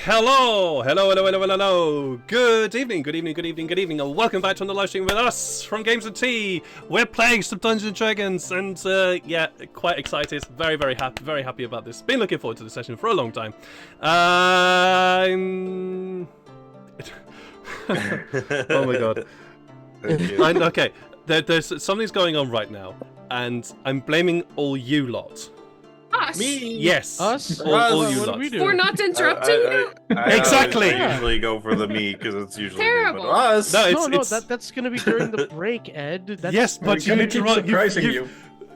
Hello, hello, hello, hello, hello, hello. Good evening, good evening, good evening, good evening, and welcome back to the live stream with us from Games of Tea. We're playing some Dungeons and Dragons, and yeah, quite excited, very happy about this. Been looking forward to the session for a long time. Oh my god. Okay, there's something's going on right now, and I'm blaming all you lot. Us? Me? Yes. Us? All you What lot. do we do? We're not interrupting you? Exactly. Yeah. usually go for the me because it's usually Terrible. me, but us. No, No, it's that's gonna be during the break, Ed. That's, yes, but We're gonna keep surprising you.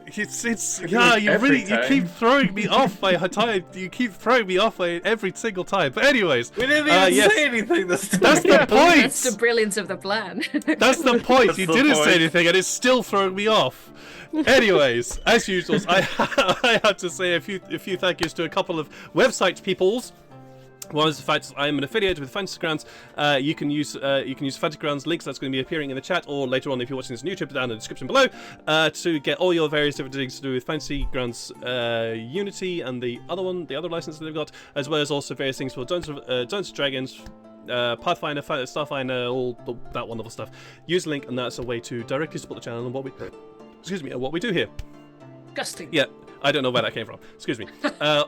It's We do yeah, it you every really you time. keep throwing me off by time. You keep throwing me off by every single time. But anyways, We didn't even yes. say anything this time. That's the point. That's the brilliance of the plan. That's the point. That's You the didn't point. say anything, and it's still throwing me off. Anyways, as usual, I have to say a few thank yous to a couple of website peoples. One is the fact I am an affiliate with Fantasy Grounds. You can use Fantasy Grounds links that's going to be appearing in the chat, or later on if you're watching this on YouTube, down in the description below, to get all your various different things to do with Fantasy Grounds Unity and the other license that they've got, as well as also various things for Dungeons and Dragons, Pathfinder, Starfinder, all that wonderful stuff. Use the link, and that's a way to directly support the channel and what we do here. Disgusting. Yeah, I don't know where that came from. Excuse me.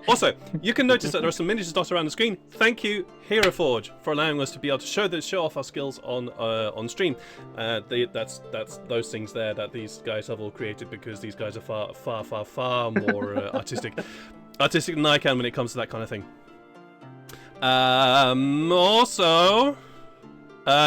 Also, you can notice that there are some miniatures dotted around the screen. Thank you, Heroforge, for allowing us to be able to show off our skills on stream. That's those things there that these guys have all created, because these guys are far more artistic than I can when it comes to that kind of thing. Also.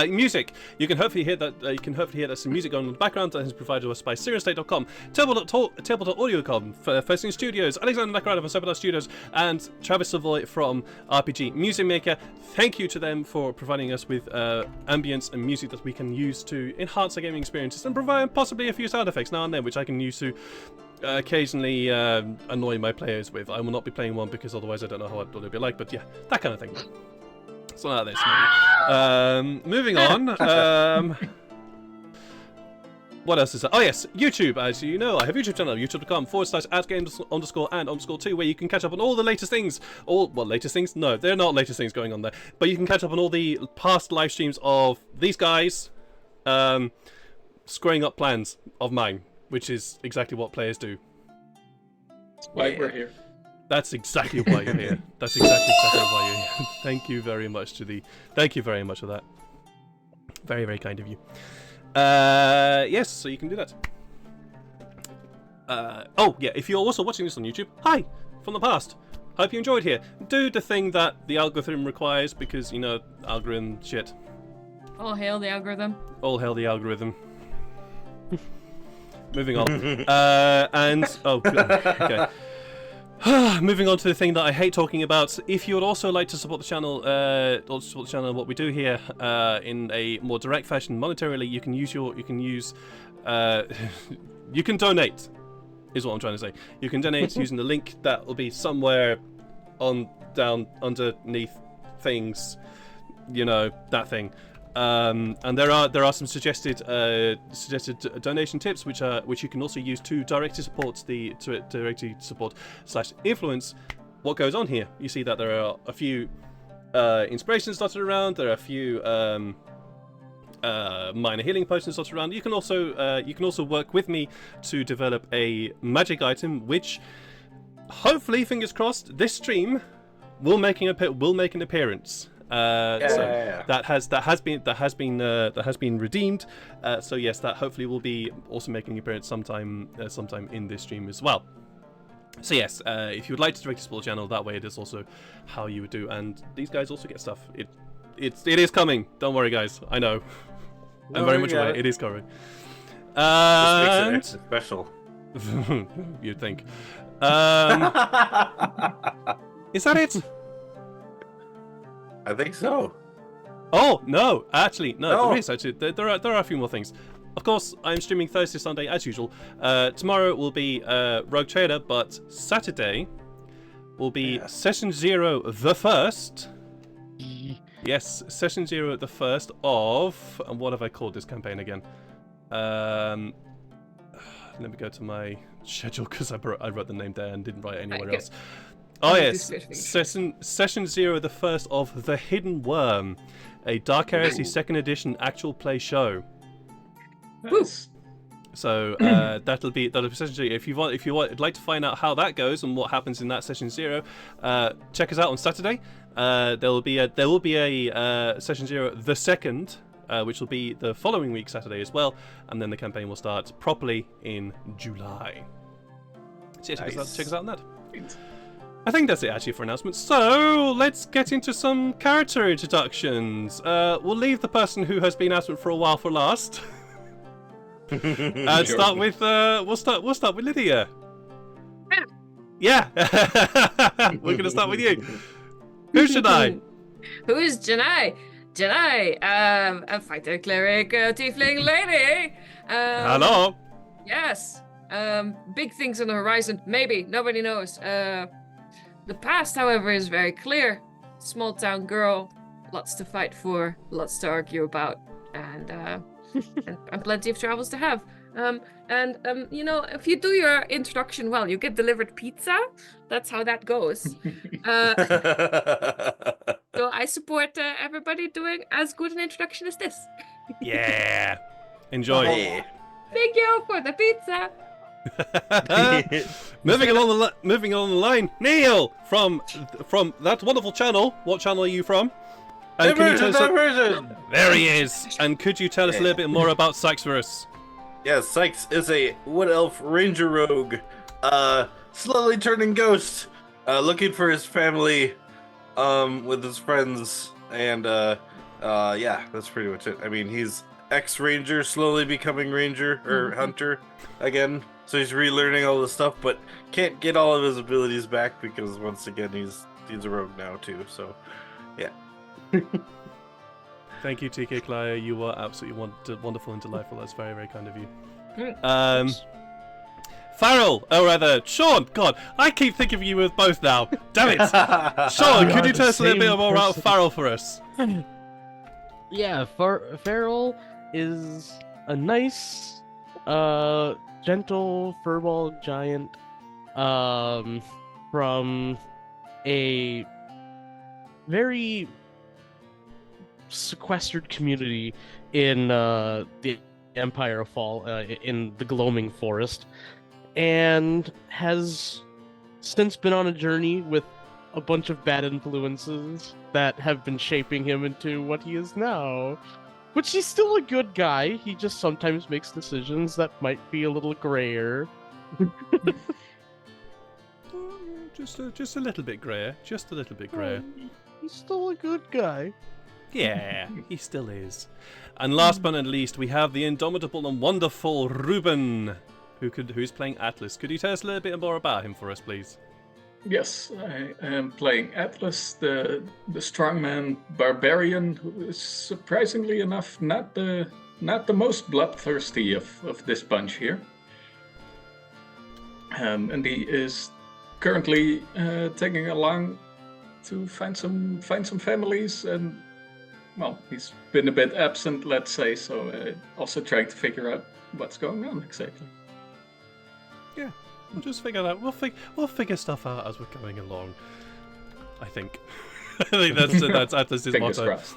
Music. You can hopefully hear that. There's some music going on in the background that is provided to us by SiriusState.com, Tabletop.audio.com, First Studios, Alexander Nakarada from Tabletop Studios, and Travis Savoy from RPG Music Maker. Thank you to them for providing us with ambience and music that we can use to enhance our gaming experiences and provide possibly a few sound effects now and then, which I can use to occasionally annoy my players with. I will not be playing one because otherwise I don't know what it'll be like. But yeah, that kind of thing. It's not like this, maybe. Moving on. What else is there? Oh yes, YouTube. As you know, I have a YouTube channel, youtube.com/@games_and_2, where you can catch up on all the latest things. Latest things? No, they're not latest things going on there. But you can catch up on all the past live streams of these guys screwing up plans of mine, which is exactly what players do. Why we're here. That's exactly why you're here. That's exactly why you're here. Thank you very much for that. Very kind of you. Yes, so you can do that. Oh yeah, if you're also watching this on YouTube, hi from the past. Hope you enjoyed here. Do the thing that the algorithm requires, because you know, algorithm shit. All hail the algorithm. All hail the algorithm. Moving on. Okay. Moving on to the thing that I hate talking about. If you would also like to support the channel, what we do here, in a more direct fashion, monetarily, you can donate. Is what I'm trying to say. You can donate using the link that will be somewhere down underneath things. You know, that thing. And there are some suggested donation tips which you can also use to directly support /influence what goes on here. You see that there are a few inspirations dotted around. There are a few minor healing potions dotted around. You can also work with me to develop a magic item, which hopefully, fingers crossed, this stream will make an appearance. So that has been redeemed. So yes, that hopefully will be also making an appearance sometime in this stream as well. So yes, if you would like to directly support the channel, that way it is also how you would do. And these guys also get stuff. It is coming. Don't worry, guys. I know. I'm very much aware. It is coming. Just makes it extra special. You'd think. Is that it? I think so. Oh no! Actually, no. There is actually. There are a few more things. Of course, I'm streaming Thursday, Sunday as usual. Tomorrow will be Rogue Trader, but Saturday will be Session 0, the first. Yes, Session 0, the first of. And what have I called this campaign again? Let me go to my schedule because I wrote the name there and didn't write it anywhere else. Oh One of yes, these specific- session 0, the first of The Hidden Worm, a Dark Heresy 2nd edition actual play show. Nice. So that'll be session 0. If you would like to find out how that goes and what happens in that session 0, check us out on Saturday. There will be a session 0, the second, which will be the following week Saturday as well, and then the campaign will start properly in July. So yeah, check us out on that. I think that's it actually for announcements. So let's get into some character introductions. We'll leave the person who has been absent for a while for last. And start with we'll start with Lydia. Yeah. We're gonna start with you. Who's Janai? Who is Janai? Janai, a fighter, cleric, tiefling lady. Hello. Yes. Big things on the horizon. Maybe. Nobody knows. The past, however, is very clear. Small town girl. Lots to fight for. Lots to argue about. And plenty of travels to have. You know, if you do your introduction well, you get delivered pizza. That's how that goes. So I support everybody doing as good an introduction as this. Yeah. Enjoy. Thank you for the pizza. Moving along the line, Neil from that wonderful channel. What channel are you from? And can you tell us there he is. And could you tell us a little bit more about Sykes for us? Yeah, Sykes is a Wood Elf Ranger Rogue, slowly turning ghost, looking for his family, with his friends, and yeah, that's pretty much it. I mean, he's ex-ranger, slowly becoming ranger or hunter again, so he's relearning all this stuff, but can't get all of his abilities back because once again he's a rogue now too. So, yeah. Thank you, TK Klyer. You are absolutely wonderful and delightful. That's very, very kind of you. Farrell, or rather, Sean. God, I keep thinking of you with both now. Damn it. Sean, could you tell us a little bit more about Farrell for us? Yeah, Farrell is a nice, gentle furball giant, from a very sequestered community in the Empire of Fall, in the Gloaming Forest, and has since been on a journey with a bunch of bad influences that have been shaping him into what he is now. But he's still a good guy. He just sometimes makes decisions that might be a little grayer. Just a little bit grayer. Just a little bit grayer. He's still a good guy. Yeah, he still is. And last but not least, we have the indomitable and wonderful Ruben, who's playing Atlas. Could you tell us a little bit more about him for us, please? Yes, I am playing Atlas, the strongman barbarian, who is surprisingly enough not the most bloodthirsty of this bunch here. And he is currently tagging along to find some families, and well, he's been a bit absent, let's say, so also trying to figure out what's going on exactly. Yeah, we'll just figure that. We'll figure stuff out as we're going along. I think. I think that's Atlas's Fingers motto. crossed.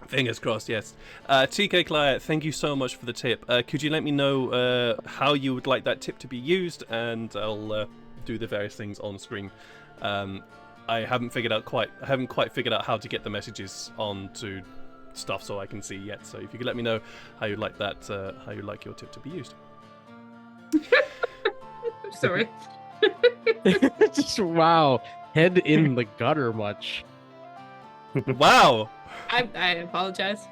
Fingers crossed. Yes. TK Claire, thank you so much for the tip. Could you let me know how you would like that tip to be used, and I'll do the various things on screen. I haven't quite figured out how to get the messages onto stuff so I can see yet. So if you could let me know how you'd like that, how you'd like your tip to be used. Sorry. Just wow, head in the gutter much. Wow. I apologize.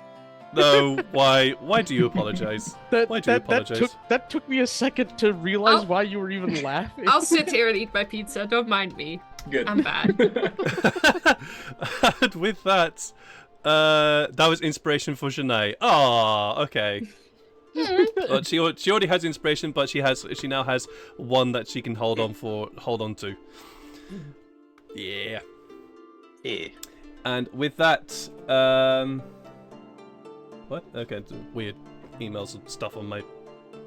No, why do you apologize? Why do you apologize? That took me a second to realize why you were even laughing. I'll sit here and eat my pizza. Don't mind me. Good. I'm bad. And with that, that was inspiration for Shanae. Oh, okay. Well, she already has inspiration, but she now has one that she can hold on to. Yeah. Yeah. And with that, what? Okay, weird emails and stuff on my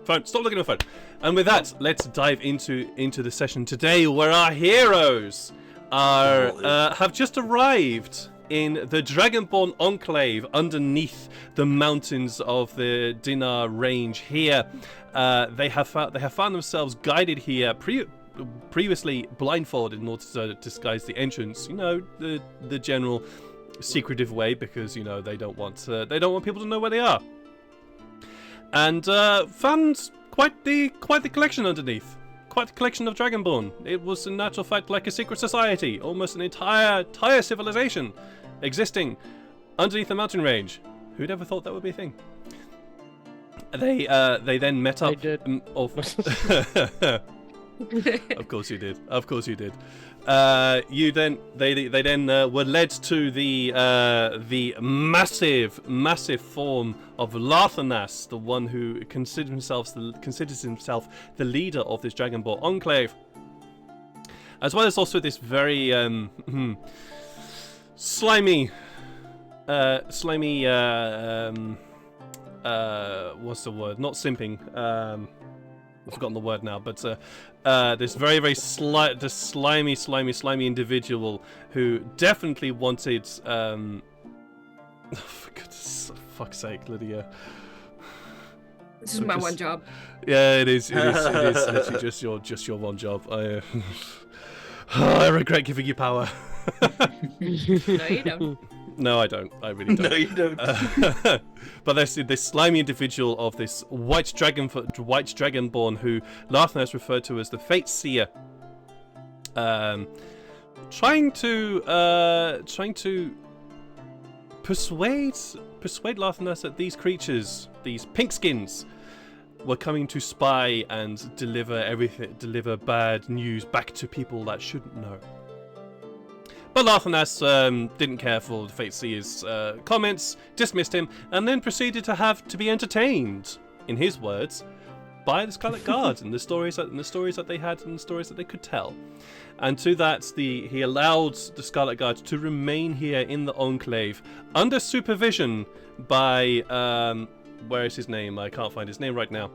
phone. Stop looking at my phone. And with that, let's dive into the session today, where our heroes have just arrived in the Dragonborn Enclave underneath the mountains of the Dinar Range here. They have found themselves guided here, previously blindfolded in order to disguise the entrance. You know, the general secretive way, because you know they don't want people to know where they are. And found quite the collection underneath. Quite the collection of Dragonborn. It was in natural fact like a secret society, almost an entire civilization existing underneath the mountain range. Who'd ever thought that would be a thing? They then met up. I did. Of course you did. Of course you did. They then were led to the massive form of Larthanas, the one who considers himself the leader of this Dragonborn Enclave, as well as also this very slimy what's the word? Not simping. I've forgotten the word now, but this very slimy individual who definitely wanted. For fuck's sake, Lydia. This is my one job. Yeah, it is literally just your one job. I regret giving you power. No, you don't. No, I don't. I really don't. No, you don't. But there's this slimy individual of this white dragonborn who Larthanas referred to as the Fate Seer, trying to persuade Larthanas that these creatures, these pinkskins, were coming to spy and deliver bad news back to people that shouldn't know. But Larthanas didn't care for the Fate Seer's comments, dismissed him, and then proceeded to be entertained, in his words, by the Scarlet Guard and the stories that they had and the stories that they could tell. And to that, he allowed the Scarlet Guard to remain here in the Enclave under supervision by where is his name? I can't find his name right now.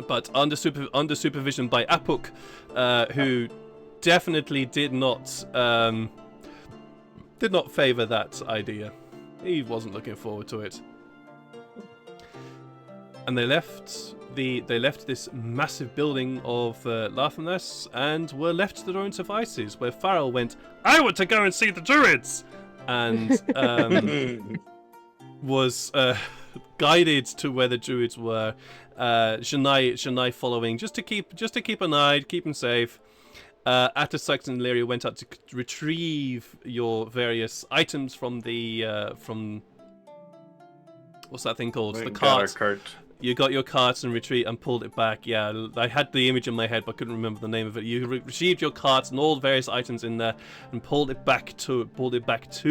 But under supervision by Apuk, who definitely did not favor that idea. He wasn't looking forward to it. And they left this massive building of Larthanas and were left to their own devices, where Farrell went, "I want to go and see the Druids!" and was guided to where the Druids were. Shania following, just to keep an eye, keep him safe. After Sykes and Leary went out to retrieve your various items from the from what's that thing called? The cart. You got your carts and pulled it back. Yeah, I had the image in my head, but couldn't remember the name of it. You retrieved your carts and all the various items in there, and pulled it back to the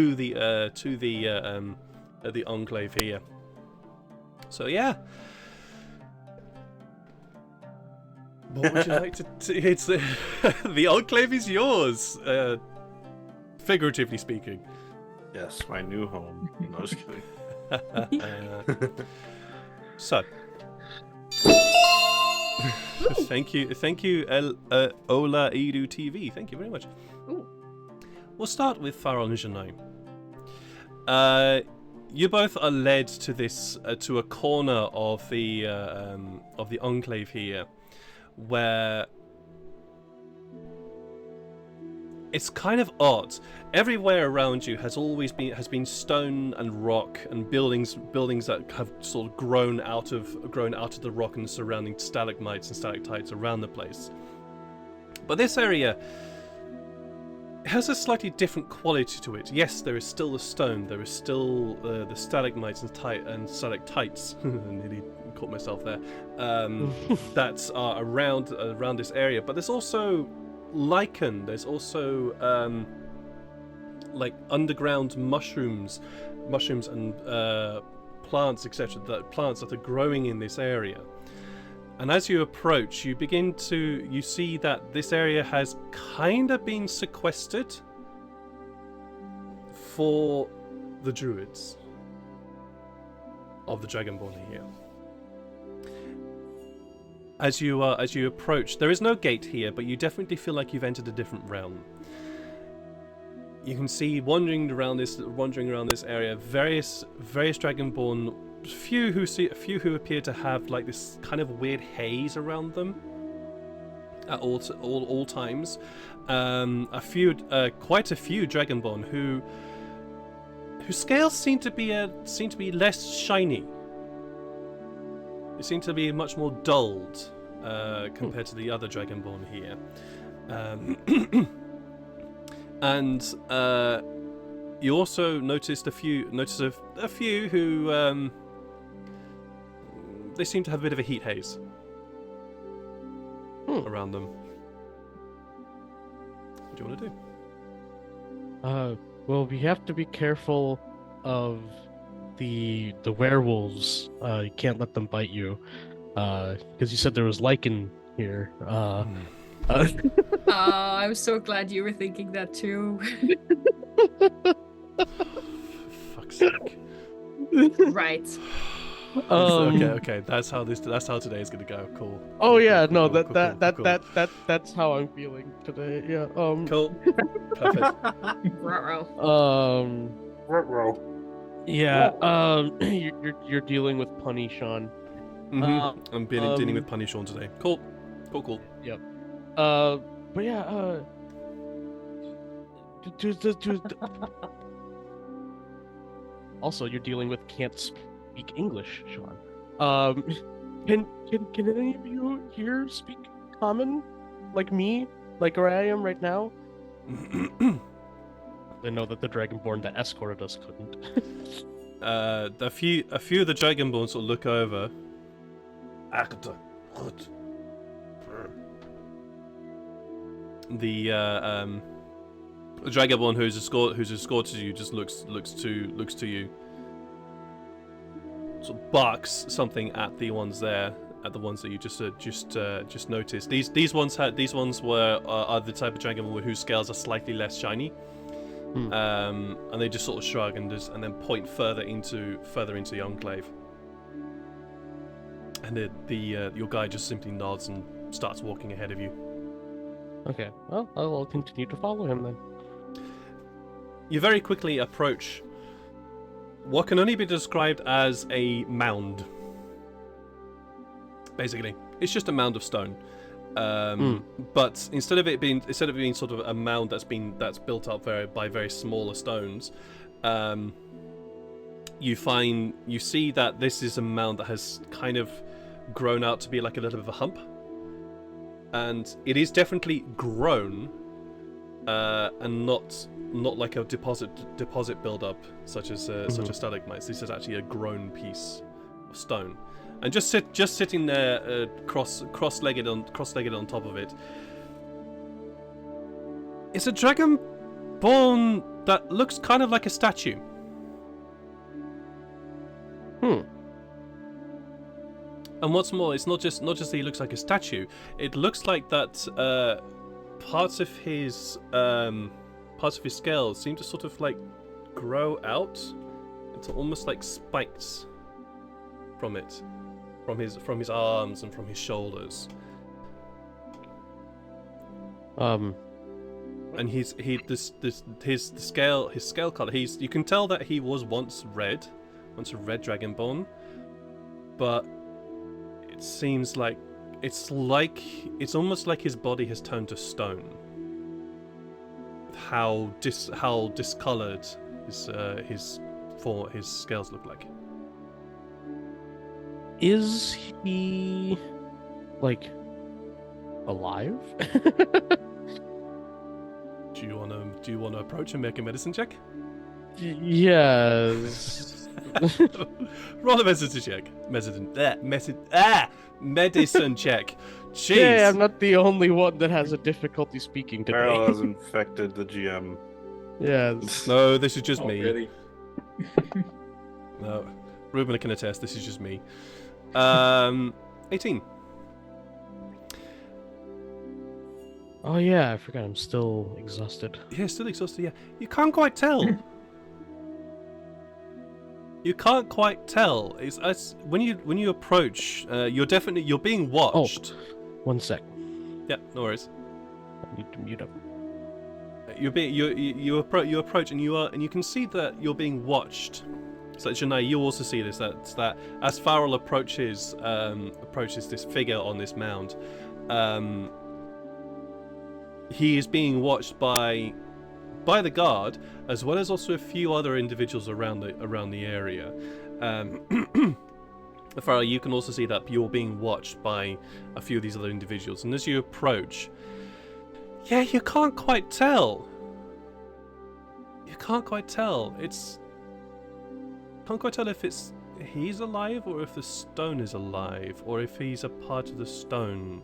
Enclave here. So yeah. What would you like to? It's the Enclave is yours, figuratively speaking. Yes, my new home. No, just kidding. So, thank you, Ola Edu TV. Thank you very much. Ooh. We'll start with Farrell and Janine. You both are led to this to a corner of the Enclave here, where it's kind of odd. Everywhere around you has been stone and rock and buildings that have sort of grown out of the rock and surrounding stalagmites and stalactites around the place. But this area has a slightly different quality to it. Yes, there is still the stone, there is still the stalagmites and stalactites. I nearly caught myself there. That are around this area, but there's also lichen. There's also like underground mushrooms and plants, etc. Plants that are growing in this area. And as you approach, you see that this area has kind of been sequestered for the Druids of the Dragonborn here. As you approach, there is no gate here, but you definitely feel like you've entered a different realm. you can see wandering around this area various dragonborn, a few who appear to have like this kind of weird haze around them at all times. Quite a few dragonborn whose scales seem to be less shiny. They seem to be much more dulled compared to the other dragonborn here. And you also noticed a few who they seem to have a bit of a heat haze around them. What do you want to do? Well, we have to be careful of the werewolves. You can't let them bite you, because you said there was lichen here. I'm so glad you were thinking that too. For fuck's sake. Right. Okay. That's how today is gonna go. Cool. Oh yeah, no, Cool. that's how I'm feeling today. Yeah. Cool. Perfect. Ruh-roh. Yeah. You're dealing with Punny, Sean. I'm dealing with Punny Sean today. Cool. Yep. But yeah. Also, you're dealing with can't speak English, Sean. Can any of you here speak Common, like me, like where I am right now? I know that the Dragonborn that escorted us couldn't. A few of the Dragonborn sort of look over. The Dragonborn who's escorted you just looks to you. Sort of barks something at the ones that you just noticed. These ones are the type of Dragonborn whose scales are slightly less shiny. And they just sort of shrug and then point further into the enclave. And your guy just simply nods and starts walking ahead of you. Okay, well, I'll continue to follow him then. You very quickly approach what can only be described as a mound. Basically, it's just a mound of stone. But instead of it being sort of a mound that's built up by very smaller stones, you see that this is a mound that has kind of grown out to be like a little bit of a hump, and it is definitely grown, and not like a deposit buildup such as stalagmites. This is actually a grown piece of stone. And just sitting there, cross-legged on top of it. It's a dragonborn that looks kind of like a statue. And what's more, it's not just that he looks like a statue. It looks like that parts of his scales seem to sort of like grow out into almost like spikes from it. From his arms and from his shoulders. And his scale color. You can tell that he was once a red dragonborn, but it seems like it's almost like his body has turned to stone. How discolored his scales look like. Is he, like, alive? Do you want to approach and make a medicine check? Yes. Roll a medicine check. Medicine check. Jeez. Yeah, I'm not the only one that has a difficulty speaking today. Carol has infected the GM. Yes. No, this is just me. Really? No, Ruben can attest. This is just me. 18. Oh yeah, I forgot. I'm still exhausted. Yeah, still exhausted. Yeah, you can't quite tell. You can't quite tell. It's when you approach. You're being watched. Oh, 1 sec. Yeah, no worries. I need to mute up. you approach and you can see that you're being watched. So Janae, you also see this that as Farrell approaches this figure on this mound, he is being watched by the guard, as well as also a few other individuals around the area. Farrell, you can also see that you're being watched by a few of these other individuals, and as you approach, you can't quite tell. Can't quite tell if he's alive or if the stone is alive, or if he's a part of the stone.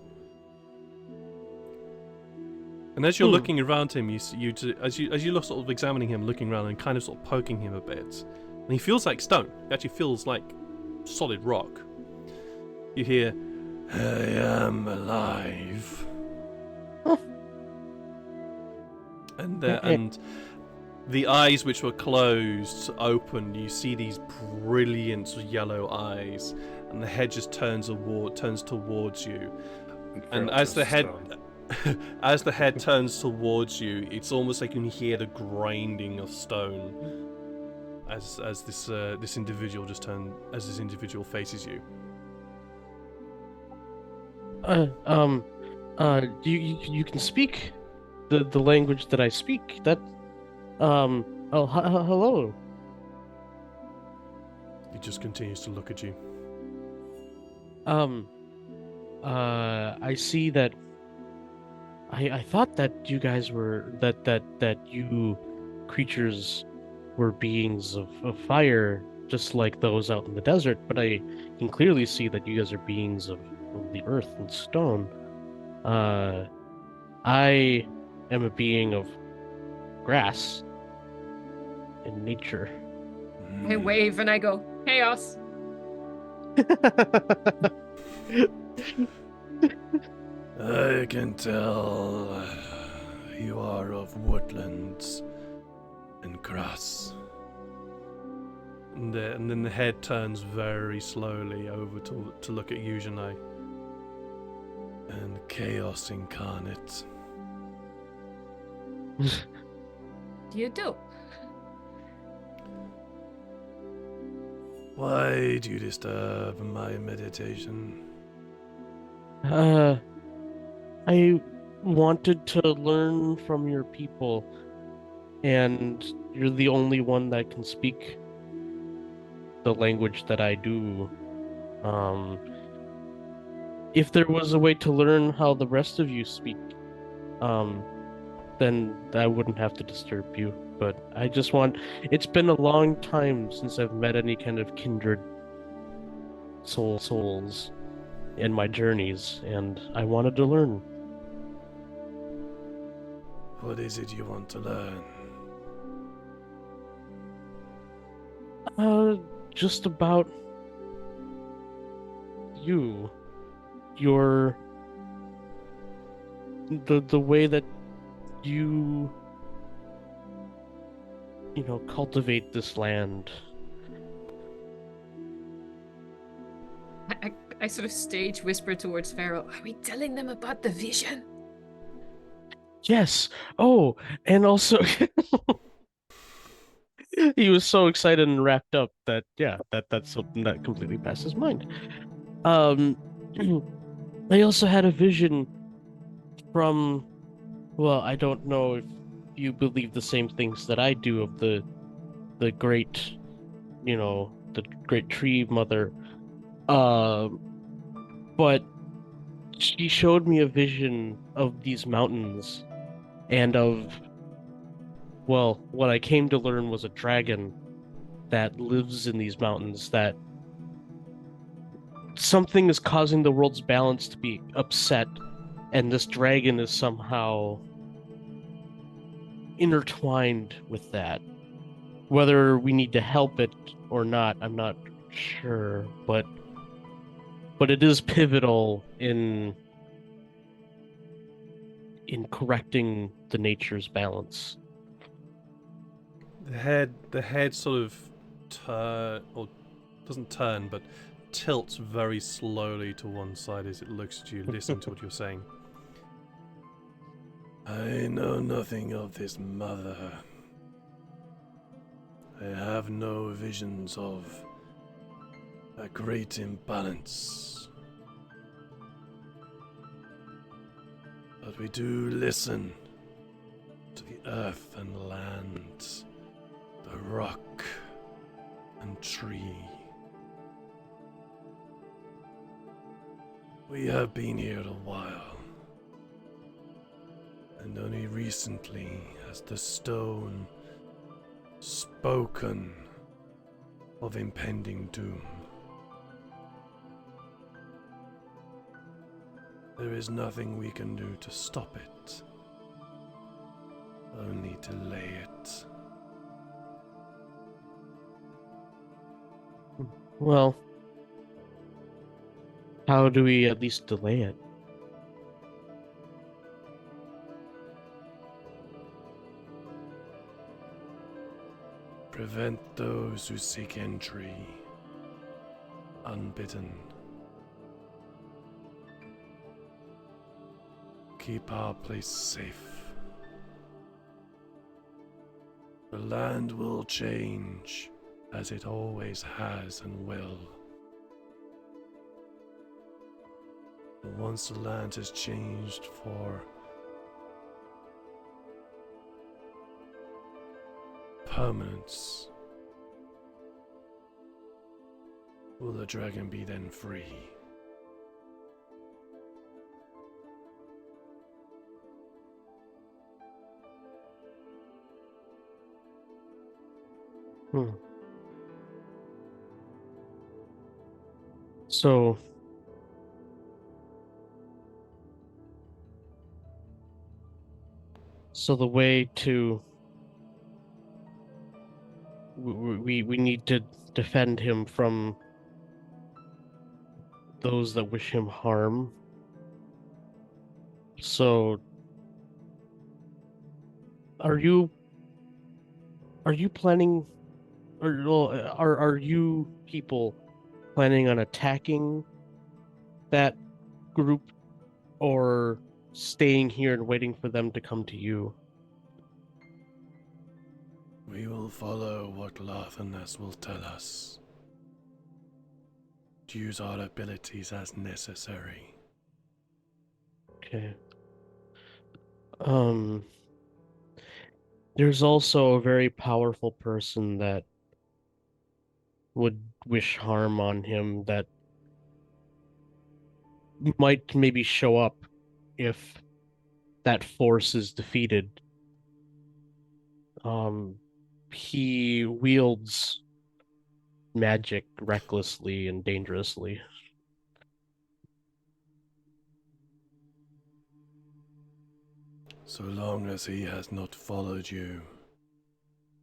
And as you're looking around him, as you look sort of examining him, looking around and kind of sort of poking him a bit, and he feels like stone. He actually feels like solid rock. You hear, "I am alive," and the eyes which were closed open. You see these brilliant yellow eyes, and the head just turns towards you. And as the head turns towards you, it's almost like you can hear the grinding of stone as this individual faces you. You can speak the language that I speak. That hello. He just continues to look at you. I see that. I thought that you guys were that you creatures were beings of fire, just like those out in the desert, but I can clearly see that you guys are beings of the earth and stone. I am a being of grass and nature. I wave and I go, chaos. I can tell you are of woodlands and grass. And then the head turns very slowly over to look at you, Janae. And chaos incarnate. You do. Why do you disturb my meditation? I wanted to learn from your people, and you're the only one that can speak the language that I do. If there was a way to learn how the rest of you speak, then I wouldn't have to disturb you. But it's been a long time since I've met any kind of kindred souls in my journeys, and I wanted to learn. What is it you want to learn? Just about you. The way that you cultivate this land. I sort of stage whisper towards Pharaoh, are we telling them about the vision? Yes. Oh, and also he was so excited and wrapped up that that's something that completely passed his mind. I also had a vision from, well, I don't know if you believe the same things that I do of the great, the great tree mother. But she showed me a vision of these mountains and of, well, what I came to learn was a dragon that lives in these mountains, that something is causing the world's balance to be upset, and this dragon is somehow intertwined with that. Whether we need to help it or not, I'm not sure, but it is pivotal in correcting the nature's balance. The head sort of doesn't turn, but tilts very slowly to one side as it looks at you, listening to what you're saying. I know nothing of this mother. I have no visions of a great imbalance. But we do listen to the earth and land, the rock and tree. We have been here a while, and only recently has the stone spoken of impending doom. There is nothing we can do to stop it, only delay it. Well, how do we at least delay it? Prevent those who seek entry unbidden. Keep our place safe. The land will change, as it always has and will. But once the land has changed for permanence, will the dragon be then free? Hmm. So, the way to we need to defend him from those that wish him harm. So, are you planning, or well, are you people planning on attacking that group, or staying here and waiting for them to come to you? We will follow what Lathanas will tell us. Use our abilities as necessary. Okay. There's also a very powerful person that would wish harm on him, that might maybe show up if that force is defeated. He wields magic recklessly and dangerously. So long as he has not followed you,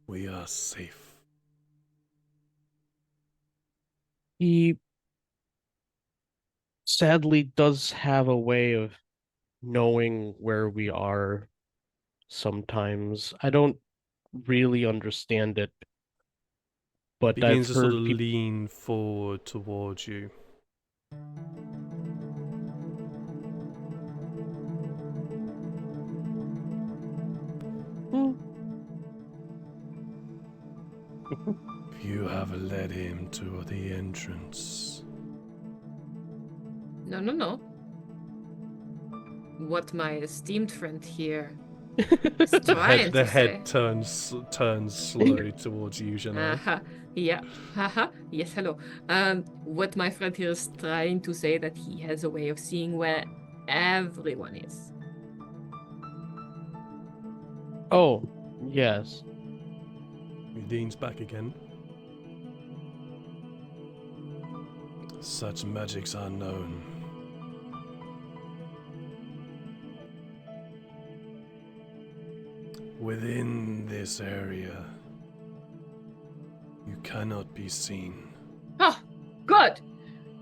we are safe. He sadly does have a way of knowing where we are sometimes. I don't really understand it, but I've Begins to sort of heard people. lean forward towards you. You have led him to the entrance. No, no, no. What my esteemed friend here is trying The to say. head turns slowly towards you, Janelle. Uh-huh. Yeah. Haha. Yes, hello. What my friend here is trying to say, that he has a way of seeing where everyone is. Oh, yes. He leans back again. Such magics are known. Within this area, you cannot be seen. Oh, good.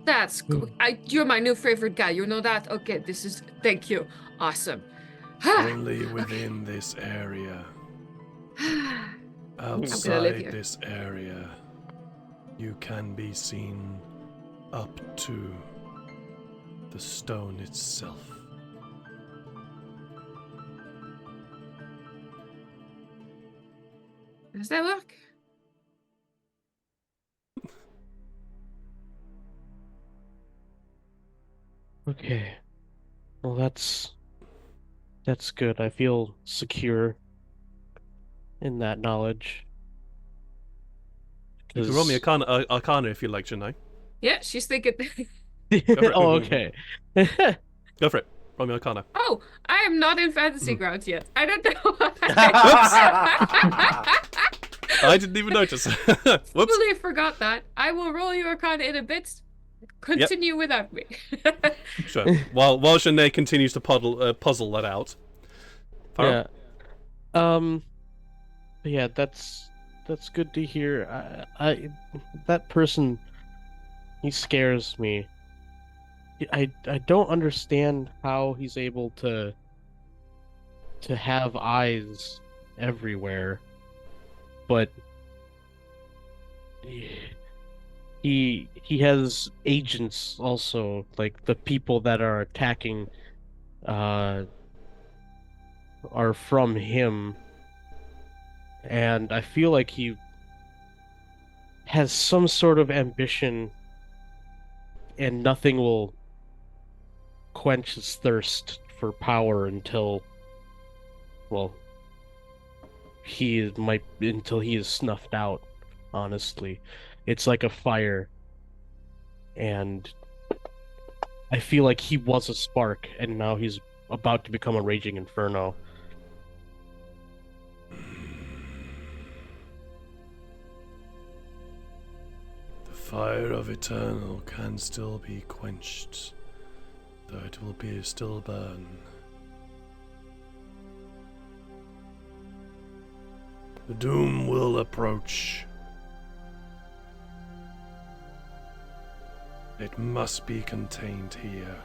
That's good. You're my new favorite guy. You know that? Okay, this is. Thank you. Awesome. Only within this area. Outside this area, you can be seen up to the stone itself. Does that work? Okay. Well, that's good. I feel secure in that knowledge. You can roll me 'Cause- Arcana if you like, Janai. Yeah, she's thinking. for it. Oh, okay. Go for it. Roll me Arcana. Oh, I am not in fantasy grounds yet. I don't know. I didn't even notice. Whoops. Fully forgot that. I will roll you Arcana in a bit. Continue without me. Sure. While Shanae continues to puzzle that out. Farrell? Yeah. But yeah, that's good to hear. I that person, he scares me. I don't understand how he's able to have eyes everywhere, but he has agents also, like the people that are attacking are from him, and I feel like he has some sort of ambition, and nothing will quench his thirst for power until, well, until he is snuffed out. Honestly, it's like a fire, and I feel like he was a spark, and now he's about to become a raging inferno. The fire of eternal can still be quenched, though it will still burn. The doom will approach. It must be contained here.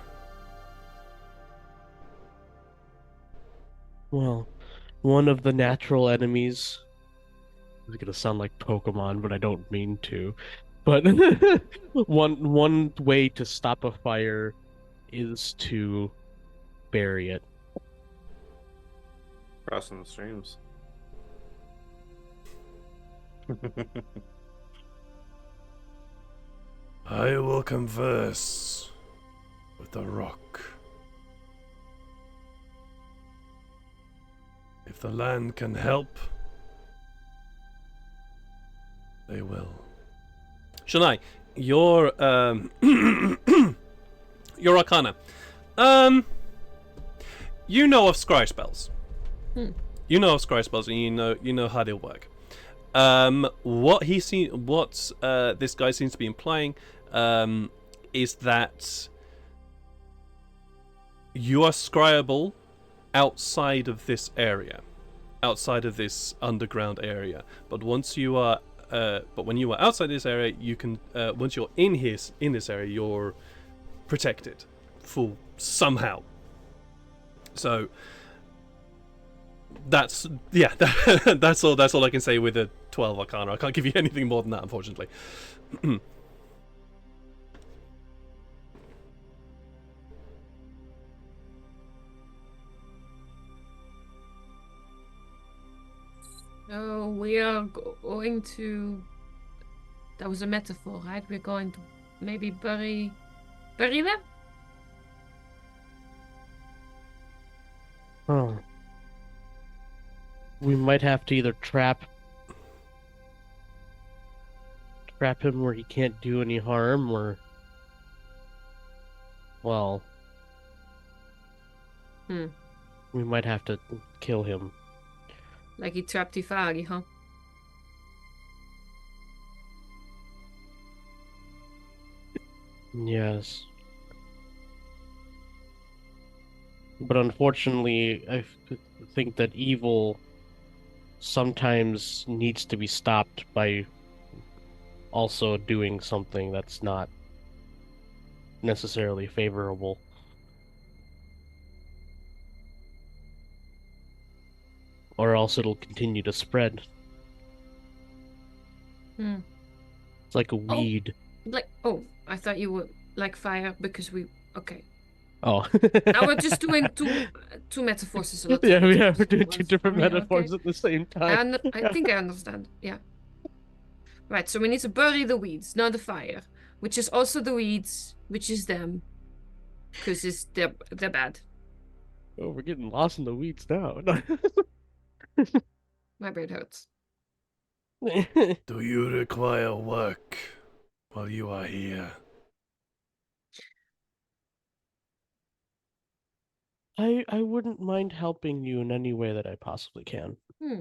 Well, one of the natural enemies. It's gonna sound like Pokemon, but I don't mean to. But one way to stop a fire is to bury it. Crossing the streams. I will converse with the rock. If the land can help, they will. Shania, your your Arcana. You know of scry spells. You know of scry spells, and you know how they work. What this guy seems to be implying is that you are scryable outside of this area, outside of this underground area. But when you are outside this area, you can. Once you're in this area, you're protected, full somehow. So that's that's all I can say with a 12 Arcana. I can't give you anything more than that, unfortunately. So we are going to. That was a metaphor, right? We're going to maybe bury them. Oh. We might have to either trap him where he can't do any harm, or, well, we might have to kill him. Like he trapped Tifari, huh? Yes. But unfortunately, I think that evil sometimes needs to be stopped by also doing something that's not necessarily favorable. Or else it'll continue to spread. It's like a weed. I thought you would like fire because we. Okay. Oh. Now we're just doing two metaphors. Is a lot. Yeah, to we're doing once two for different me, metaphors okay? at the same time. I think I understand. Yeah. Right. So we need to bury the weeds, not the fire, which is also the weeds, which is them, because they're bad. Oh, we're getting lost in the weeds now. My brain hurts. Do you require work while you are here? I wouldn't mind helping you in any way that I possibly can. Hmm.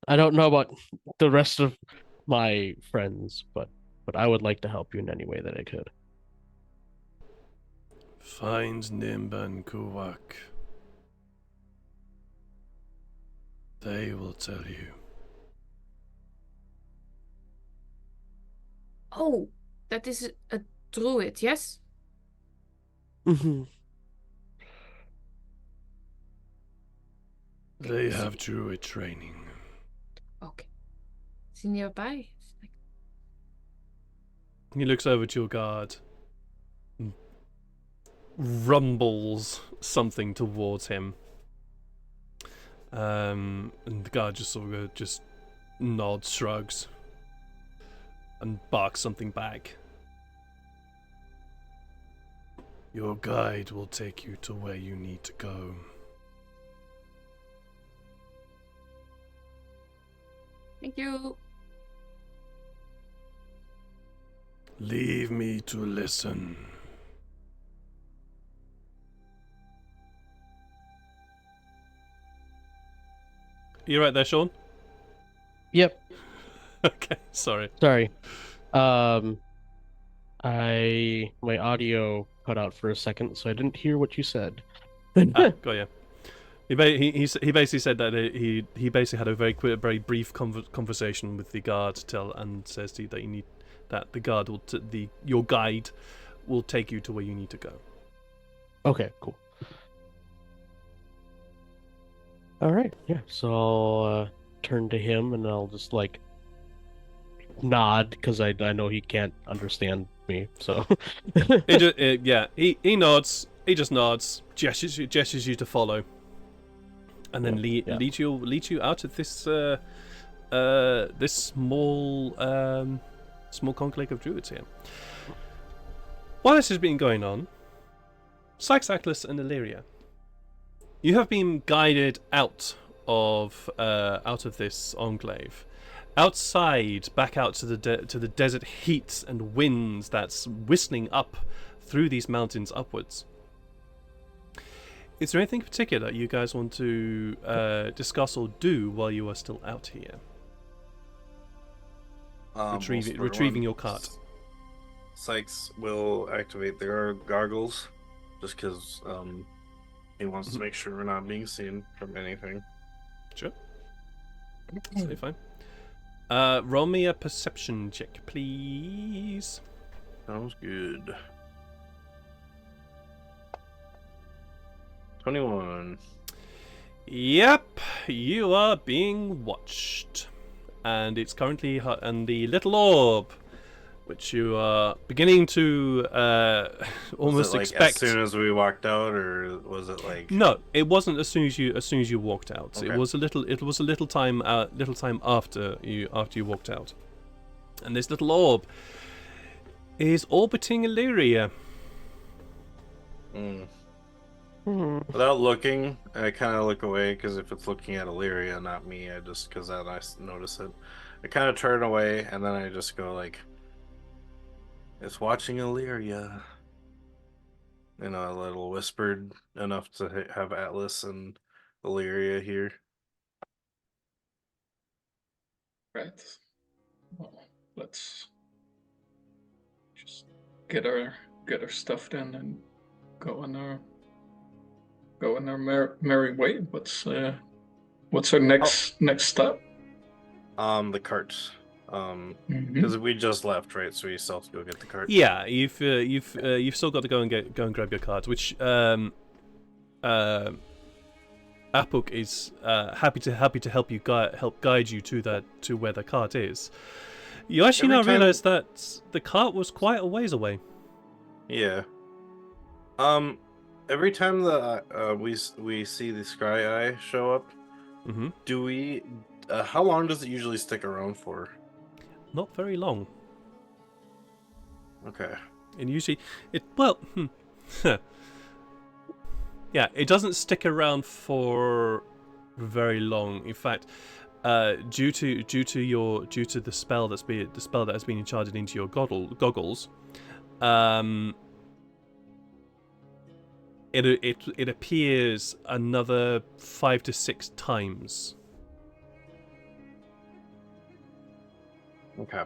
I don't know about the rest of my friends, but I would like to help you in any way that I could. Find Nimba and Kuwak. They will tell you. Oh, that is a druid, yes? Mhm. They have druid training. Okay. Is he nearby? He looks over to your guard and rumbles something towards him. And the guard just sort of just nods, shrugs, and barks something back. Your guide will take you to where you need to go. Thank you. Leave me to listen. You right there, Sean? Yep. Okay, sorry. Sorry. My audio cut out for a second, so I didn't hear what you said. Got you. He basically said that he basically had a very brief conversation with the guard and says to you that you need that the guard will your guide will take you to where you need to go. Okay, cool. All right, yeah. So I'll turn to him and I'll just like nod because I know he can't understand me. So He nods. He just nods, gestures you to follow, and then leads you out of this this small conclave of druids here. While this has been going on, Sykes, Atlas, and Illyria, you have been guided out of this enclave, outside, back out to the desert heat and winds that's whistling up through these mountains upwards. Is there anything in particular you guys want to discuss or do while you are still out here? Retrieving your cart. Sykes will activate the goggles just because he wants to make sure we're not being seen from anything. Sure. Absolutely fine. Roll me a perception check, please. Sounds good. 21. Yep, you are being watched. And it's currently and the little orb, which you are beginning to almost expect. As soon as we walked out, or was it like? No, it wasn't as soon as you walked out. Okay. It was a little time after you walked out. And this little orb is orbiting Illyria. Without looking, I kind of look away because if it's looking at Illyria, not me, because then I notice it. I kind of turn away and then I just go like, "It's watching Illyria." You know, a little whispered enough to have Atlas and Illyria here. Right. Well, let's just get our stuff then and go on our merry way. What's our next step? The cart. Because we just left, right? So we still have to go get the cart. Yeah, you've still got to go and grab your card, which Apuk is happy to help guide you to where the cart is. You actually now realize that the cart was quite a ways away. Yeah. Every time we see the Scry Eye show up, Mm-hmm. do we? How long does it usually stick around for? Not very long. Okay. And usually, yeah, it doesn't stick around for very long. In fact, due to the spell that has been enchanted into your goggles, it appears another 5 to 6 times. Okay.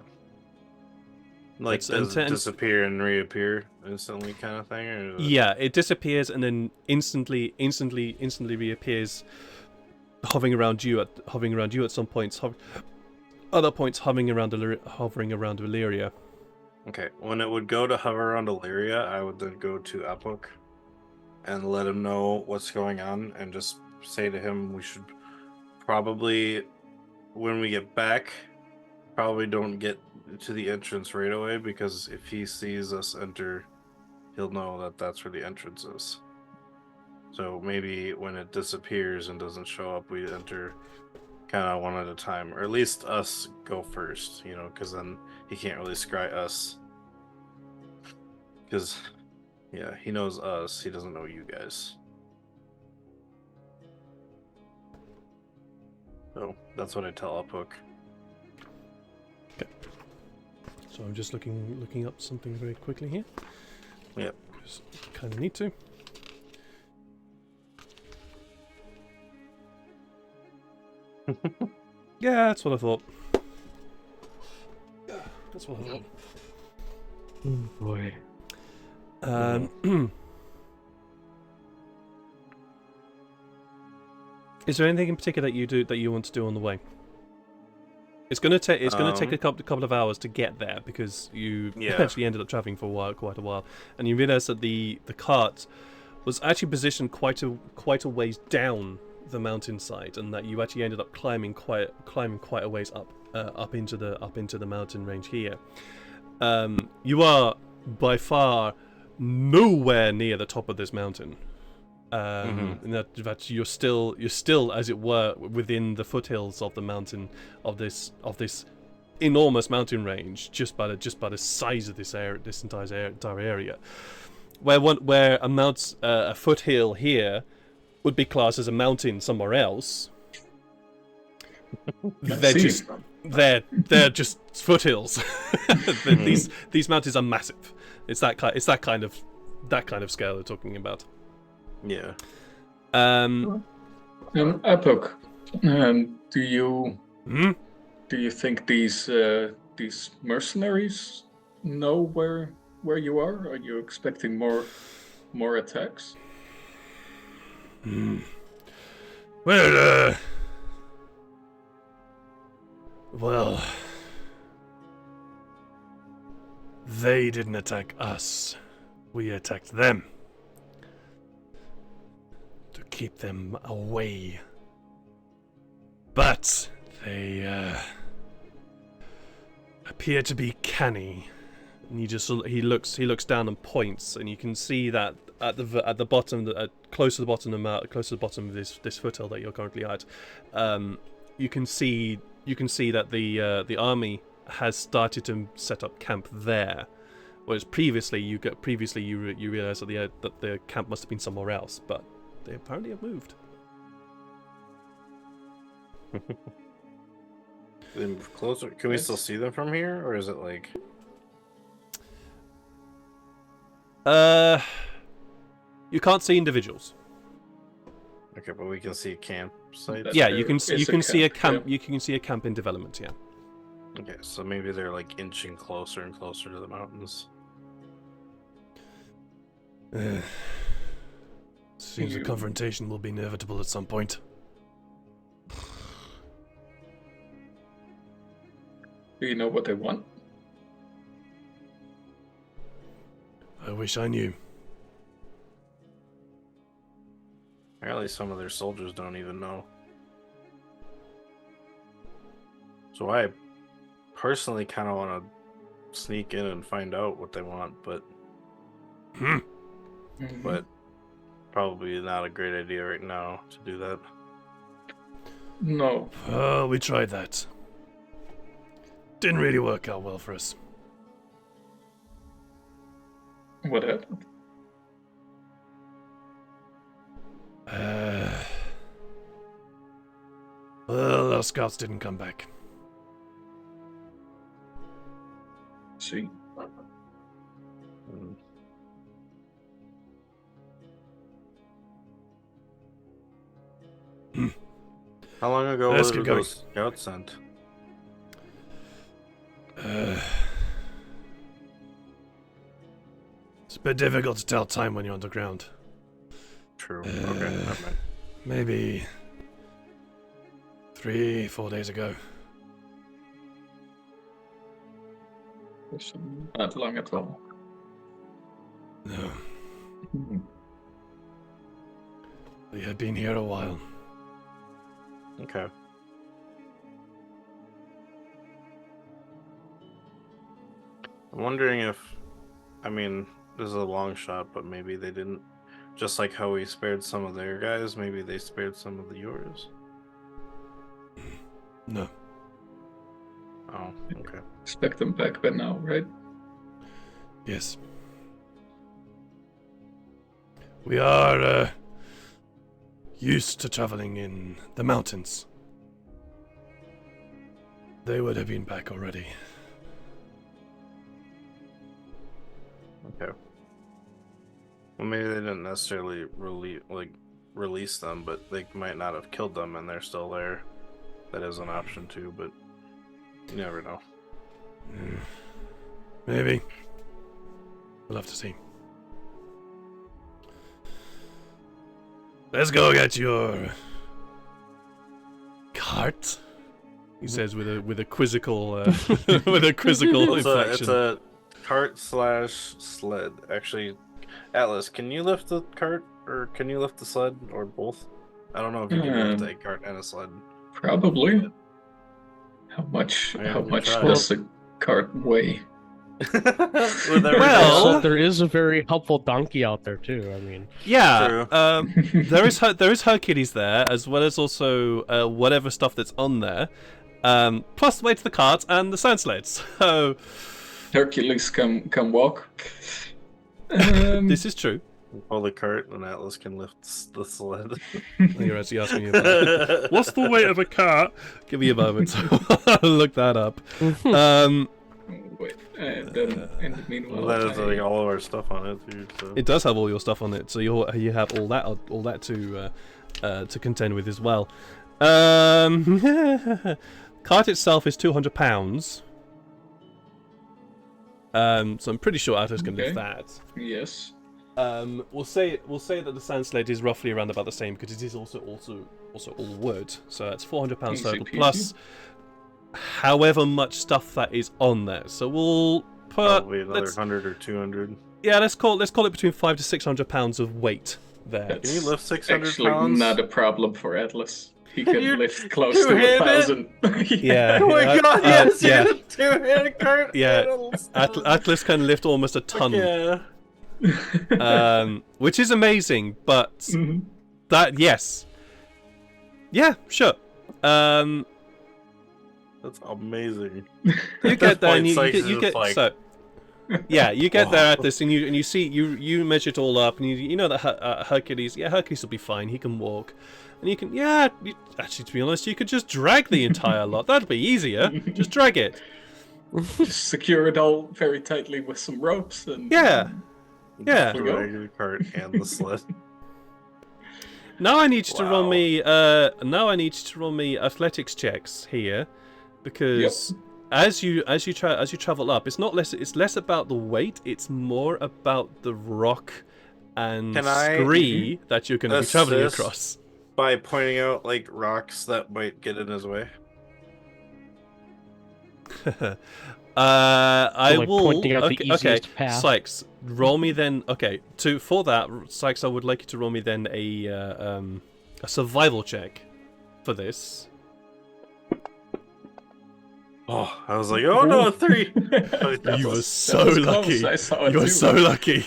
Like, does it disappear and reappear instantly, kind of thing? Or Yeah, it disappears and then instantly reappears, hovering around you at some points. Other points hovering around Illyria. Okay. When it would go to hover around Illyria, I would then go to Apuk and let him know what's going on, and just say to him, we should probably, when we get back, probably don't get to the entrance right away, because if he sees us enter, he'll know that that's where the entrance is. So maybe when it disappears and doesn't show up, we enter kind of one at a time, or at least us go first, because then he can't really scry us. Because, yeah, he knows us, he doesn't know you guys. So that's what I tell Uphook. So I'm just looking up something very quickly here. Yep. Just kind of need to. Yeah, that's what I thought. That's what I thought. Oh boy. Is there anything in particular that you want to do on the way? It's gonna take a couple of hours to get there, because you actually ended up traveling for quite a while, and you realise that the cart was actually positioned quite a ways down the mountainside, and that you actually ended up climbing quite a ways up into the mountain range here. You are by far nowhere near the top of this mountain. And that you're still, as it were, within the foothills of the mountain of this enormous mountain range, just by the size of this entire area. Where a foothill here would be classed as a mountain somewhere else. They're just foothills. These mountains are massive. It's that kind of scale we're talking about. Yeah. Epoch, do you think these mercenaries know where you are? Are you expecting more attacks? Well, they didn't attack us. We attacked them. To keep them away. But they appear to be canny. And he looks down and points, and you can see that at the bottom, close to the bottom of this foothill that you're currently at, you can see that the army has started to set up camp there, whereas previously you realised that the camp must have been somewhere else, but they apparently have moved. They move closer. Can we still see them from here, or is it like? You can't see individuals. Okay, but we can see campsites. Yeah, you can see a camp. You can see a camp in development. Yeah. Okay, so maybe they're like inching closer and closer to the mountains. Seems a confrontation will be inevitable at some point. Do you know what they want? I wish I knew. Apparently some of their soldiers don't even know. So I personally kind of want to sneak in and find out what they want, but... Mhm. but probably not a great idea right now to do that. No. Oh, we tried that. Didn't really work out well for us. What happened? Well, our scouts didn't come back. See. Mm. How long ago Let's were get going. those scouts sent? It's a bit difficult to tell time when you're underground. True. Okay, never mind. Maybe 3-4 days ago. Dus not long at all. No, Mhm. we had been here a while. Okay. I'm wondering if, I mean, this is a long shot, but maybe they didn't. Just like how we spared some of their guys, maybe they spared some of the yours. No. Oh, okay. Expect them back by now, right? Yes. We are used to traveling in the mountains. They would have been back already. Okay. Well, maybe they didn't necessarily release them, but they might not have killed them, and they're still there. That is an option too, but you never know. Maybe. We'll have to see. Let's go get your cart. He says with a quizzical with a quizzical It's inflection. a cart / sled. Actually, Atlas, can you lift the cart or can you lift the sled or both? I don't know if you can lift a cart and a sled. Probably. How much? I How can much try. does a cart weigh? With everything Well- So else. there is a very helpful donkey out there too. I mean, Yeah, True. there is Hercules there, as well as also whatever stuff that's on there, plus the weight of the cart and the sand sleds. So Hercules can walk. this is true. Pull the cart, and Atlas can lift the sled. You're actually asking me about what's the weight of a cart? Give me a moment. I'll look that up. Wait, then in the meanwhile, That is like all of our stuff on it too. So. It does have all your stuff on it, so you have all that to contend with as well. Cart itself is £200. So I'm pretty sure Atlas can lift Okay. that. yes. We'll say that the sand sled is roughly around about the same because it is also all wood. So that's £400 Easy total peasy. plus however much stuff that is on there. So we'll put Probably another let's 100 or 200. let's call it between £500 to £600 of weight there. That's Can you lift 600 actually pounds? not a problem for Atlas. He can You lift close to two-handed? 1,000. Yeah. Oh my god, yes! yeah. You two-handed cart. Yeah. and Atlas can lift almost a ton, Yeah. which is amazing. But Mhm. that yeah, sure. That's amazing. You At get this there and point, you Sykes get is you get just like, so. Yeah, you get there Wow. at this and you see you measure it all up and you know that Hercules will be fine. He can walk, and you can actually, to be honest, you could just drag the entire lot. That'd be easier. Just drag it. Just secure it all very tightly with some ropes and Yeah. Yeah. the regular cart and the sled. Now I need you to roll Wow. me. Now I need you to roll me athletics checks here, because as you travel up, it's less about the weight. It's more about the rock and Can I scree that you're going to be traveling assist? across. By pointing out like rocks that might get in his way. I like will. pointing out the Okay, easiest path. Sykes, roll me then. Okay, for that, Sykes, I would like you to roll me then a survival check for this. Oh, I was like, oh no, a 3. You were That so was lucky. close. I saw it You were too. so lucky.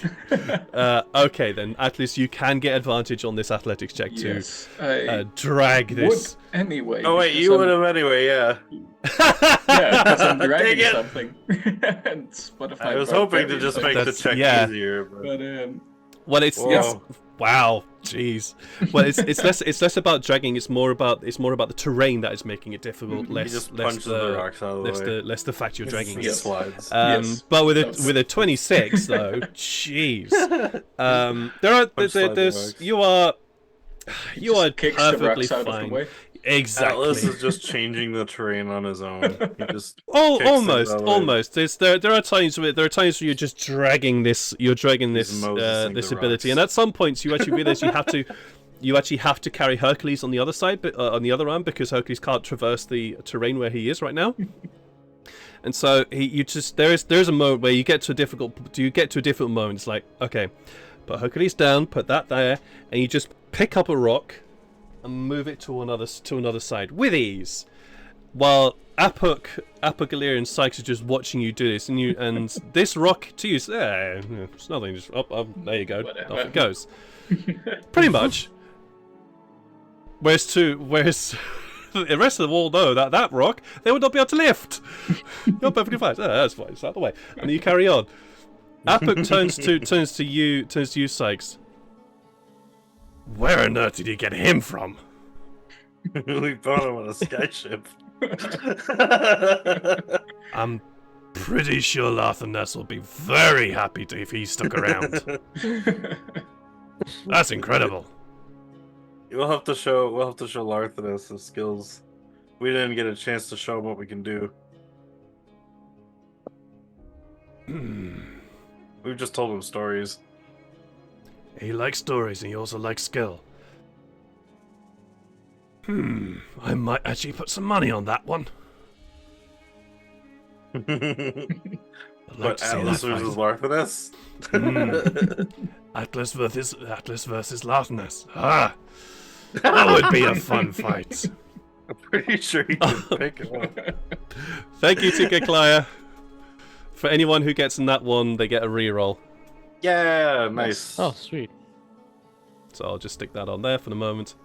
Okay, then at least you can get advantage on this athletics check Yes, to I drag this. would anyway. Oh wait, because you I'm- would have anyway, yeah. Yeah, because I'm Dang dragging it. something. And one of my I was hoping to barbarians just are- make the That's- check yeah. easier, but But Well, it's Whoa. wow, jeez. Well, it's less about dragging. It's more about the terrain that is making it difficult. He he Less just less punches the rocks out of the way. less the fact you're dragging He it. Yes. slides. Yes. But with That's- a 26 though, jeez. There's rocks. you are just kicks the perfectly rocks out of the fine. way. Exactly. Atlas is just changing the terrain on his own. He just Oh, kicks things almost, out of the way. almost. There are times where you're just dragging this. You're dragging He's this Mosesing this the ability, rocks. and at some points you actually realize you actually have to carry Hercules on the other side, but on the other arm, because Hercules can't traverse the terrain where he is right now. And so there's a moment where you get to a difficult moment. It's like, okay, put Hercules down, put that there, and you just pick up a rock and move it to another side with ease. While Apuk, Galerian, and Sykes are just watching you do this, and this rock to you, it's nothing. Just there you go, Whatever. off it goes. Pretty much. Whereas the rest of the wall, though, that rock, they would not be able to lift. You're perfectly fine. That's fine. It's out of the way, and you carry on. Apuk turns to you, Sykes. Where on earth did you get him from? We found him on a skyship. I'm pretty sure Lathaness will be very happy if he stuck around. That's incredible. We'll have to show Larthanus his skills. We didn't get a chance to show him what we can do. We've just told him stories. He likes stories and he also likes skill. I might actually put some money on that one. I'd like But to see Atlas that versus fight. Larthanus? Atlas versus Lathanus. Ah, that would be a fun fight. I'm pretty sure he can pick him up. Thank you, TK Klaya. For anyone who gets in that one, they get a reroll. Yeah, nice. Oh, sweet. So I'll just stick that on there for the moment.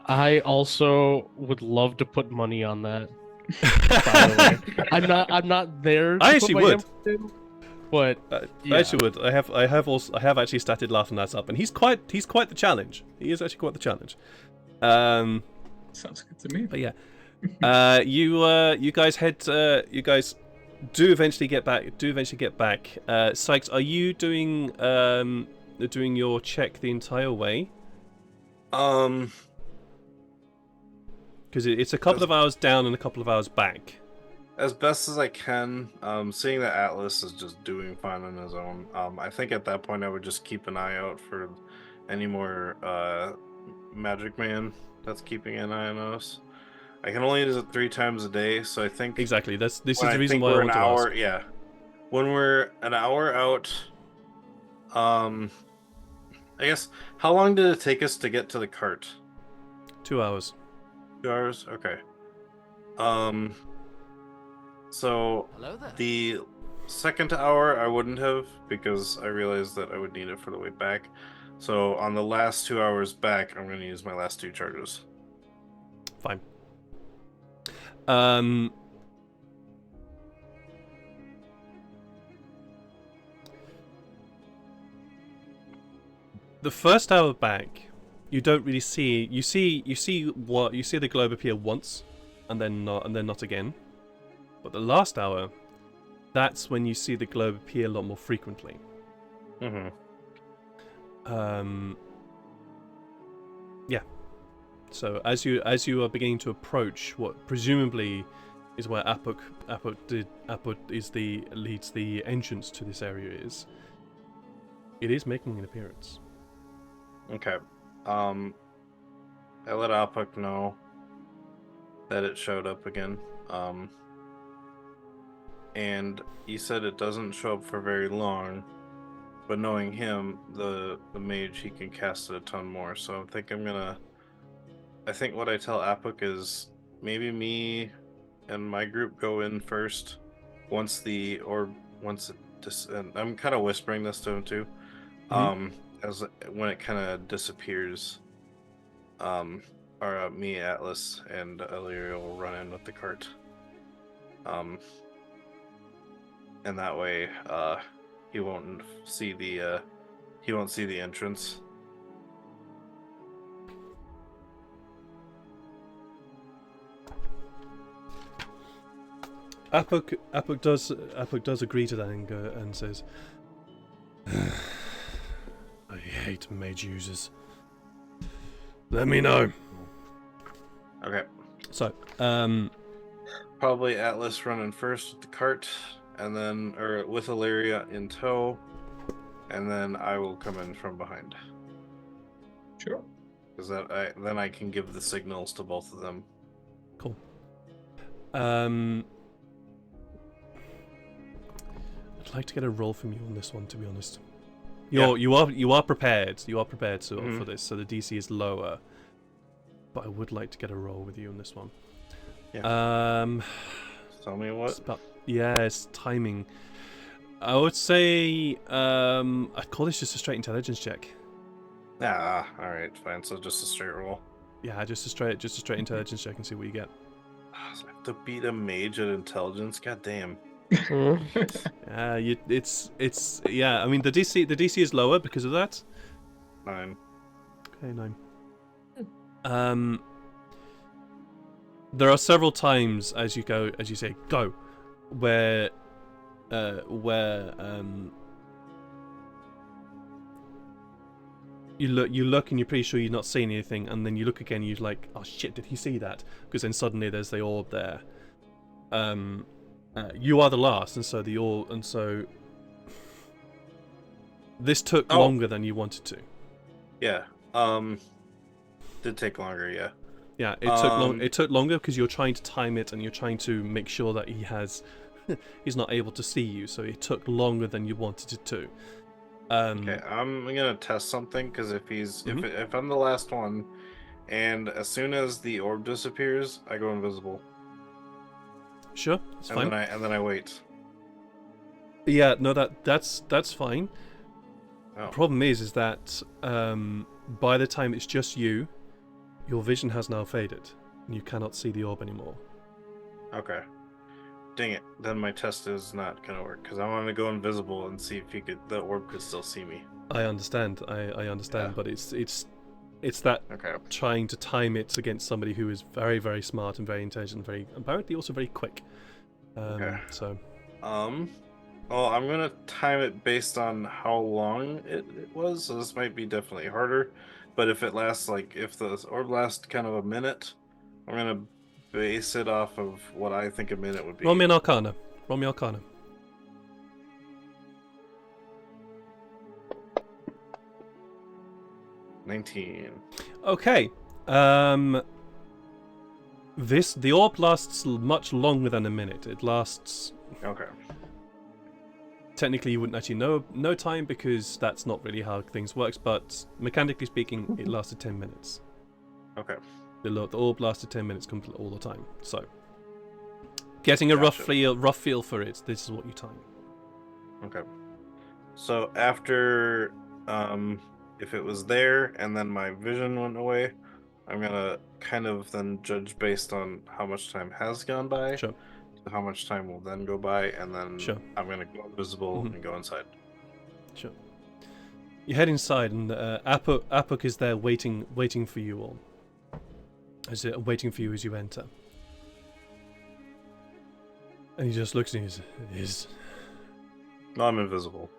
I also would love to put money on that. By the way. I'm not there. To I put actually my would. input in, but I yeah. actually would. I have actually started laughing that up, and he's quite the challenge. He is actually quite the challenge. Sounds good to me. But yeah, you guys do eventually get back. Sykes, are you doing your check the entire way? Because it's a couple of hours down and a couple of hours back. As best as I can, seeing that Atlas is just doing fine on his own, I think at that point I would just keep an eye out for any more Magic Man that's keeping an eye on us. I can only use it 3 times a day, so I think Exactly. This is when the I reason think why I we're want an to hour, ask. yeah. When we're an hour out, I guess how long did it take us to get to the cart? 2 hours. 2 hours? Okay. So Hello there. the second hour I wouldn't have because I realized that I would need it for the way back. So on the last 2 hours back, I'm going to use my last 2 charges. Fine. The first hour back, you don't really see. You see the globe appear once, and then not again. But the last hour, that's when you see the globe appear a lot more frequently. Mm-hmm. Yeah. So as you are beginning to approach what presumably is where Apuk leads the entrance to this area is, it is making an appearance. Okay. I let Apuk know that it showed up again. And he said it doesn't show up for very long. But knowing him, the mage, he can cast it a ton more. So I think what I tell Apuk is maybe me and my group go in first. Once it and I'm kind of whispering this to him too. As when it kind of disappears, me, Atlas, and Illyria will run in with the cart. And that way, he won't see the entrance. Apuk does agree to that and says, I hate mage users. Let me know. Okay. So, probably Atlas running first with the cart, and then with Illyria in tow, and then I will come in from behind. Sure. Because then I can give the signals to both of them. Cool. I'd like to get a roll from you on this one, to be honest. You are prepared. You are prepared for this, so the DC is lower. But I would like to get a roll with you on this one. Yeah. Tell me what. It's timing. I would say I'd call this just a straight intelligence check. Ah, all right, fine. So just a straight roll. Yeah, just a straight intelligence check and see what you get. So I have to beat a mage at intelligence. God damn. I mean the DC is lower because of that. 9. Okay, 9. There are several times as you say go, where you look and you're pretty sure you're not seeing anything, and then you look again and you're like, oh shit, did he see that? Because then suddenly there's the orb there. You are the last, and so this took longer than you wanted to. Yeah. Did take longer, yeah. Yeah, it took longer because you're trying to time it and you're trying to make sure that he's not able to see you, so it took longer than you wanted it to. Okay, I'm gonna test something because if I'm the last one, and as soon as the orb disappears, I go invisible. Sure, it's fine. And then I wait. Yeah, no, that's fine. Oh. Problem is that by the time it's just you, your vision has now faded, and you cannot see the orb anymore. Okay. Dang it. Then my test is not gonna work because I want to go invisible and see if the orb could still see me. I understand. I understand, but it's that trying to time it against somebody who is very, very smart and very intelligent, very apparently also very quick. So. Well, I'm gonna time it based on how long it was. So this might be definitely harder, but if it lasts if the orb lasts kind of a minute, I'm gonna base it off of what I think a minute would be. Roll me an Arcana. 19. Okay. The orb lasts much longer than a minute. It lasts. Okay. Technically, you wouldn't actually know time because that's not really how things works. But mechanically speaking, it lasted 10 minutes. Okay. The orb lasted 10 minutes all the time. So, getting a rough feel for it. This is what you time. Okay. So after, if it was there and then my vision went away, I'm gonna kind of then judge based on how much time has gone by. Sure. How much time will then go by, and then I'm gonna go invisible and go inside. Sure. You head inside, and Apuk is there waiting for you all. Waiting for you as you enter. And he just looks at you and says, No, I'm invisible.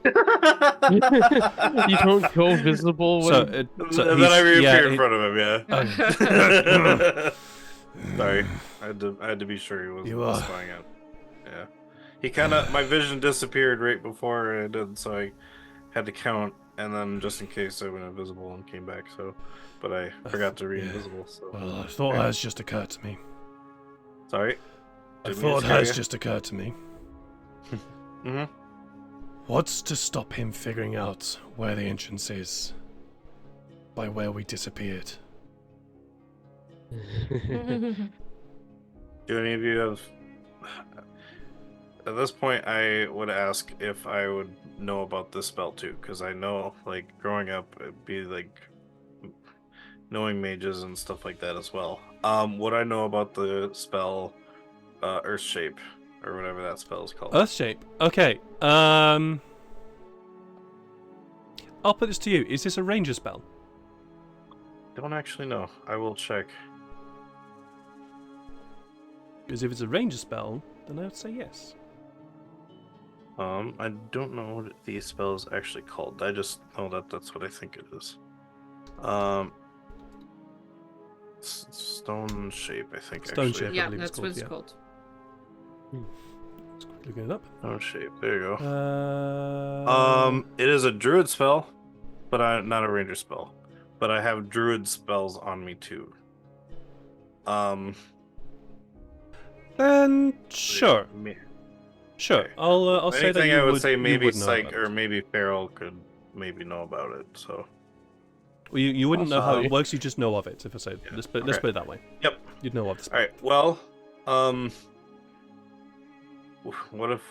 You don't go visible when... then I reappear in front of him, yeah. Sorry, I had to be sure he wasn't spying out. Yeah, he my vision disappeared right before I did, so I had to count, and then just in case I went invisible and came back. But I forgot to re-invisible. So. Well, I thought it has just occurred to me. Sorry. I thought it has just occurred to me. Mm-hmm. What's to stop him figuring out where the entrance is? By where we disappeared? Do any of you have? At this point, I would ask if I would know about this spell too, because I know, like, growing up, it'd be like knowing mages and stuff like that as well. Would I know about the spell, Earth Shape, or whatever that spell is called? Earth shape. Okay. I'll put this to you. Is this a ranger spell? Don't actually know. I will check. Because if it's a ranger spell, then I would say yes. I don't know what the spell is actually called. I just know that that's what I think it is. Stone Shape, I think. Stone actually. Shape. I Yeah, believe it's that's what it's called, called. Let's quickly look it up. Stone Shape. There you go. Uh, It is a druid spell, but not a ranger spell. But I have druid spells on me too. Then sure, Me- sure. Okay. I'll say that Anything you I would would say maybe you would know Psych about or it. maybe Feral could maybe know about it. So Well, you wouldn't know how it Awesome. works. You just know of it. If I say, Yeah, let's okay. put it that way. Yep. You'd know of this. all right. Well, what if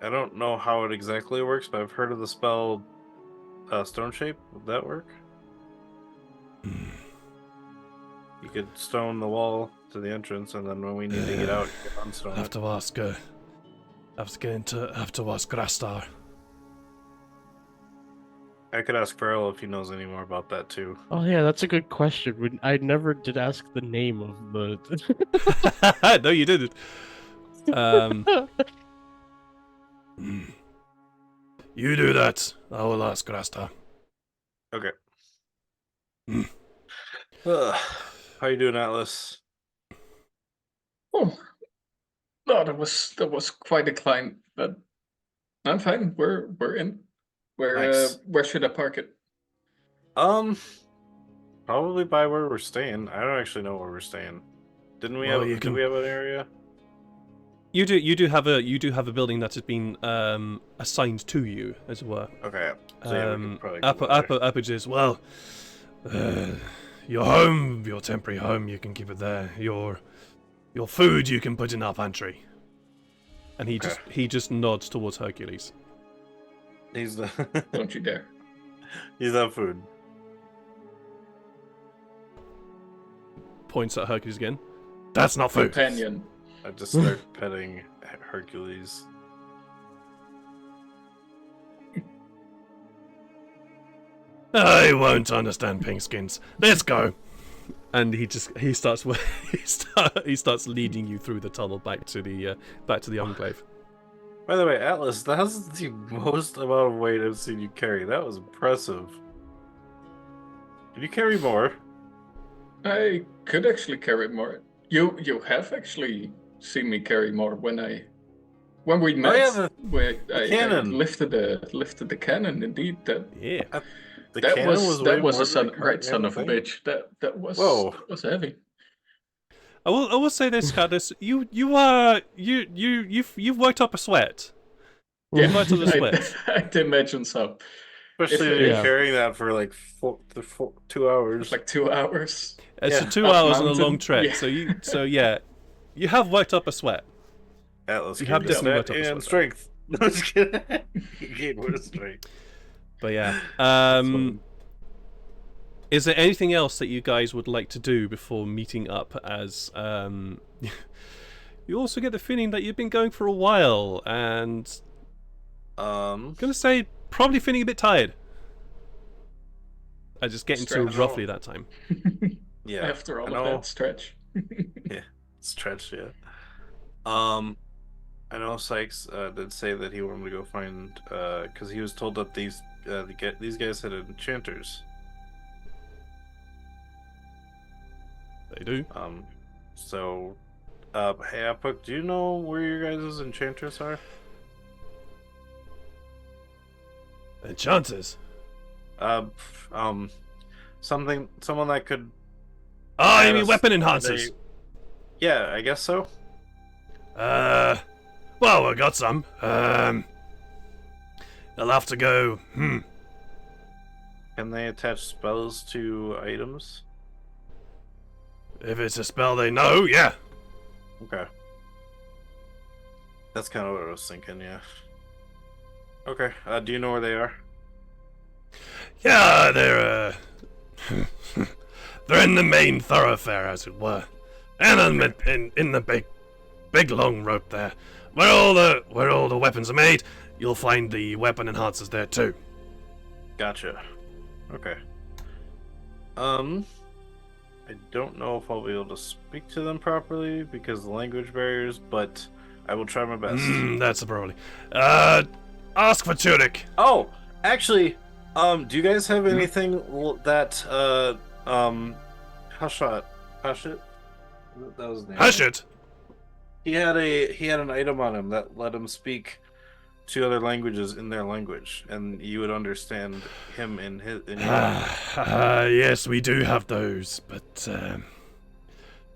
I don't know how it exactly works, but I've heard of the spell Stone Shape. Would that work? You could stone the wall to the entrance, and then when we need to get out, you can unstone Have it. to ask. Have to ask Grastar. I could ask Feral if he knows any more about that too. Oh yeah, that's a good question. I never did ask the name of the. No, you didn't. You do that. I will ask Grastar. Okay. Hmm. How you doing, Atlas? Oh, no, that was quite a climb, but I'm fine. We're in. Nice. Where should I park it? Probably by where we're staying. I don't actually know where we're staying. Didn't we Well, have? you Did can- we have an area? You do have a building that has been assigned to you, as it were. Okay. So yeah, we could probably go Upper is well. Your home, your temporary home, you can keep it there. Your food you can put in our pantry. And he just nods towards Hercules. He's the. Don't you dare. He's that food. Points at Hercules again. That's not food. Companion. I just start petting Hercules. I won't understand pinkskins. Let's go. And he starts he starts leading you through the tunnel back to the enclave. By the way, Atlas, that's the most amount of weight I've seen you carry. That was impressive. Can you carry more? I could actually carry more. You have actually seen me carry more when we met. yeah, I cannon. lifted the cannon. Indeed, Yeah. The that cannon was way a more son, than the right son of a thing? bitch. That was Whoa. that was heavy. I will say this, Cadus. You've worked up a sweat. Yeah, Right to the sweat. I'd imagine so. Especially If- if you're yeah. carrying that for like 2 hours. It's like 2 hours. It's Yeah. a 2 Up hours and a mountain. long trek. Yeah. You have worked up a sweat. Atlas, You you have have definitely that worked up a and sweat. strength. No, just kidding. You gain more strength. But yeah. Is there anything else that you guys would like to do before meeting up? As you also get the feeling that you've been going for a while, and I'm gonna say probably feeling a bit tired. I just getting to Stretch. roughly that time. Yeah. After all I of know. that stretch. Stretch, yeah. I know Sykes did say that he wanted to go find, because he was told that these guys had enchanters. They do. So, hey, Apuk, do you know where your guys' enchanters are? Enchanters. Someone that could. Oh, you add mean us- weapon enhancers? Yeah, I guess so. Well, we got some. You'll have to go. Can they attach spells to items? If it's a spell they know, yeah. Okay. That's kind of what I was thinking, yeah. Okay, do you know where they are? Yeah, they're they're in the main thoroughfare, as it were, and in the big long rope there, where all the weapons are made. You'll find the weapon enhancers there too. Gotcha. Okay. I don't know if I'll be able to speak to them properly because of the language barriers, but I will try my best. That's a probably. Ask for Turik. Oh, actually, do you guys have anything that Hashit? That was his name. Hashit. He had an item on him that let him speak two other languages in their language, and you would understand him in his. In your Yes, we do have those, but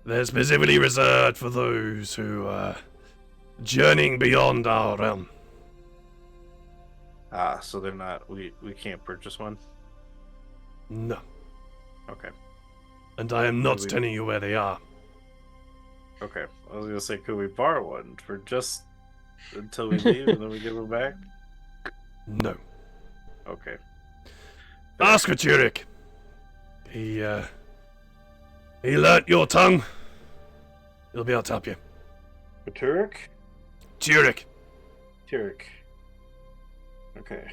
they're specifically reserved for those who are journeying beyond our realm. So they're not. We can't purchase one. No, Okay. and I am not telling you where they are. Okay. I was gonna say, could we borrow one for just until we leave and then we give them back? No. Okay. Ask for Turik. He learnt your tongue. He'll be able to help you. For Turek? Turik. Turek. Okay.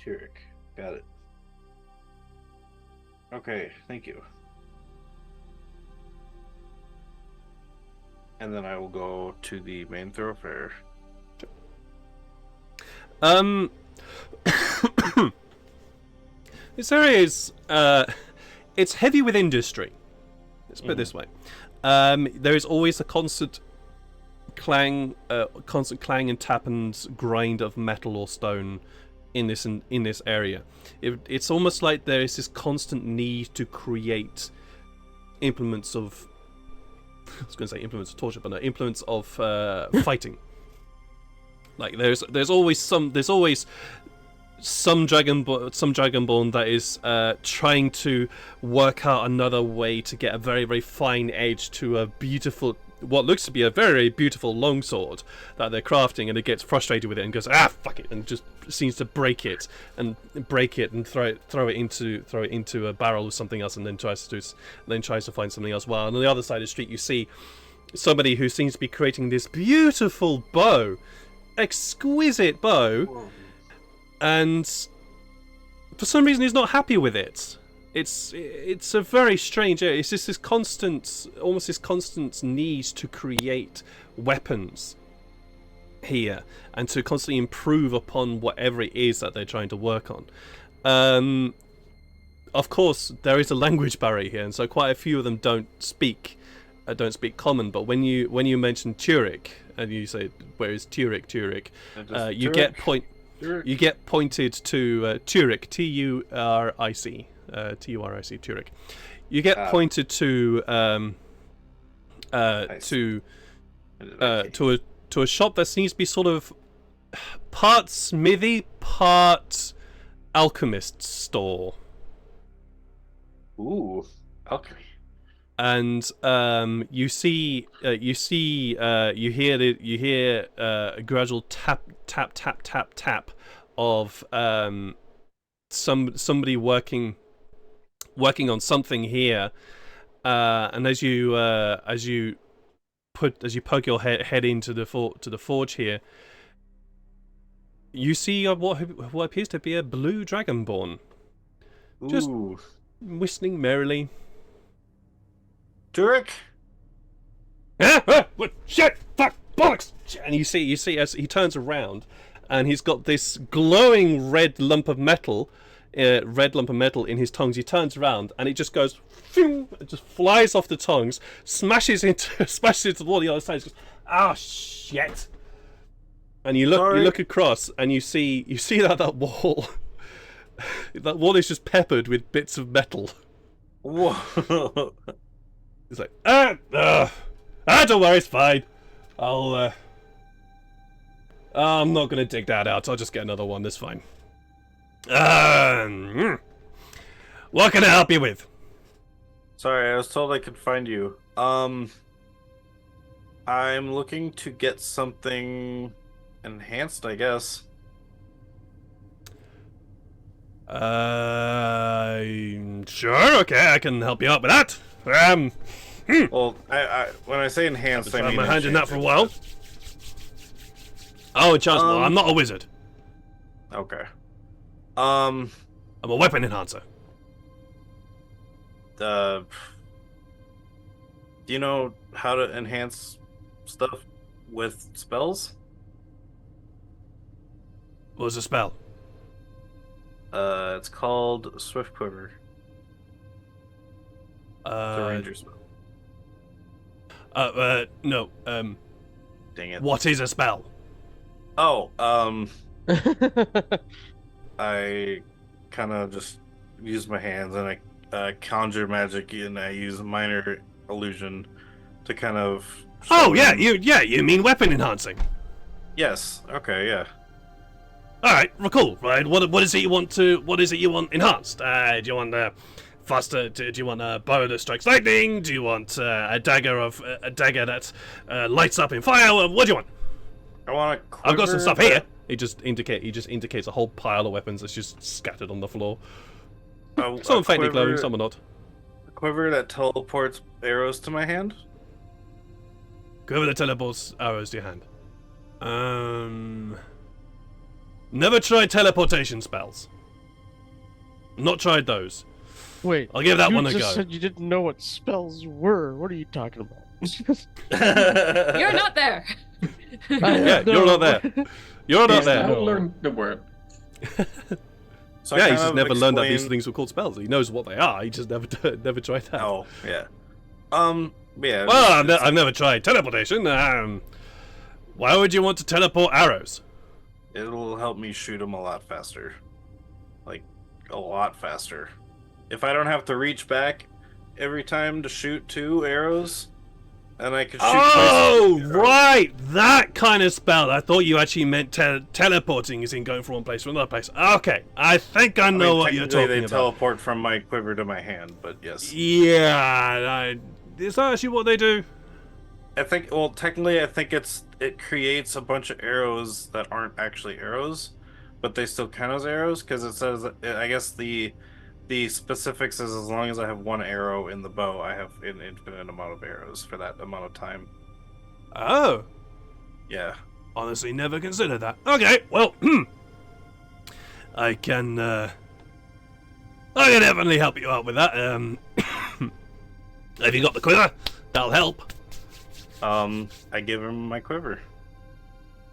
Turek. Got it. Okay, thank you. And then I will go to the main thoroughfare. This area is it's heavy with industry. Let's put it this way. There is always a constant clang and tap and grind of metal or stone in this area. It's almost like there is this constant need to create implements of. I was going to say implements of torture, but no, implements of fighting. Like there's always some dragonborn that is trying to work out another way to get a very, very fine edge to a beautiful, what looks to be a very, very beautiful longsword that they're crafting, and it gets frustrated with it and goes, fuck it, and just seems to break it and throw it into a barrel with something else, and then tries to find something else. While on the other side of the street, you see somebody who seems to be creating this beautiful bow, exquisite bow. Whoa. And for some reason he's not happy with it. It's a very strange area. It's just this constant need to create weapons here and to constantly improve upon whatever it is that they're trying to work on. Of course, there is a language barrier here, and so quite a few of them don't speak common. But when you mention Turik and you say, "Where is Turik?" You get pointed to Turik, T-U-R-I-C, Turik. You get pointed to a shop that seems to be sort of part smithy, part alchemist store. Ooh, alchemy. And you hear a gradual tap of somebody working on something here, and as you poke your head into the forge here, you see what appears to be a blue dragonborn, just whistling merrily. Turek? What? Shit! Fuck! Bollocks! And you see as he turns around, and he's got this glowing red lump of metal in his tongues. He turns around, and it just goes, phew, it just flies off the tongues, smashes into the wall on the other side. Goes, shit! And you look across, and you see that wall, that wall is just peppered with bits of metal. Whoa! It's like, don't worry, it's fine. I'm not gonna dig that out. I'll just get another one. That's fine. What can I help you with? Sorry, I was told I could find you. I'm looking to get something enhanced, I guess. Sure, okay, I can help you out with that. Well, I when I say enhanced, I I've mean my hand in that for a enchanted. while. Oh, enchantment. Well, I'm not a wizard. Okay. I'm a weapon enhancer. Do you know how to enhance stuff with spells? What was the spell? It's called Swift Quiver. It's a ranger spell. No. Dang it. What is a spell? Oh, I kind of just use my hands and I conjure magic and I use a minor illusion to kind of. Oh show yeah, them- you mean weapon enhancing? Yes. Okay. Yeah. All right, well, cool. Right, what is it you want enhanced? Do you want faster? Do you want a bow that strikes lightning? Do you want a dagger that lights up in fire? What do you want? I want a quiver. I've got some stuff here. He just indicates a whole pile of weapons that's just scattered on the floor. Some are faintly glowing, some are not. A quiver that teleports arrows to my hand. Go over the teleports arrows to your hand. Never tried teleportation spells. Not tried those. Wait, I'll give that you one a just go. said you didn't know what spells were. What are you talking about? You're not there. Yeah, you're not there. You're not He's there. now learned the word. So I Yeah, kind he's just of never learned that these explain- things were called spells. He knows what they are. He just never tried that. Oh, yeah. Yeah. Well, it's- I've never tried teleportation. Why would you want to teleport arrows? It'll help me shoot them a lot faster. Like, a lot faster. If I don't have to reach back every time to shoot 2 arrows, and I can shoot Oh, twice. right, that kind of spell. I thought you actually meant teleporting, as in going from one place to another place. Okay, I think I know what you're technically talking they about. teleport from my quiver to my hand, but yes. Yeah, is that actually what they do? I think, well, technically I think it creates a bunch of arrows that aren't actually arrows, but they still count as arrows, because it says, I guess the specifics is as long as I have 1 arrow in the bow, I have an infinite amount of arrows for that amount of time. Oh, Yeah. honestly, never considered that. Okay, well, I can definitely help you out with that. Have you got the quiver? That'll help. I give him my quiver.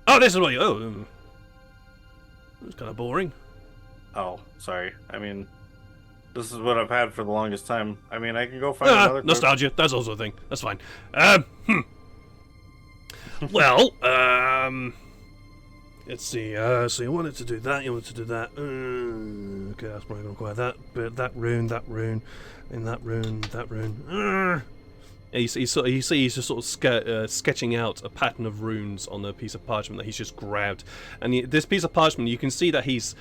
Oh, this is what you. It's kind of boring. Oh, sorry. I mean, this is what I've had for the longest time. I mean, I can go find another quiver. Nostalgia. That's also a thing. That's fine. Well, let's see. So you wanted to do that. You wanted to do that. Okay, that's probably gonna require that. But that rune, and that rune. He's just sort of sketching out a pattern of runes on a piece of parchment that he's just grabbed. And this piece of parchment, you can see that he's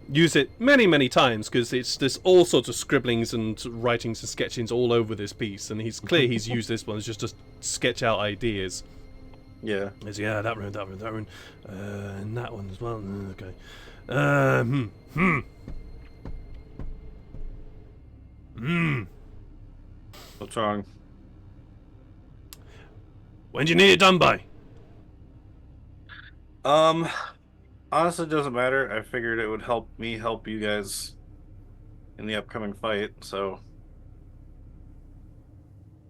used it many times, because there's all sorts of scribblings and writings and sketchings all over this piece. And he's used this one just to sketch out ideas. Yeah. Yeah, that rune, and that one as well. Okay. What's wrong? When do you need it done by? Honestly, it doesn't matter. I figured it would help me help you guys in the upcoming fight, so.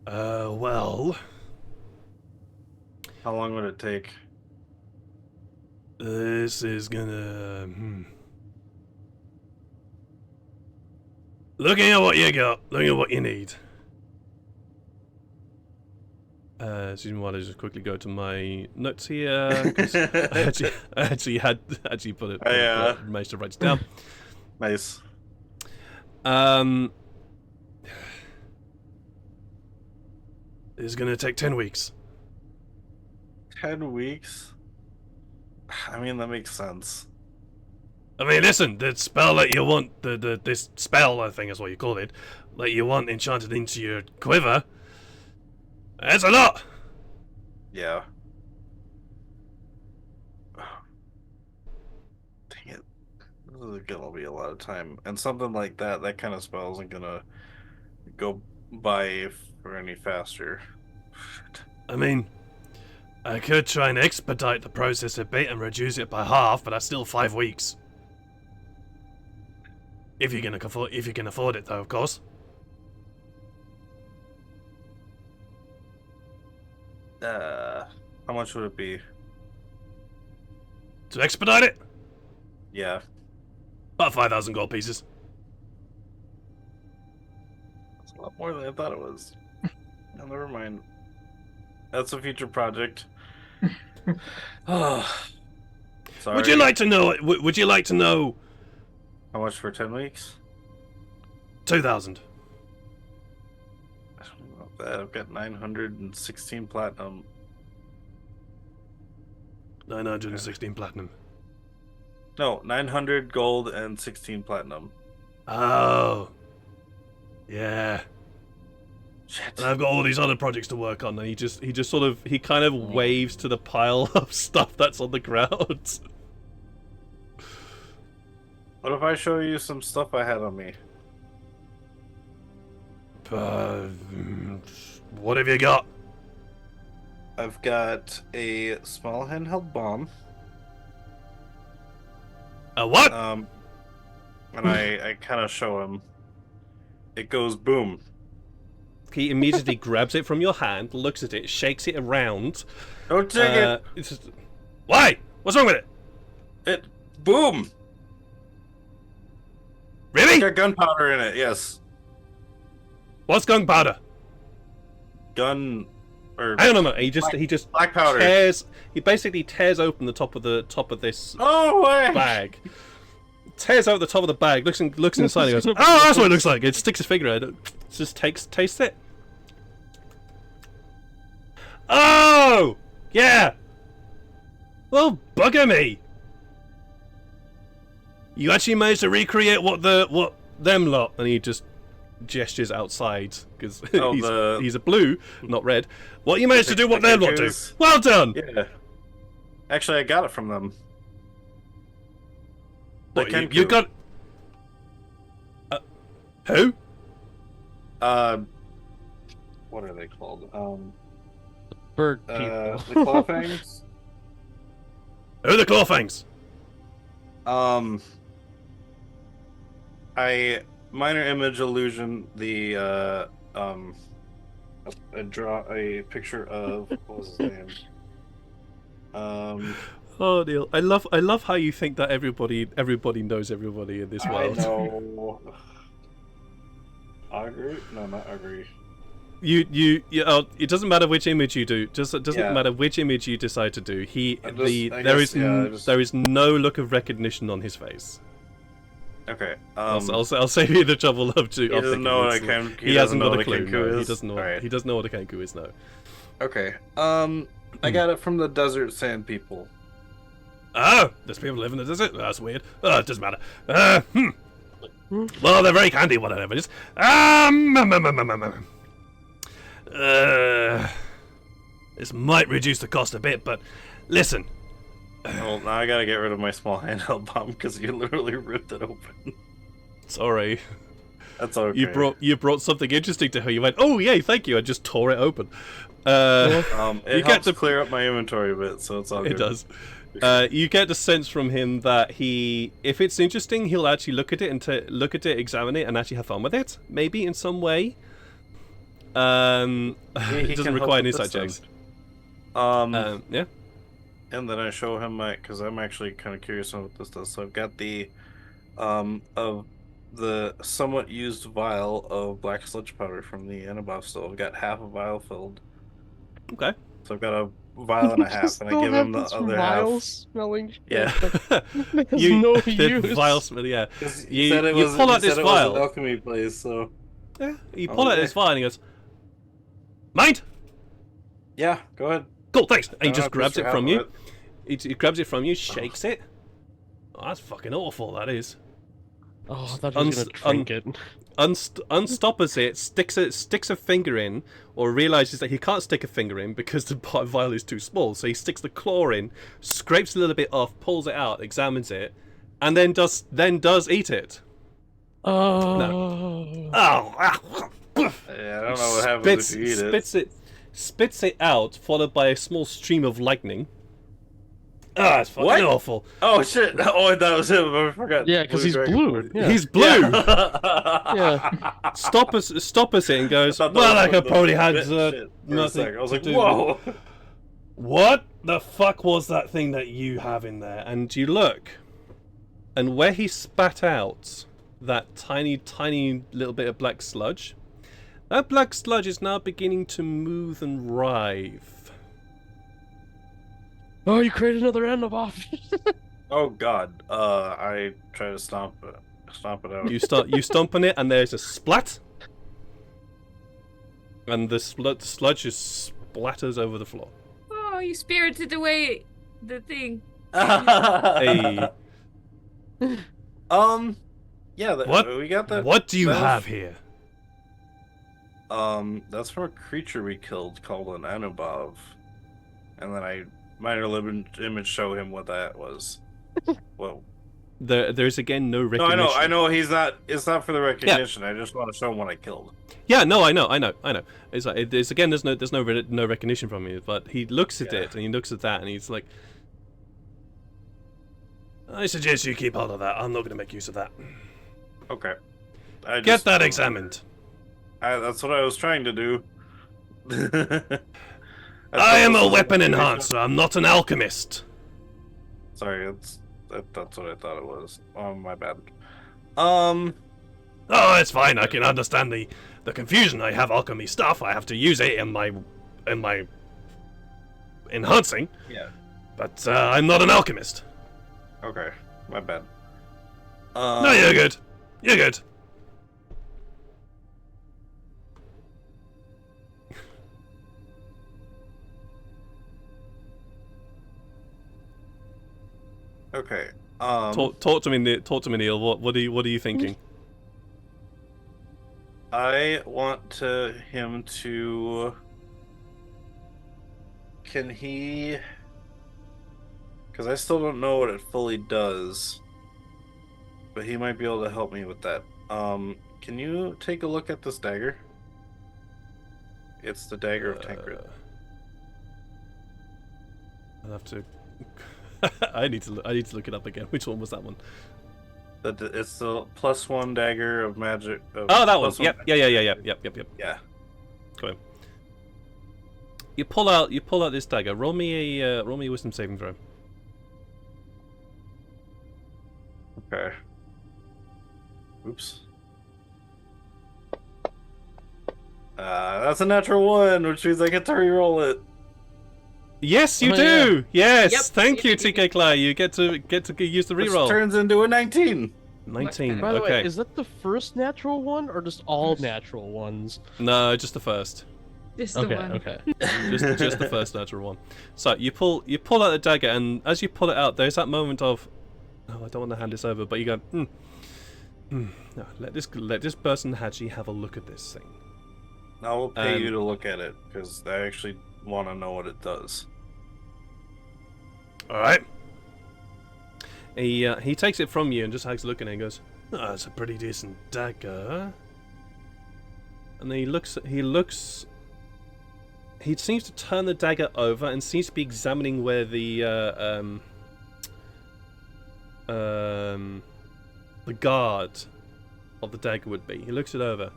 Well, How long would it take? this is gonna. Looking at what you got, looking at what you need. Excuse me while I just quickly go to my notes here. 'Cause I actually put it. Managed to write it down. Nice. It's gonna take 10 weeks. 10 weeks? I mean, that makes sense. I mean, listen, the spell that you want, this spell, I think is what you call it, that you want enchanted into your quiver, that's a lot! Yeah. Dang it. This is gonna be a lot of time. And something like that kind of spell isn't gonna go by for any faster. I mean, I could try and expedite the process a bit and reduce it by half, but that's still 5 weeks. If you can afford it, though, of course. How much would it be? To expedite it? Yeah. About 5,000 gold pieces. That's a lot more than I thought it was. No, never mind. That's a future project. Oh, sorry. Would you like to know? Would you like to know? How much for 10 weeks? 2,000. I don't know about that. I've got 916 platinum. 916 platinum. No, 900 gold and 16 platinum. Oh. Yeah. Shit. And I've got all these other projects to work on, and he kind of waves to the pile of stuff that's on the ground. What if I show you some stuff I had on me? What have you got? I've got a small handheld bomb. A what? And I kind of show him. It goes boom. He immediately grabs it from your hand, looks at it, shakes it around. Don't take it. It's just, why? What's wrong with it? It boom. Really? It's got gunpowder in it. Yes. What's gunpowder? Gun or I don't know. He just black powder. He basically tears open the top of this Oh way. bag. Tears out the top of the bag, looks inside, and goes, "Oh, that's what it looks like." It sticks his finger in it, just tastes it. Oh, yeah. Well, bugger me. You actually managed to recreate what them lot, and he just gestures outside because he's a blue, not red. What you managed to do, what them lot do. Well done. Yeah. Actually, I got it from them. What, you got? Who? What are they called? Bird The people. Clawfangs. Who are the Clawfangs? I minor image illusion the I draw a picture of what was his name? Oh, Neil, I love how you think that everybody knows everybody in this world. I know. Augury? No, not Augury. It doesn't matter which image you do. It doesn't matter which image you decide to do. There is no look of recognition on his face. Okay. I'll save you the trouble of he doesn't know what a Kenku is. He hasn't got a clue. No, he doesn't know. Right. He doesn't know what a Kenku is. No. Okay. I got it from the Desert Sand people. Oh, there's people live in the desert. That's weird. It doesn't matter. Well, they're very candy, whatever it is. This might reduce the cost a bit, but listen. Well, now I gotta get rid of my small handheld bomb because you literally ripped it open. Sorry. That's okay. You brought something interesting to her. You went, oh yay, thank you. I just tore it open. It you helps get to clear up my inventory a bit, so it's all good. It does. You get the sense from him that if it's interesting, he'll actually look at it, examine it, and actually have fun with it. Maybe in some way. It doesn't require an insight checks. Yeah. And then I show him because I'm actually kind of curious on what this does. So I've got the of the somewhat used vial of black sludge powder from the Annabov still. I've got half a vial filled. Okay. So I've got a vial and a half, and I give him the other half. Smelling shit. Yeah. The vial smell, yeah. You pull out this vial. An alchemy place, so. Yeah. You pull out this vial and he goes, "Mind?" Yeah. Go ahead. Cool. Thanks. And he just grabs it from you. He grabs it from you, shakes it, Oh, that's fucking awful, that is. Oh, I thought he was gonna drink it. Unstoppers it, sticks a finger in, or realizes that he can't stick a finger in because the vial is too small. So he sticks the claw in, scrapes a little bit off, pulls it out, examines it, and then does eat it. Oh. Oh, Yeah, I don't know what happens if you eat it. spits it out, followed by a small stream of lightning. Ah, it's fucking What? awful. Oh shit! Oh, I thought it was him. I forgot. Yeah, because he's blue. Yeah. He's blue. Yeah. Stoppers it and goes, I thought that well, I was could the probably had bit shit for a nothing second. I was to like, do whoa. with- What the fuck was that thing that you have in there? And you look, and where he spat out that tiny little bit of black sludge, that black sludge is now beginning to move and writhe. Oh, you created another end of off. Oh god. I try to stomp it out. You stomp on it, and there's a splat, and the sludge just splatters over the floor. Oh, you spirited away the thing. Hey, Yeah. What? We got that. what do you that- have here? That's from a creature we killed called an Anubov, and then I minor image show him what that was. Whoa. There's again no No, recognition. I know. He's not. It's not for the recognition. I just want to show him what I killed. Yeah, no, I know. It's like there's again, there's no recognition from you, but he looks at it and he looks at that and he's like, I suggest you keep hold of that. I'm not going to make use of that. Okay. Get that examined. That's what I was trying to do. I am a weapon enhancer. I'm not an alchemist. Sorry, that's what I thought it was. Oh, my bad. Oh, it's fine. I can understand the confusion. I have alchemy stuff. I have to use it in my enhancing. Yeah. But I'm not an alchemist. Okay, my bad. No, you're good. You're good. Okay. Talk to me, Neil. What are you thinking? I want him to. Can he? Because I still don't know what it fully does, but he might be able to help me with that. Can you take a look at this dagger? It's the dagger of Tancred. I'll have to. I need to look it up again. Which one was that one? It's the +1 dagger of magic. Oh, that one. +1 Yep. Yeah. Yeah. Go on. You pull out this dagger. Roll me a wisdom saving throw. Okay. Oops. That's a natural 1, which means I get to reroll it. Yes, you Oh, do. Yes, Yep. thank you, TK Clay. You get to use the Which reroll. turns into a 19. 19. By the Okay. way, is that the first natural one or just all natural ones? No, just the first. This Okay, the one. okay. just the first natural one. So you pull out the dagger, and as you pull it out, there's that moment of, oh, I don't want to hand this over, but you go, no, let this person actually have a look at this thing. I will pay you to look at it because I actually want to know what it does. All right. He takes it from you and just takes a look at it and goes, oh, that's a pretty decent dagger. And then he seems to turn the dagger over and seems to be examining where the guard of the dagger would be. He looks it over.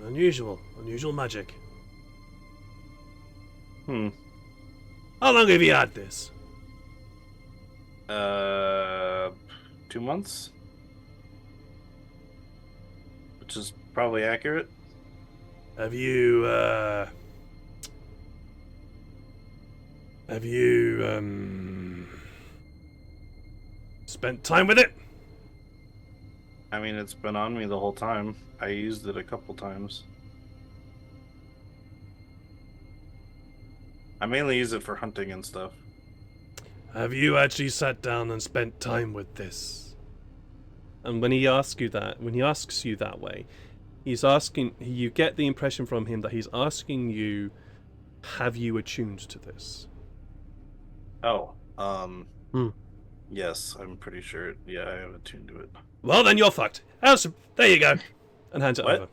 Unusual magic. How long have you had this? 2 months? Which is probably accurate. Have you spent time with it? I mean, it's been on me the whole time. I used it a couple times. I mainly use it for hunting and stuff. Have you actually sat down and spent time with this? And when he asks you that way, he's asking. You get the impression from him that he's asking you, "Have you attuned to this?" Oh, Hmm. yes, I'm pretty sure. Yeah, I have attuned to it. Well, then you're fucked. There you go. And hands it What?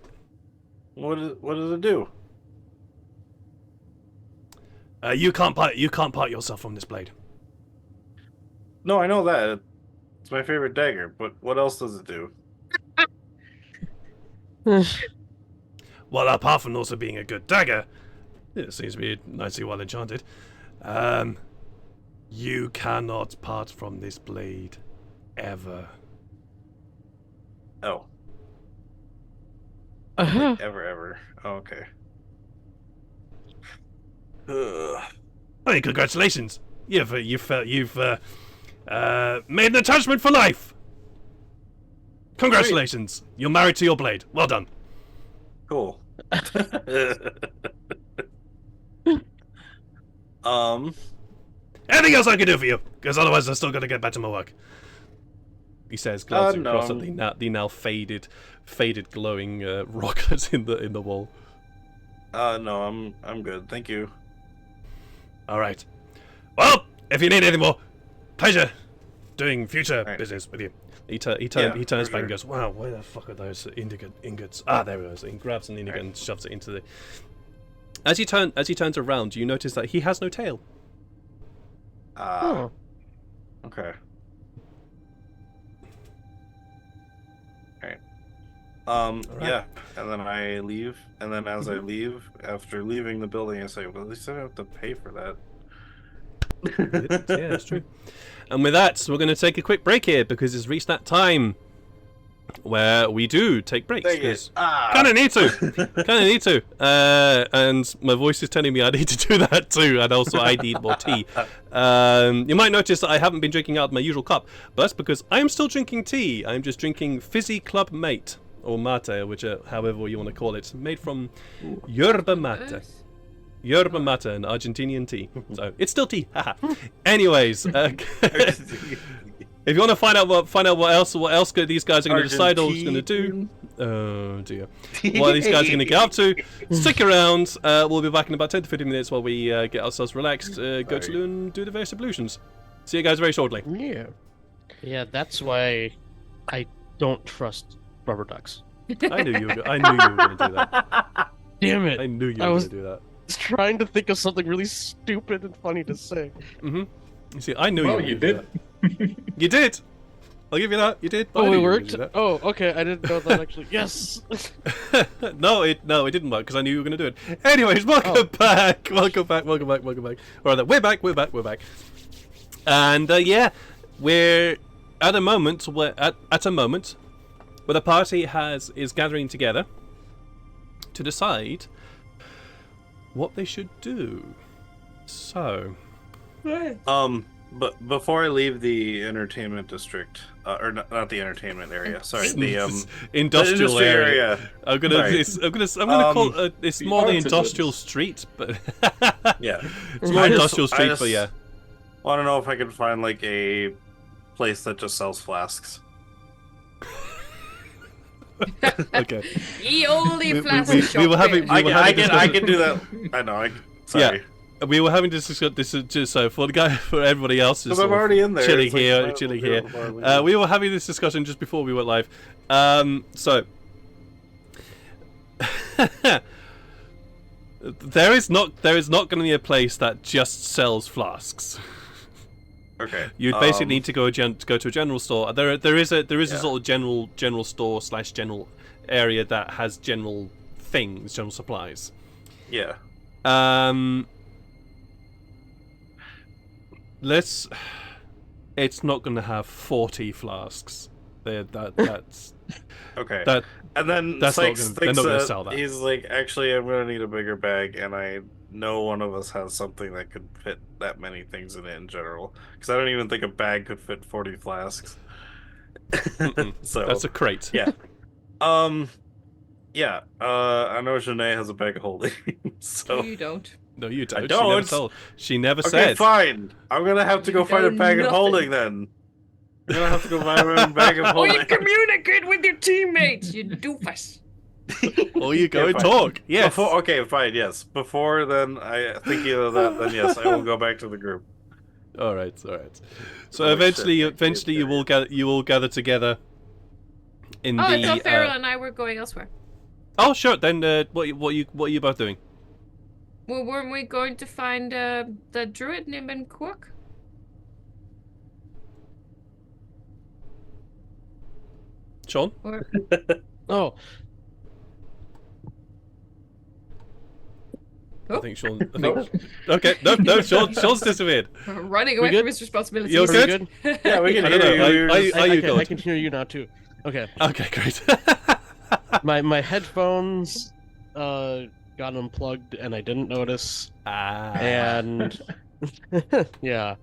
over. What does it do? You can't part yourself from this blade. No, I know that. It's my favorite dagger, but what else does it do? Well, apart from also being a good dagger, it seems to be nicely well enchanted. You cannot part from this blade ever. Oh, Uh-huh. ever. Oh, okay. Ugh. Hey, congratulations! You've made an attachment for life. Congratulations! You're married to your blade. Well done. Cool. Anything else I can do for you? Because otherwise, I'm still going to get back to my work. He says, glancing across no. at the now faded, glowing rock that's in the wall. No, I'm good. Thank you. All right. Well, if you need anything more, pleasure doing future Right. business with you. He Yeah, turns for back and sure. goes, "Wow, where the fuck are those ingots? Ah, there it is." He grabs an ingot Right. and shoves it into the. As he turns around, you notice that he has no tail. Oh. Okay. Alright. Alright. Yeah, and then I leave, and then as I leave, after leaving the building, I say, well, at least I don't have to pay for that. Yeah, that's true. And with that, we're going to take a quick break here because it's reached that time where we do take breaks. Dang it. 'Cause Ah. kind of need to. And my voice is telling me I need to do that too, and also I need more tea. You might notice that I haven't been drinking out of my usual cup, but that's because I'm still drinking tea. I'm just drinking Fizzy Club Mate, or mate, which however you want to call it, made from yerba mate. Yerba mate, an Argentinian tea. So it's still tea. Haha. Anyways, if you want to find out what else these guys are going to decide or what's going to do, oh dear, what these guys are going to get up to, stick around. We'll be back in about 10 to 15 minutes while we get ourselves relaxed, go to loo and do the various ablutions. See you guys very shortly. Yeah. Yeah, that's why I don't trust rubber ducks. I knew you were going to do that. Damn it. I knew you I were was- going to do that. was trying to think of something really stupid and funny to say. You see, I knew Well, you you were gonna did. do that. You did. I'll give you that. You did. I Oh, knew it you were worked? gonna do Oh, okay. I didn't know that actually. Yes! that. No, it didn't work because I knew you were going to do it. Anyways, welcome back. Welcome back. All right, then, we're back. And yeah, we're at a moment where the party is gathering together to decide what they should do. So, But before I leave the entertainment district, or not the entertainment area, sorry, the industrial industry area. I'm gonna call it's more the artisans. industrial street, but yeah, it's more I just- industrial I street. just But yeah, want to know if I can find like a place that just sells flasks. okay. Ye only We- plastic we shop were having- there. we were I having can do that. I know. Sorry. We were having to discuss this just so for everybody else Because I'm already in there. chilling It's like, here, might as chilling well do here. it before I leave. We were having this discussion just before we went live. So there is not going to be a place that just sells flasks. Okay. You'd basically need to go to a general store. There is a Yeah. sort of general store / general area that has general things, general supplies. Yeah. It's not going to have 40 flasks. That's Okay. that. And then That's not Sykes gonna- they're thinks not gonna that sell that. he's like, actually, I'm gonna need a bigger bag, and I know one of us has something that could fit that many things in it in general. Because I don't even think a bag could fit 40 flasks. So That's a crate. yeah. Yeah. I know Janae has a bag of holding. So You don't. No, you don't. I She never don't. told. She never Okay, said. fine. I'm gonna have to go find a know bag of nothing. holding then. I'm gonna have to go find my own bag of Oh, you holding. communicate with your teammates, you doofus. Or you go Yeah, and fine. talk. Yes. Before, okay, fine. Yes. Before then, I thinking of that. Then yes, I will go back to the group. All right. So Holy eventually, shit, eventually, you all gather together in Oh, the. I thought Farrell and I were going elsewhere. Oh, sure. Then, what are you both doing? Well, weren't we going to find the druid named Quark? Sean? Or Oh, I think Sean. I think. Nope. Okay. No. Sean's disappeared. running We away good? from his responsibilities. You're are we good? good? Yeah, we can I don't hear know. you. Are you I good? can hear you now too. Okay. Okay, great. My headphones got unplugged and I didn't notice. And yeah.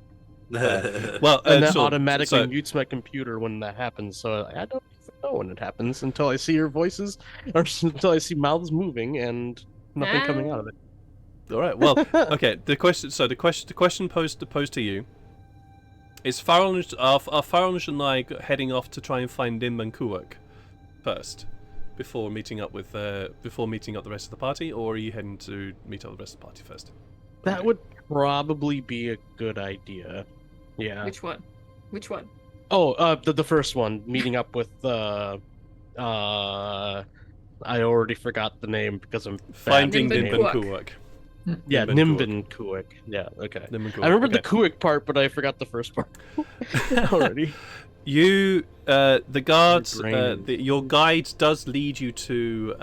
Well, And that Sean, automatically so- mutes my computer when that happens, so I don't even know when it happens until I see your voices or until I see mouths moving and nothing coming out of it. All right. Well, okay. The question posed to you is: are Farrell and I heading off to try and find Nim and Kuwak first, before meeting up the rest of the party, or are you heading to meet up with the rest of the party first? That would probably be a good idea. Yeah. Which one? Which one? Oh, the first one, meeting up with I already forgot the name because I'm bad Finding with Nim Nim and and Kuwak. Yeah, Nim and Nimbin Kuwak. Yeah, okay. Nim and Kuwak. I remember okay. the Kuwak part, but I forgot the first part already. You, the guards, brain. your guide does lead you to.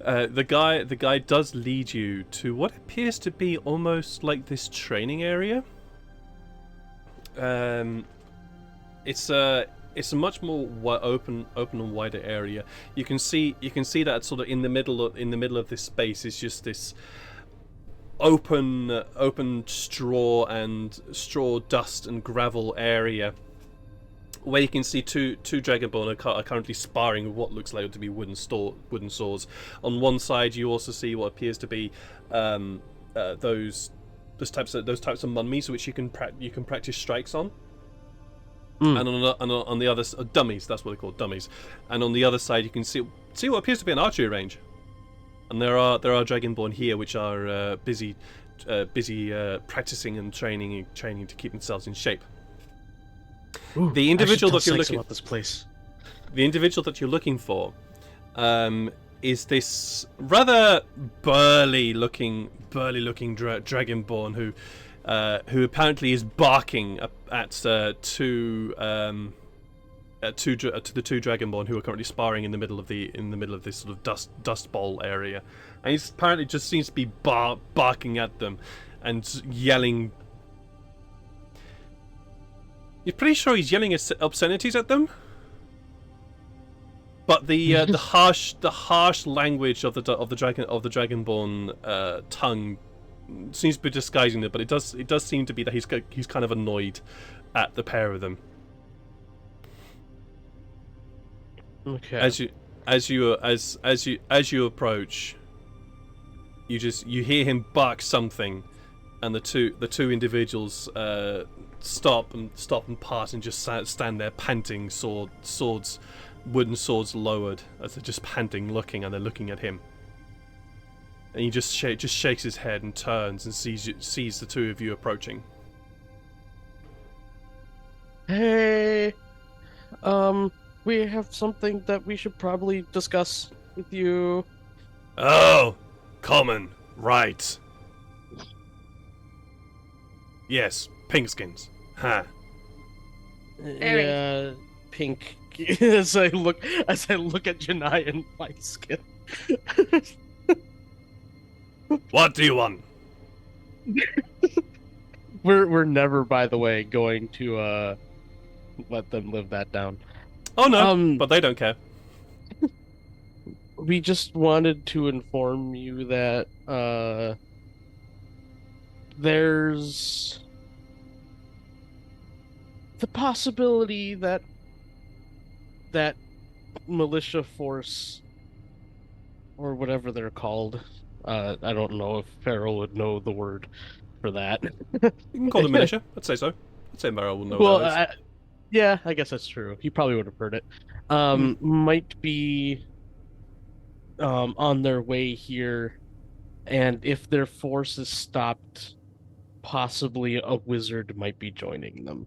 The guide does lead you to what appears to be almost like this training area. It's a much more open and wider area. You can see that sort of in the middle of this space is just this open straw dust and gravel area, where you can see two Dragonborn are currently sparring with what looks like to be wooden swords. On one side, you also see what appears to be those types of mummies which you can practice strikes on. And on the other dummies, that's what they're called, dummies. And on the other side, you can see what appears to be an archery range. And there are Dragonborn here which are busy practicing and training to keep themselves in shape. Ooh, The individual I should that you're tell Sykes looking about this place. The individual that you're looking for is this rather burly looking Dragonborn who apparently is barking at the two Dragonborn who are currently sparring in the middle of this sort of dust bowl area, and he apparently just seems to be barking at them and yelling. You're pretty sure he's yelling obscenities at them, but the harsh language of the Dragonborn tongue seems to be disguising it. But it does seem to be that he's kind of annoyed at the pair of them. Okay. As you approach, you hear him bark something, and the two individuals stop and part and just stand there panting, wooden swords lowered, as they're just panting, looking at him. And he just shakes his head and turns and sees the two of you approaching. Hey, we have something that we should probably discuss with you. Oh, common, right? Yes, pinkskins. Huh. Very. Yeah, pink. as I look at Janai and white skin. What do you want? We're never, by the way, going to let them live that down. Oh no, but they don't care. We just wanted to inform you that there's the possibility that militia force or whatever they're called. I don't know if Farrell would know the word for that. You can call them militia. I'd say so. I'd say Merrill will know Well, what that is. yeah, I guess that's true. He probably would have heard it. Might be on their way here, and if their force is stopped, possibly a wizard might be joining them.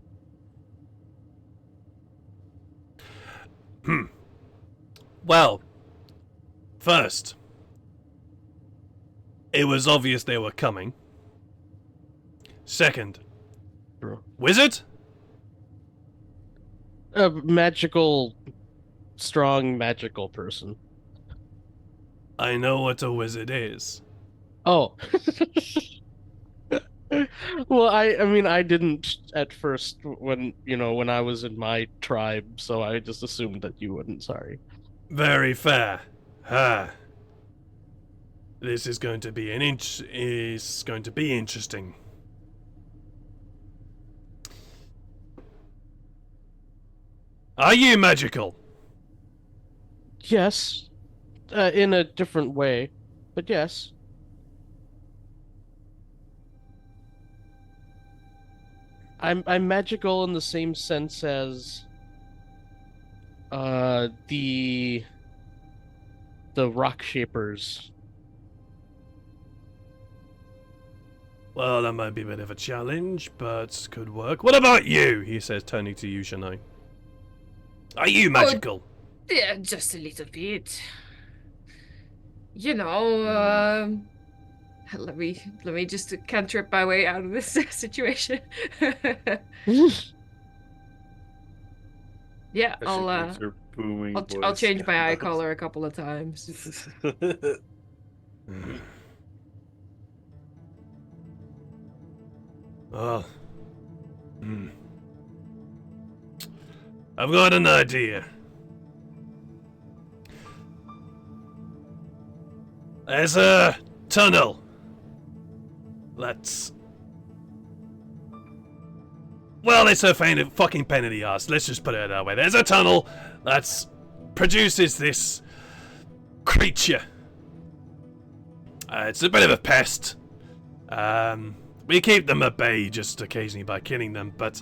Well, first, it was obvious they were coming. Second, True. wizard? A strong magical person. I know what a wizard is. Oh. Well, I mean, I didn't at first when I was in my tribe, so I just assumed that you wouldn't. Sorry. Very fair. This is going to be interesting. Are you magical? Yes, in a different way, but yes. I'm magical in the same sense as the rock shapers. Well, that might be a bit of a challenge, but could work. What about you? He says, turning to you, Shania. Are you magical? Yeah, just a little bit. You know, let me just cantrip my way out of this situation. Yeah, I'll change my eye color a couple of times. Oh. I've got an idea. There's a tunnel. Well, it's a fucking pain in the ass. Let's just put it that way. There's a tunnel that produces this creature. It's a bit of a pest. We keep them at bay just occasionally by killing them, but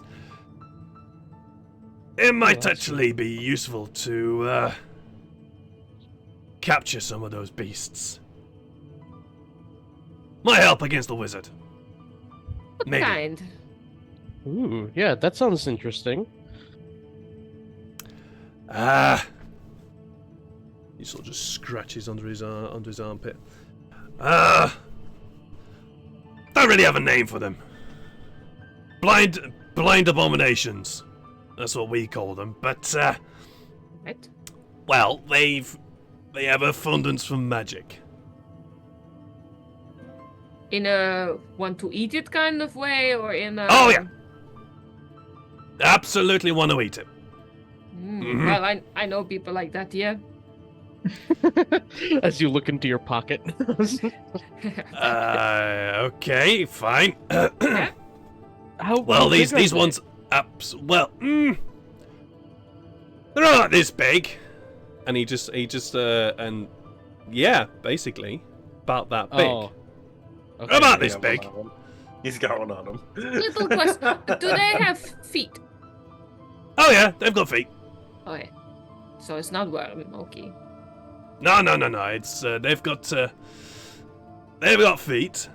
it might actually be useful to capture some of those beasts. Might help against the wizard. What Maybe. kind? Ooh, yeah, that sounds interesting. He sort of just scratches under his armpit. Don't really have a name for them. Blind abominations. That's what we call them. But Right. well, they have abundance for magic. In a want to eat it kind of way, or in a... Oh yeah, absolutely want to eat it. Mhm. Well, I know people like that, yeah. As you look into your pocket. Okay, fine. How Well, big are these they? ones, they're not this big. And he just, and yeah, basically, about that big. Oh. Okay. About this big. He's got one on him. Little question. Do they have feet? Oh yeah, they've got feet. Okay. So it's not worm, okay. No. It's they've got feet.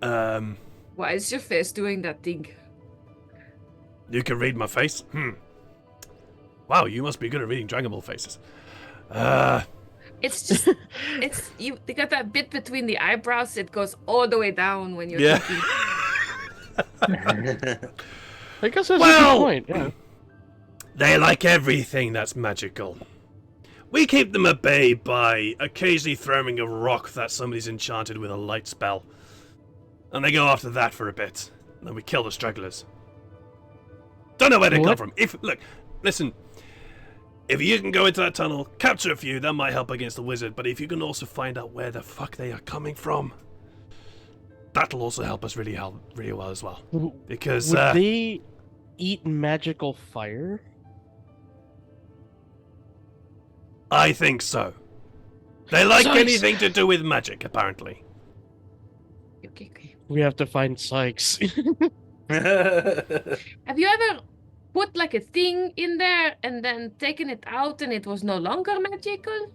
Why is your face doing that thing? You can read my face. Wow, you must be good at reading Dragon Ball faces. It's just, they got that bit between the eyebrows. It goes all the way down when you're Yeah. thinking. I guess that's a Well- good point. Yeah. They like everything that's magical. We keep them at bay by occasionally throwing a rock that somebody's enchanted with a light spell. And they go after that for a bit. And then we kill the stragglers. Don't know where they come What? from. Listen, if you can go into that tunnel, capture a few, that might help against the wizard. But if you can also find out where the fuck they are coming from, that'll also help us really well as well. Because Would they eat magical fire? I think so. They like Sykes! anything to do with magic, apparently. Okay. We have to find Sykes. Have you ever put like a thing in there and then taken it out and it was no longer magical?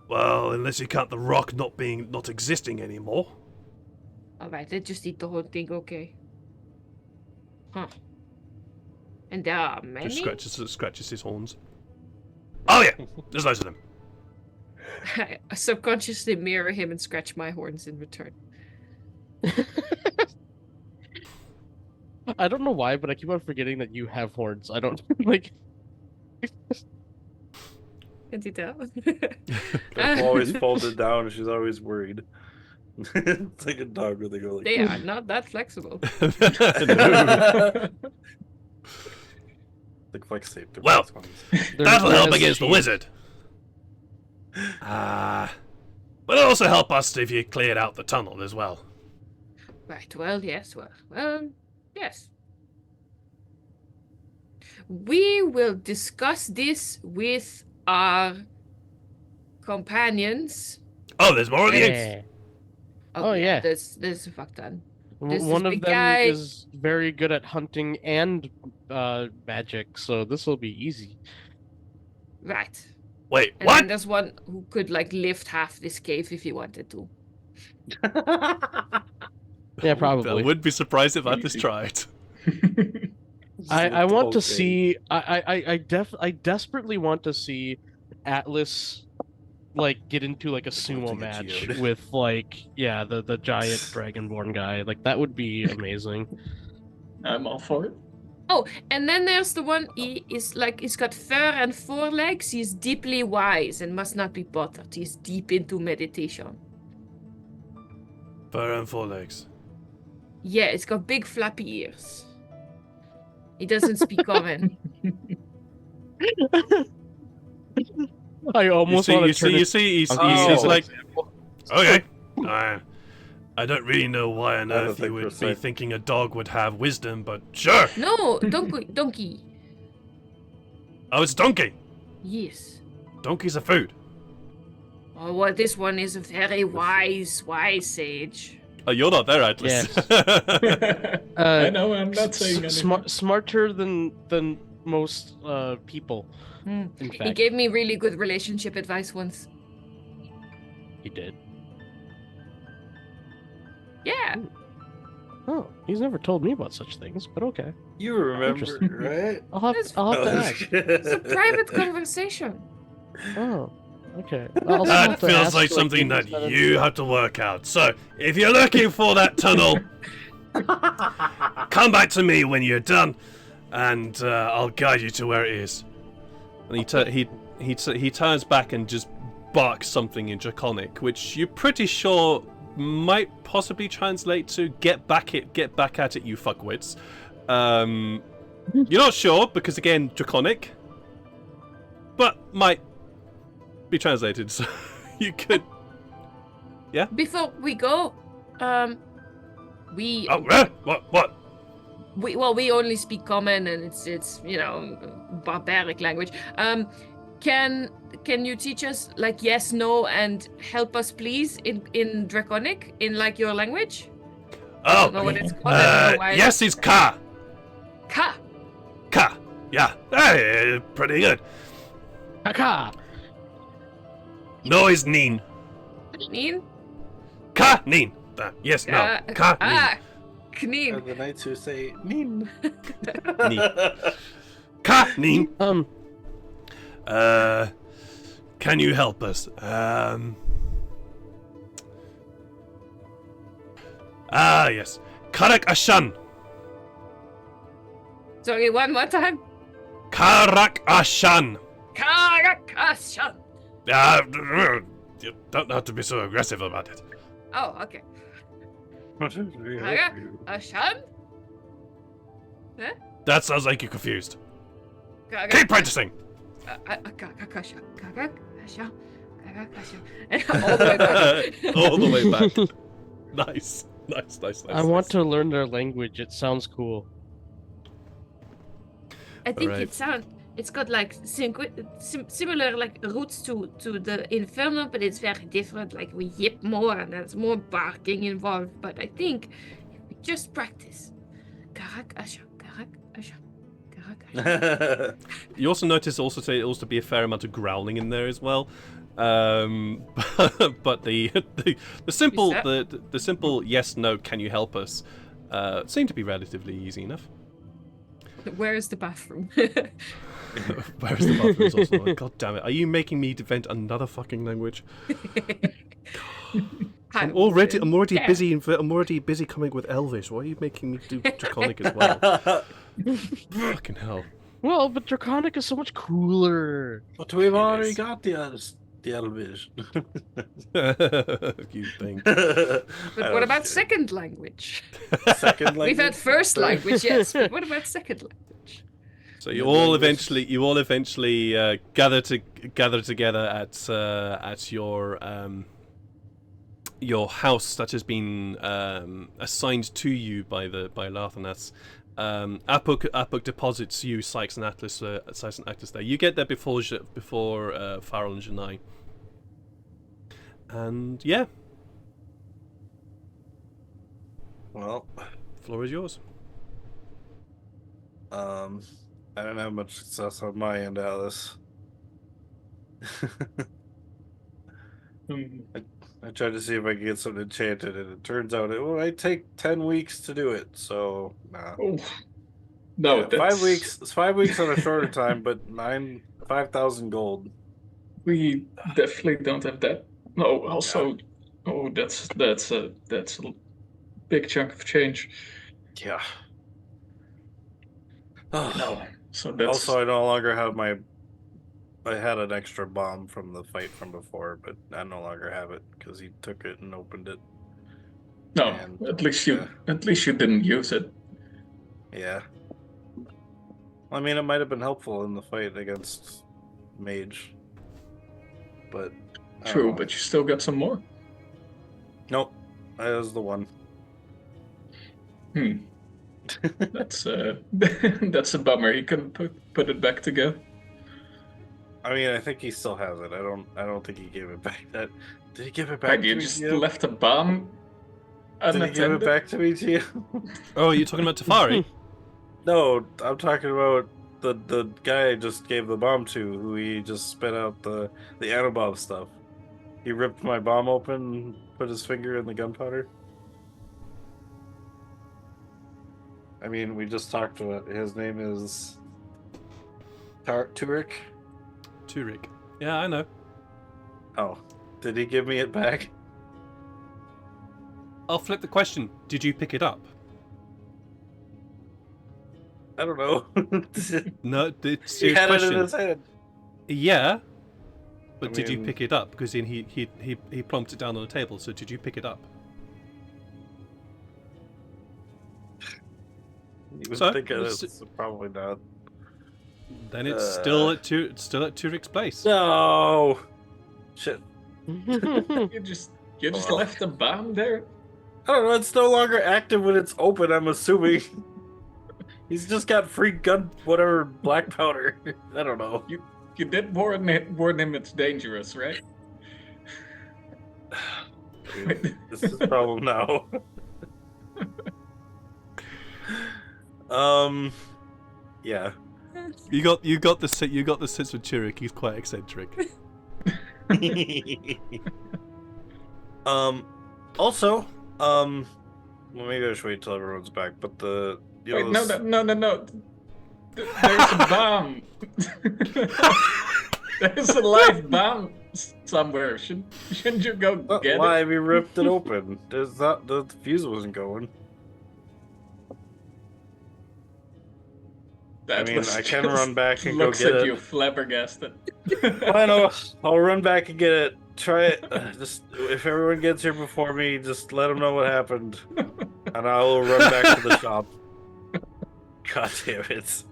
Well, unless you count the rock not existing anymore. Alright, let's just eat the whole thing, okay. Huh. And there are many? Just scratches his horns. Oh yeah, there's loads of them. I subconsciously mirror him and scratch my horns in return. I don't know why, but I keep on forgetting that you have horns. I don't like. Can't you tell? They're always folded down, and she's always worried. It's like a dog where they go like. They are not that flexible. Like flex tape. Well, that'll help less against the cheese. wizard. But it'll also help us if you cleared out the tunnel as well. Right, well, yes. We will discuss this with our companions. Oh, there's more of these? Yeah. Oh, yeah. There's a fuck ton. This One is of big them guy. is very good at hunting and magic, so this will be easy. Right. Wait, And what? then there's one who could like lift half this cave if he wanted to. Yeah, I probably. wouldn't be surprised if Atlas tried. I want to Okay. see. I desperately want to see Atlas like get into like a sumo Like a match geode. with like the giant dragonborn guy. Like that would be amazing. I'm all for it. Oh, and then there's the one he's got fur and 4 legs. He's deeply wise and must not be bothered. He's deep into meditation. Fur and 4 legs. Yeah, it's got big flappy ears. He doesn't speak common. I almost want to turn you it. see, he's Oh. like, okay. I don't really know why on I don't earth you think would for a be sec. thinking a dog would have wisdom, but sure. No, donkey. Oh, it's donkey. Yes. Donkey's a food. Oh, well, this one is a very wise sage. Oh, you're not there, Atlas. I know, I'm not saying anything. Smarter than most people. Hmm. In He fact, gave me really good relationship advice once. he did. Yeah. Oh, he's never told me about such things, but okay. You remember, Interesting. right? I'll have to ask. It's a private conversation. Oh, okay. I'll That have to feels ask, like something things that you have to work out. So, if you're looking for that tunnel, come back to me when you're done, and I'll guide you to where it is. And he turns back and just barks something in Draconic, which you're pretty sure might possibly translate to "get back at it, you fuckwits." You're not sure because again, Draconic, but might be translated. So you could. Before we go, we Oh, what? we only speak common and it's barbaric language. Can you teach us like yes, no, and help us please in Draconic in like your language? I Oh, don't know what it's called. I don't know why. yes, it's ka. Ka. Ka. Yeah, hey, pretty good. Kaka! No is nin. Neen? Ka nin. Yes, no. Ka nin. Kneen. Are the knights who say "nin"? Ka nin. Um, Can you help us? Yes. Karak Ashan. Sorry, one more time. Karak Ashan. Karakashan. You don't have to be so aggressive about it. Oh, okay. Karakashan? That sounds like you're confused. Karak- Keep practicing. Karakashan. Karakashan. Karakashan. All the way back. All the way back. Nice. I want to learn their language. It sounds cool. I think Alright. it's got like similar like roots to the Inferno, but it's very different. Like we yip more and there's more barking involved. But I think if we just practice. Karak Asha, Karak Asha, Karak Asha. You also notice it also be a fair amount of growling in there as well. But the simple the simple yes no can you help us seem to be relatively easy enough. Where is the bathroom? Where's the bathroom? Is also God damn it! Are you making me invent another fucking language? I'm already busy. I'm already busy coming with Elvish. Why are you making me do Draconic as well? Fucking hell! Well, but Draconic is so much cooler. But we've It already is. got the Elvish. You think? But what about second language? Second language? We've had first language, yes. But what about second language? So you all eventually gather together at your house that has been assigned to you by Larthanas. Apuk deposits you, Sykes and Atlas there. You get there before Farrell and Janai. And yeah, Well, floor is yours. I don't have much success on my end, Alice. I tried to see if I could get something enchanted, and it turns out it might take 10 weeks to do it. So, nah. Oh. No, Yeah, that's... 5 weeks. It's 5 weeks on a shorter time, but 5,000 gold. We definitely don't have that. No, also, oh, that's a big chunk of change. Yeah. No, so that's Also, I no longer have I had an extra bomb from the fight from before, but I no longer have it because he took it and opened it. no. And, At least you didn't use it. Yeah. I mean, it might have been helpful in the fight against Mage, but I don't True, know. but you still got some more. Nope, that was the one. That's that's a bummer. He couldn't put it back together. I mean, I think he still has it. I don't think he gave it back. Did he give it back Right, to you me? just Gio? left a bomb Did he give it unattended. back to me, Gio? Oh, you're talking about Tafari? No, I'm talking about the guy I just gave the bomb to, who he just spit out the Anubomb stuff. He ripped my bomb open, put his finger in the gunpowder. I mean, we just talked about it. His name is Turek. Turik. Yeah, I know. Oh, did he give me it back? I'll flip the question. Did you pick it up? I don't know. No, He serious had question. it in his hand. Yeah, but I did you mean- pick it up? Because he plumped it down on the table. So did you pick it up? You would So, think it let's is, probably not. Then it's still at Turik's place. No. Shit. You just Well. left a bomb there. I don't know. It's no longer active when it's open. I'm assuming. He's just got free gun, whatever, black powder. I don't know. You did warn him it's dangerous, right? This is a problem now. Yeah. You got the sense with Turik. He's quite eccentric. Also, well, maybe I should wait till everyone's back. But Wait, no. There's a bomb. There's a live bomb somewhere. Shouldn't you go get why it? we ripped it open? There's not, the fuse wasn't going. I mean, I can just run back and go looks get at it. you flabbergasted. I know. I'll run back and get it. Try it. Just if everyone gets here before me, just let them know what happened, and I will run back to the shop. God damn it!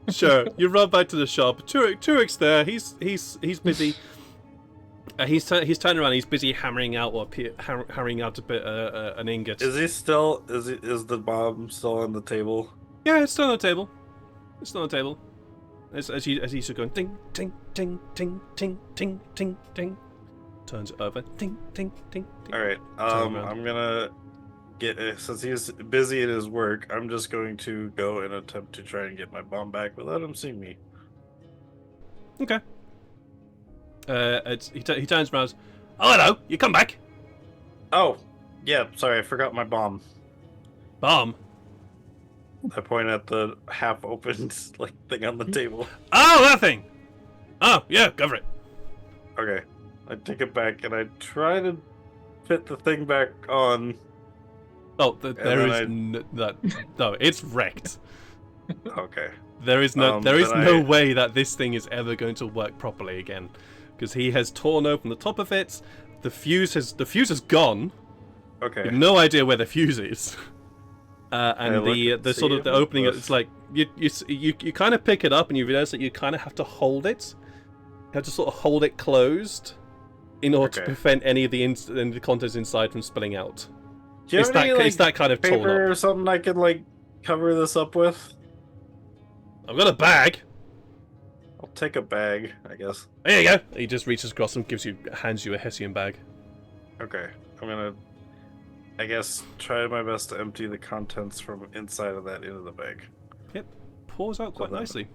Sure, you run back to the shop. Turik's there. He's busy. He's turned around. He's busy hammering out a bit an ingot. Is he still? Is the bomb still on the table? Yeah, it's still on the table. It's not on the table. As he's going ting, ting, ting, ting, ting, ting, ting, ting. Turns it over. Ting, ting, ting, ting. Alright, around. I'm gonna get, since he's busy at his work, I'm just going to go and attempt to try and get my bomb back without him seeing me. Okay. He turns around. Oh, hello. You come back. Oh, yeah, sorry, I forgot my bomb. Bomb. I point at the half-opened like thing on the table. Oh, that thing. Oh, yeah, go for it. Okay, I take it back and I try to fit the thing back on. Oh, there is then no. It's wrecked. Okay. There is no then way that this thing is ever going to work properly again, because he has torn open the top of it. The fuse has gone. Okay. You have no idea where the fuse is. And the sort of the opening, it's like you kind of pick it up and you realize that you kind of have to hold it. You have to sort of hold it closed in order to prevent any of the contents inside from spilling out. Do you have any, it's that kind of torn paper up. or something I could like cover this up with? I've got a bag. I'll take a bag, I guess. There you go. He just reaches across and hands you a Hessian bag. Okay, I'm gonna, I guess, try my best to empty the contents from inside of that into the bag. Yep, pours out quite nicely.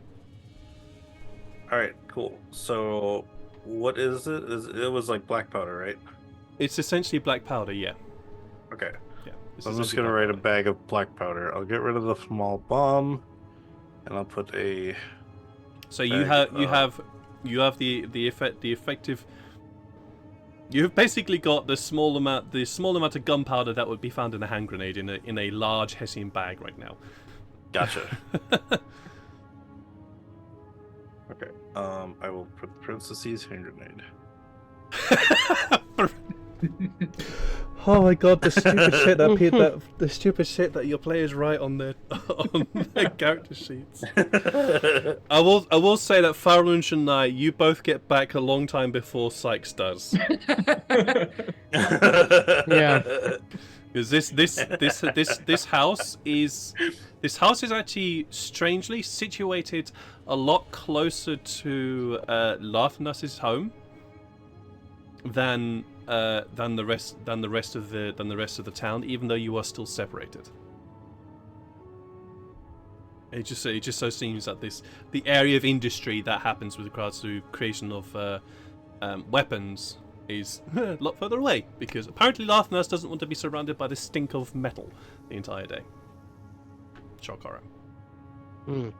Alright, cool. So, what is it? It was like black powder, right? It's essentially black powder, yeah. Okay. Yeah. So I'm just gonna write a bag of black powder. I'll get rid of the small bomb, and I'll put a. So you have the effective. You've basically got the small amount of gunpowder that would be found in a hand grenade in a large Hessian bag right now. Gotcha. Okay. I will put parentheses hand grenade. Oh my god, the stupid shit that your players write on their character sheets. I will say that Farlunch and I, you both get back a long time before Sykes does. Yeah. Because this house is actually strangely situated a lot closer to Larthnus's home than the rest of the town, even though you are still separated. It just so seems that the area of industry that happens with regards to creation of weapons is a lot further away, because apparently Larthnus doesn't want to be surrounded by the stink of metal the entire day. Shock horror. Hmm.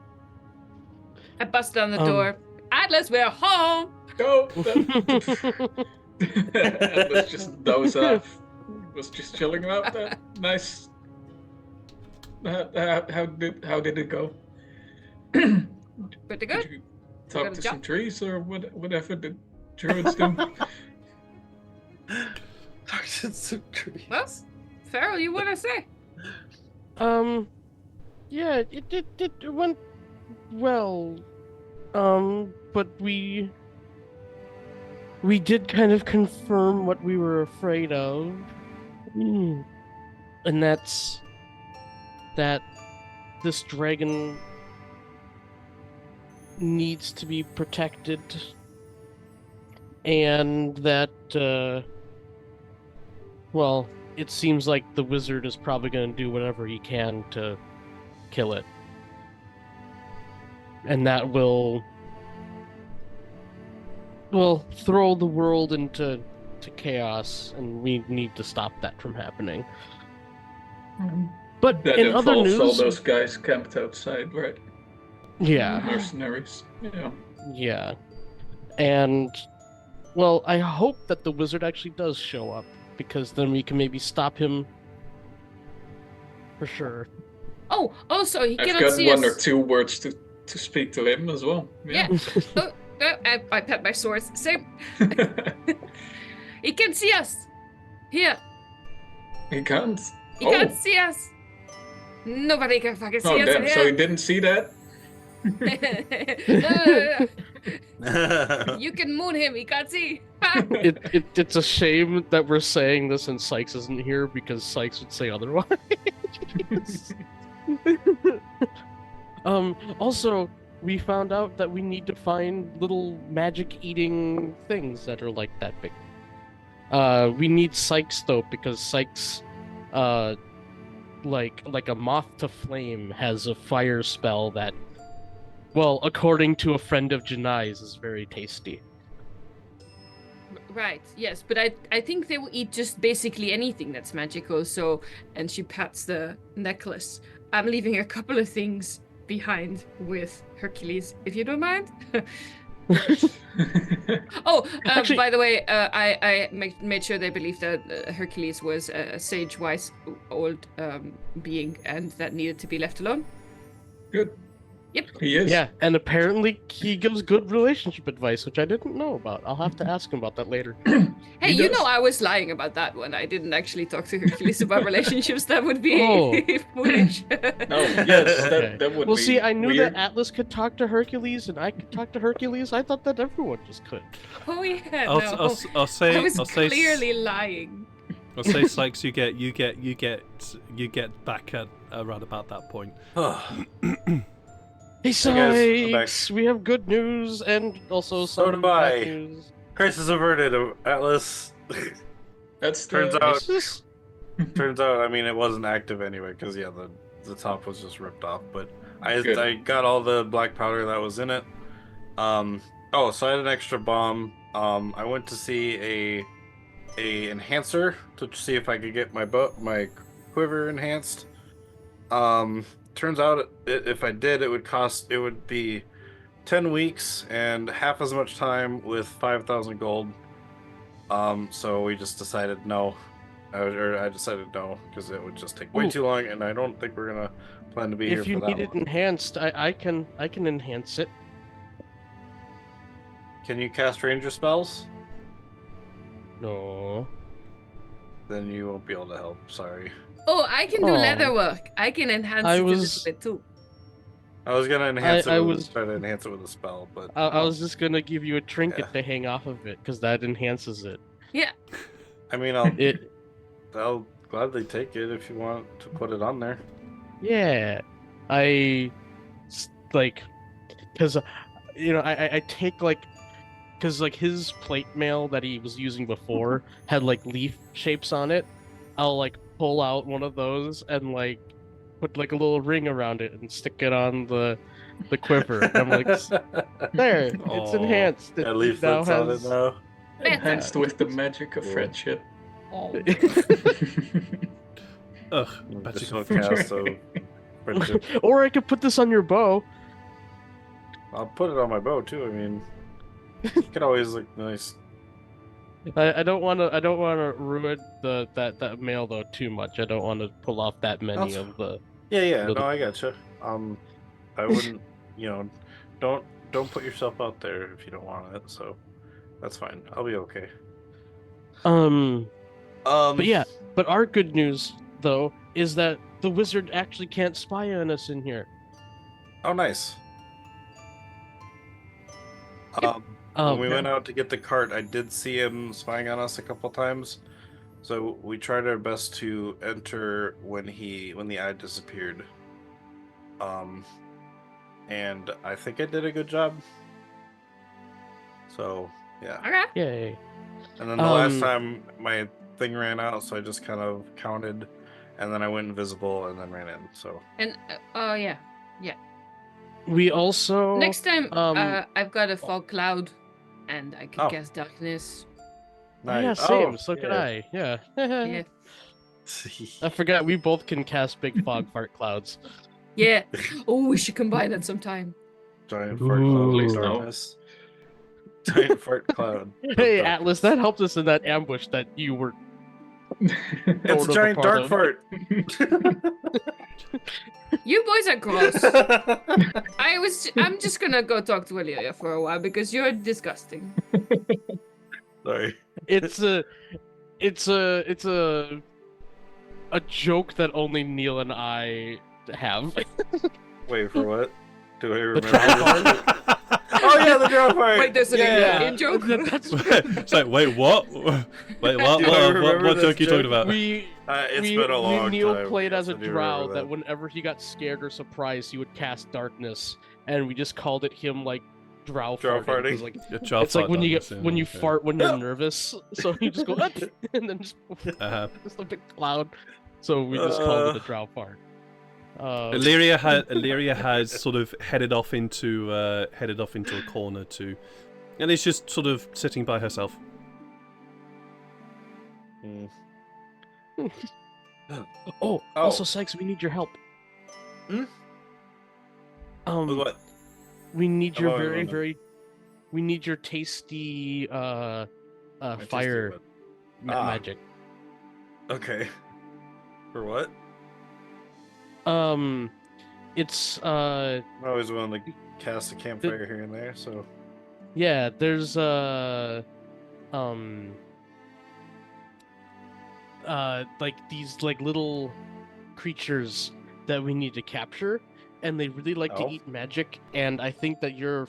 I bust down the door. Atlas, we're home. Go. Atlas just dozed off. Was just chilling out there. Nice. How did it go? Pretty good. Did you talk got a to job. some trees or whatever the druids do? Talk to some trees. Well, Farrell, you want to say? Yeah, it went well. But we did kind of confirm what we were afraid of. And that's that this dragon needs to be protected, and that well, it seems like the wizard is probably going to do whatever he can to kill it. And that will throw the world into chaos, and we need to stop that from happening. But That in other involves all news, those guys camped outside, right? yeah, Mercenaries. Yeah. yeah, and well, I hope that the wizard actually does show up, because then we can maybe stop him for sure. Oh, also, he I've cannot got see one us. or two words to speak to him as well. Yeah. I pat my sword. Same. He can see us. Here. He can't. He can't see us. Nobody can fucking see Oh, us damn. in So he here. didn't see that? No. You can moon him. He can't see. It's a shame that we're saying this and Sykes isn't here, because Sykes would say otherwise. Also, we found out that we need to find little magic-eating things that are like that big. We need Sykes though, because Sykes, like a moth to flame, has a fire spell that, well, according to a friend of Janai's, is very tasty. Right, yes, but I think they will eat just basically anything that's magical, so... And she pats the necklace. I'm leaving a couple of things behind with Hercules, if you don't mind. Oh, Actually- by the way, I made sure they believed that Hercules was a sage, wise, old being, and that needed to be left alone. Good. Yep. He is. Yeah, and apparently he gives good relationship advice, which I didn't know about. I'll have to ask him about that later. Hey, He you does. know I was lying about that one. I didn't actually talk to Hercules about relationships. That would be Oh. foolish. Oh, yes, Okay. that would Well, be see, I knew weird. that Atlas could talk to Hercules, and I could talk to Hercules. I thought that everyone just could. Oh yeah, I'll, no. I'll, I'll say. I was I'll say. clearly lying. I'll say, Sykes. You get back at around about that point. Hey, Hey, guys, I'm back. Sykes! We have good news and also So some do I. bad news. Crisis averted, Atlas. That's Turns the... out- Is this- Turns out, I mean, it wasn't active anyway, because yeah, the top was just ripped off. But I Good. got all the black powder that was in it. So I had an extra bomb. I went to see a enhancer to see if I could get my quiver enhanced. Turns out if I did, it would be 10 weeks and half as much time with 5,000 gold. So we just decided no. I decided no because it would just take way Ooh. too long, and I don't think we're gonna plan to be here If you for that need it long. enhanced, I can enhance it. Can you cast ranger spells? No. Then you won't be able to help. Sorry. Oh, I can do Oh. leather work. I can enhance I it was- a little bit too. I was gonna enhance I it. was- Try to enhance it with a spell, but I was just gonna give you a trinket Yeah. to hang off of it, because that enhances it. I mean, I'll gladly take it if you want to put it on there. Yeah, because I take because his plate mail that he was using before had leaf shapes on it. I'll pull out one of those and put a little ring around it and stick it on the quiver. And I'm like, there, it's Aw. enhanced. It At least now that's on it now. Enhanced with the magic of Cool. friendship. Oh. Ugh. Just Magic don't cast so friendship. Or I could put this on your bow. I'll put it on my bow too. I mean, it could always look nice. I don't want to ruin that mail though too much. I don't want to pull off that many That's- of the. Yeah, Little- no, I gotcha. I wouldn't, don't put yourself out there if you don't want it. So that's fine. I'll be okay. But yeah, but our good news though is that the wizard actually can't spy on us in here. Oh, nice. Yep. When we yeah. went out to get the cart, I did see him spying on us a couple times. So we tried our best to enter when the eye disappeared. And I think I did a good job. So yeah. Okay. Yay! And then the last Um, time my thing ran out, so I just kind of counted, and then I went invisible and then ran in. So And oh yeah. We also Next time, um, I've got a fog cloud, and I can Oh. cast darkness. Oh, yeah, nice. same. Oh, So could yeah. I. Yeah. Yeah. I forgot we both can cast big fog fart clouds. Yeah. Oh, we should combine that sometime. Giant fart cloud Please of no. darkness. Giant fart cloud. of Hey, darkness. Atlas, that helped us in that ambush that you were. It's Sort a of giant a dark part fart. You boys are gross. I'm just gonna go talk to Amelia for a while because you're disgusting. Sorry. It's a joke that only Neil and I have. Wait for what? Do I The remember drow this? Oh yeah, the drow part. Wait, there's an yeah. in joke. It's like, wait, what? Wait, what? Do I remember What this joke are you talking joke? about? It's been a long Neil time. played Yes, as a I do drow remember that whenever he got scared or surprised, he would cast darkness, and we just called it him like drow Drow farting. 'Cause, farting? like, Your child it's like fart when you darkness, get yeah, when you okay. fart when you're nervous, so you just go and then just a big cloud. So we just called it a drow fart. Illyria has sort of headed off into a corner too, and is just sort of sitting by herself. Oh, also, Sykes, we need your help. Hmm? With what? We need I'm your always very, wondering. very, we need your tasty, My fire tasty what? magic. Okay. For what? It's, I'm always willing to cast a campfire here and there, so. yeah, there's, like these, like, little creatures that we need to capture, and they really like to Oh. eat magic, and I think that your,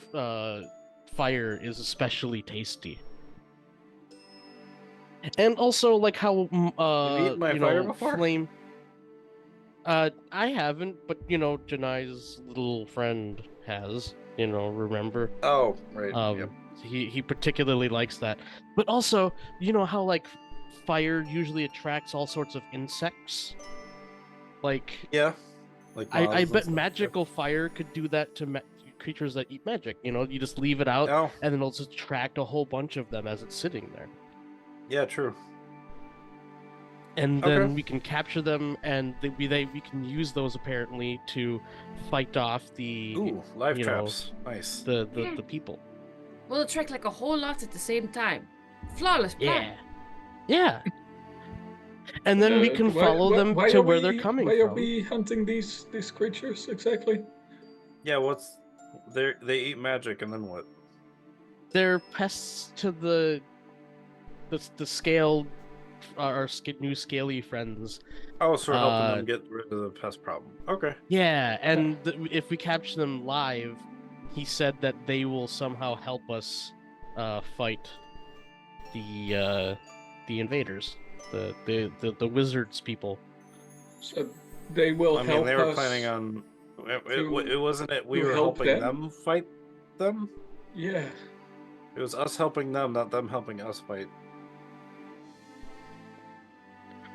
fire is especially tasty. And also, like how Have you eaten my fire before? flame. I haven't, but Janai's little friend has. Remember? Oh, right. Yep. He particularly likes that. But also, how like fire usually attracts all sorts of insects. Like Yeah. Like I moths and bet stuff, magical fire could do that to creatures that eat magic. You just leave it out, yeah. Oh, and then it'll just attract a whole bunch of them as it's sitting there. yeah, true. And then Okay. we can capture them, and we can use those apparently to fight off the Ooh, live you know, traps. Nice. the people. We'll attract like a whole lot at the same time. Flawless plan. Yeah. And then we can follow them why to are where they're we- coming Why from. are we hunting these creatures exactly? Yeah, they eat magic and then what? They're pests to the scaled our new scaly friends. Oh, so we're helping them get rid of the pest problem. Okay. Yeah, and if we capture them live, he said that they will somehow help us fight the invaders, the wizards people. So they will I mean, help they were us. planning on. It wasn't it. We to were help helping them? them fight them. Yeah. It was us helping them, not them helping us fight.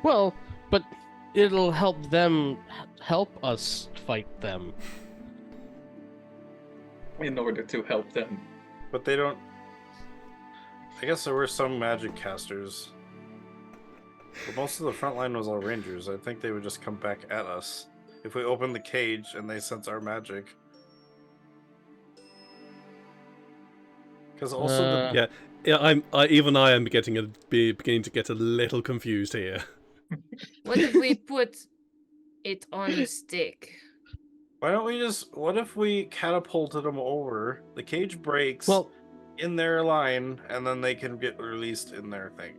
Well, but it'll help them help us fight them. In order to help them. But they don't. I guess there were some magic casters. But most of the front line was all rangers. I think they would just come back at us if we open the cage and they sense our magic. Because also, Yeah. I am beginning to get a little confused here. What if we put it on a stick? why don't we just? What if we catapulted them over? The cage breaks Well, in their line, and then they can get released in their thing.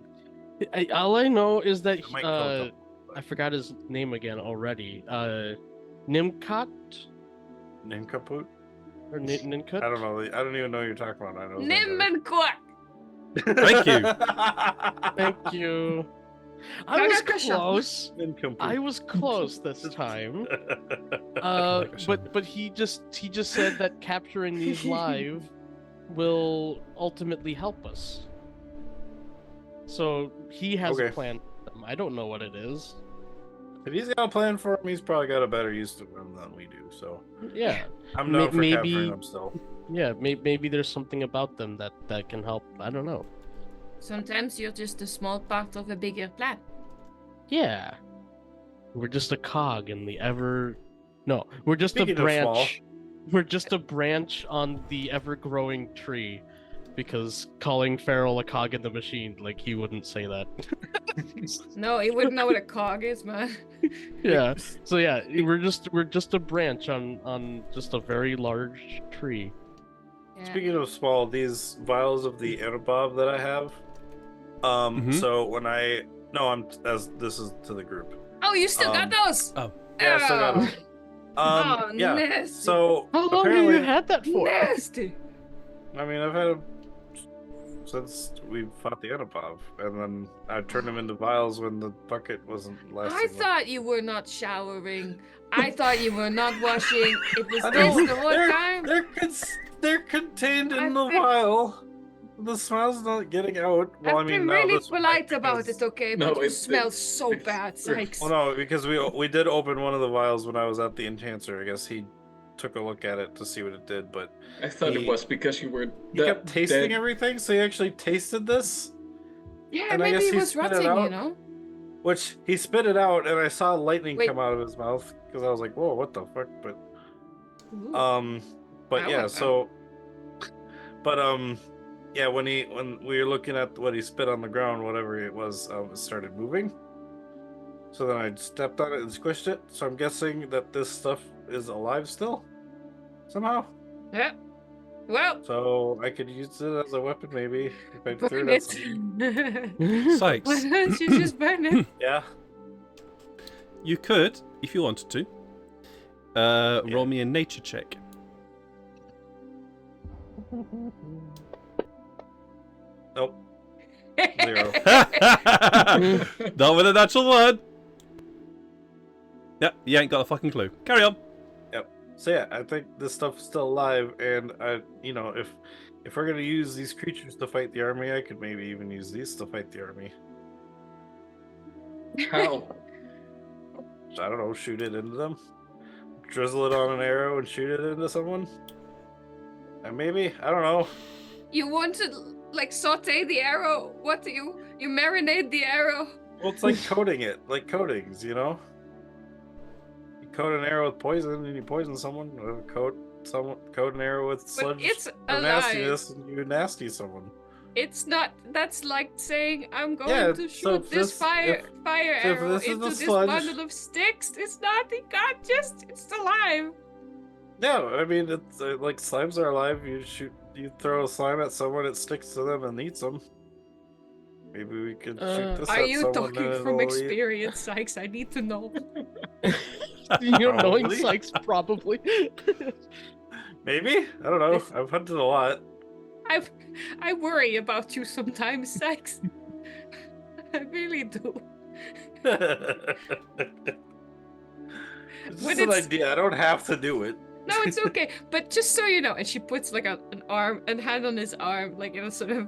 all I know is that It might kill them, I forgot his name again already. Nimkot Nincaput? or Ninkut? I don't know. I don't even know what you're talking about. I know. Nim and quack! Thank you. Thank you. I was close. Nincaput. I was close this time. But he just said that capturing these live will ultimately help us. So he has a Okay. plan for them. I don't know what it is. If he's got a plan for him, he's probably got a better use to them than we do. So Yeah, I'm known for Maybe- capturing them still. yeah. Maybe there's something about them that can help. I don't know. Sometimes you're just a small part of a bigger plan. Yeah, we're just a cog in the ever. No, we're just Speaking a of small. branch. We're just a branch on the ever-growing tree. Because calling Farrell a cog in the machine, like he wouldn't say that. No, he wouldn't know what a cog is, man. Yeah. So yeah, we're just a branch on just a very large tree. Yeah. Speaking of small, these vials of the Anabob that I have. So when I'm as this is to the group. Oh, you still got those? Oh. Yeah, I still got Oh. them. Oh, Yeah. nasty. So How long have apparently, you had that for? Nasty. I mean, I've had him since we fought the Anipov, and then I turned him into vials when the bucket wasn't lasting. I thought you were not showering. I thought you were not washing. It was I this know, the whole time. they're contained in I've the been- vial. The smell's not getting out. Well, I've I mean, been now really this one, polite like, about because- it, okay? No, But you it- smell it- so it's- bad, Sykes. Well, no, because we did open one of the vials when I was at the Enchanter. I guess he took a look at it to see what it did, but I thought He- it was because you were. he kept tasting dead. everything, so he actually tasted this. Yeah, And I maybe guess he he was spit it rotting, you out. know? Which he spit it out, and I saw lightning Wait. come out of his mouth because I was like, "Whoa, what the fuck?" But Ooh. but I yeah, want so, but yeah, when we were looking at what he spit on the ground, whatever it was, it started moving. So then I stepped on it and squished it. So I'm guessing that this stuff is alive still, somehow. Yeah. Well, So I could use it as a weapon, maybe if I threw burn it at it. something. Sykes, Why don't you just burn it? Yeah. you could, if you wanted to, roll me a nature check. Nope. 0. Not with a natural one. Yep, you ain't got a fucking clue. Carry on. So yeah, I think this stuff's still alive, and if we're gonna use these creatures to fight the army, I could maybe even use these to fight the army. How? I don't know, shoot it into them, drizzle it on an arrow, and shoot it into someone. And maybe I don't know. You want to like saute the arrow? What do you marinate the arrow? Well, it's like coating it, like coatings, you know. You coat an arrow with poison, and you poison someone. Or coat an arrow with sludge it's or alive. nastiness, and you nasty someone. It's not. That's like saying I'm going Yeah, to so shoot if this this- fire so if arrow this is into the this sludge- bundle of sticks. It's not. It can't just. It's alive. No, I mean it's like slimes are alive. You throw a slime at someone, it sticks to them and eats them. Maybe we could shoot this Are at you someone. talking and from it'll eat- experience, Sykes? I need to know. You're knowing Probably. Sykes, probably. Maybe I don't know. I've hunted a lot. I worry about you sometimes, Sykes. I really do. It's When just an it's- idea. I don't have to do it. No, it's okay. But just so you know, and she puts like an hand on his arm, like in a sort of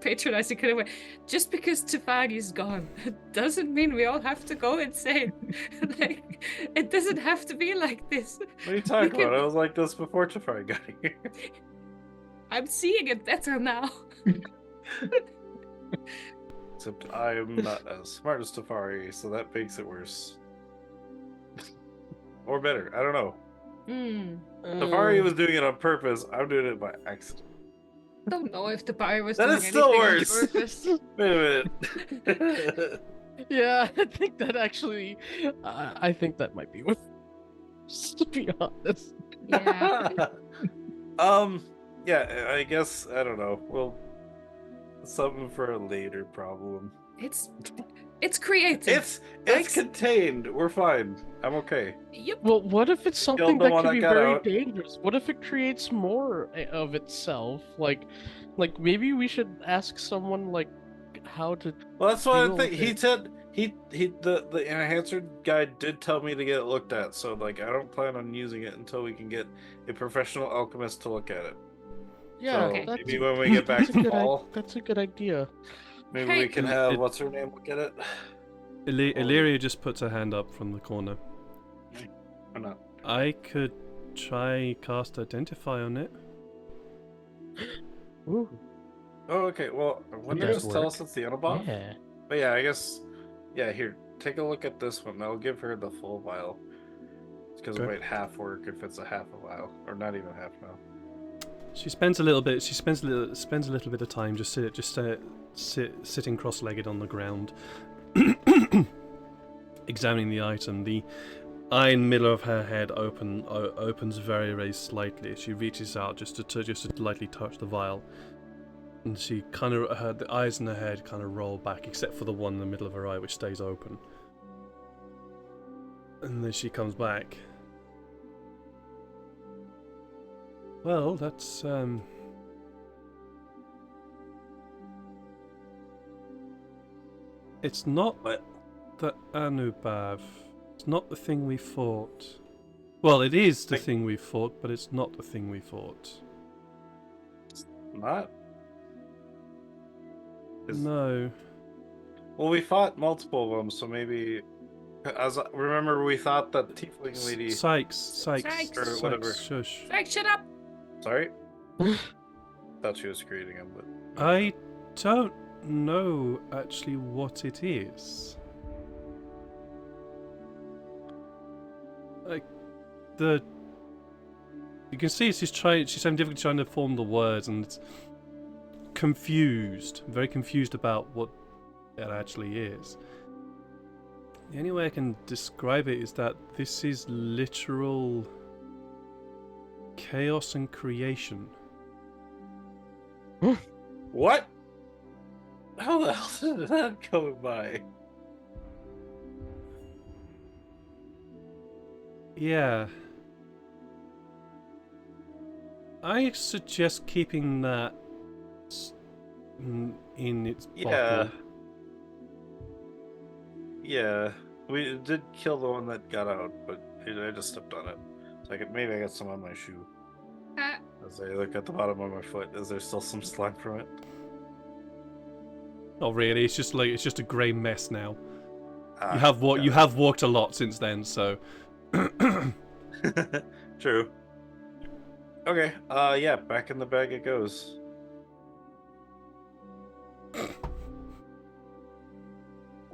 patronizing kind of way. Just because Tefani's gone doesn't mean we all have to go insane. Like, it doesn't have to be like this. What are you talking can- about? I was like this before Tefari got here. I'm seeing it better now. Except I'm not as smart as Tefari, so that makes it worse. Or better. I don't know. Hmm. Tefari was doing it on purpose. I'm doing it by accident. Don't know if the buyer was That doing is still anything on worse. purpose. Wait a minute. Yeah, I think that actually, I think that might be worth. To be honest. Yeah. Yeah, I guess I don't know. Well, something for a later problem. It's creative. It's Thanks. contained. We're fine. I'm okay. Yep. Well, what if it's something the that one could that be got very out. dangerous? What if it creates more of itself? Like maybe we should ask someone like how to. Well, that's what I Deal think. with He it. said the enhancer guy did tell me to get it looked at. So like, I don't plan on using it until we can get a professional alchemist to look at it. Yeah, So Okay. that's, maybe when we get back that's a to good fall, that's a good idea. maybe Hey. we can have what's her name look at it. Illyria just puts her hand up from the corner. Or not. I could try cast Identify on it. Ooh, Oh, okay. Well, when Does does tell work. us it's the Unabomb? yeah. But yeah, I guess. Yeah, here, take a look at this one. I'll give her the full vial. Because it Okay. might half work if it's a half a vial, or not even half now. She spends a little bit. She spends a little bit of time sitting cross-legged on the ground, examining the item. The eye in the middle of her head opens very, very slightly. She reaches out just to lightly touch the vial, and she the eyes in her head kind of roll back, except for the one in the middle of her eye, which stays open. And then she comes back. Well, that's it's not But the Anubab. It's not the thing we fought. Well, it is the Like- thing we fought, but it's not the thing we fought. not. Is- No. Well, we fought multiple of them, so maybe. Remember, we thought that the tiefling lady. Sykes. Or whatever. Shush. Like, shut up. Sorry. Thought she was creating him, but I don't know actually what it is. Like you can see she's having difficulty trying to form the words, and it's confused, very confused about what it actually is. The only way I can describe it is that this is literal chaos and creation. what? How the hell did that go by? Yeah. I suggest keeping that in its Yeah. bottle. Yeah, we did kill the one that got out, but I just stepped on it. So maybe I got some on my shoe. As I look at the bottom of my foot, is there still some slime from it? Oh, really? It's just a grey mess now. Ah, You have walked a lot since then, so. True. Okay. Yeah. Back in the bag it goes.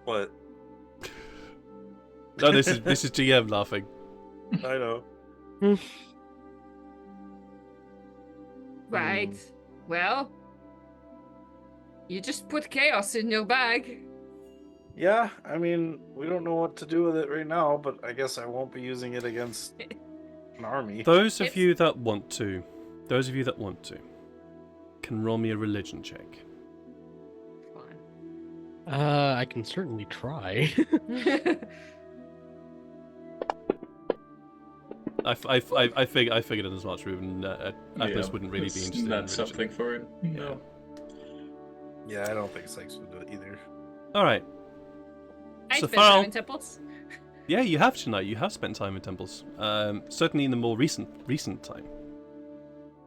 What? No, this is GM laughing. I know. Right. Well, you just put chaos in your bag. Yeah. I mean, we don't know what to do with it right now, but I guess I won't be using it against an army. Those of It's- you that want to, can roll me a religion check. Fine. I can certainly try. I figured it as much. Ruben, Atlas wouldn't really be it's interested. Not in religion. something for it. No. Yeah, I don't think Sykes would do it either. All right. I So spent far- time in temples. Yeah, you have tonight. You have spent time in temples. Certainly in the more recent time.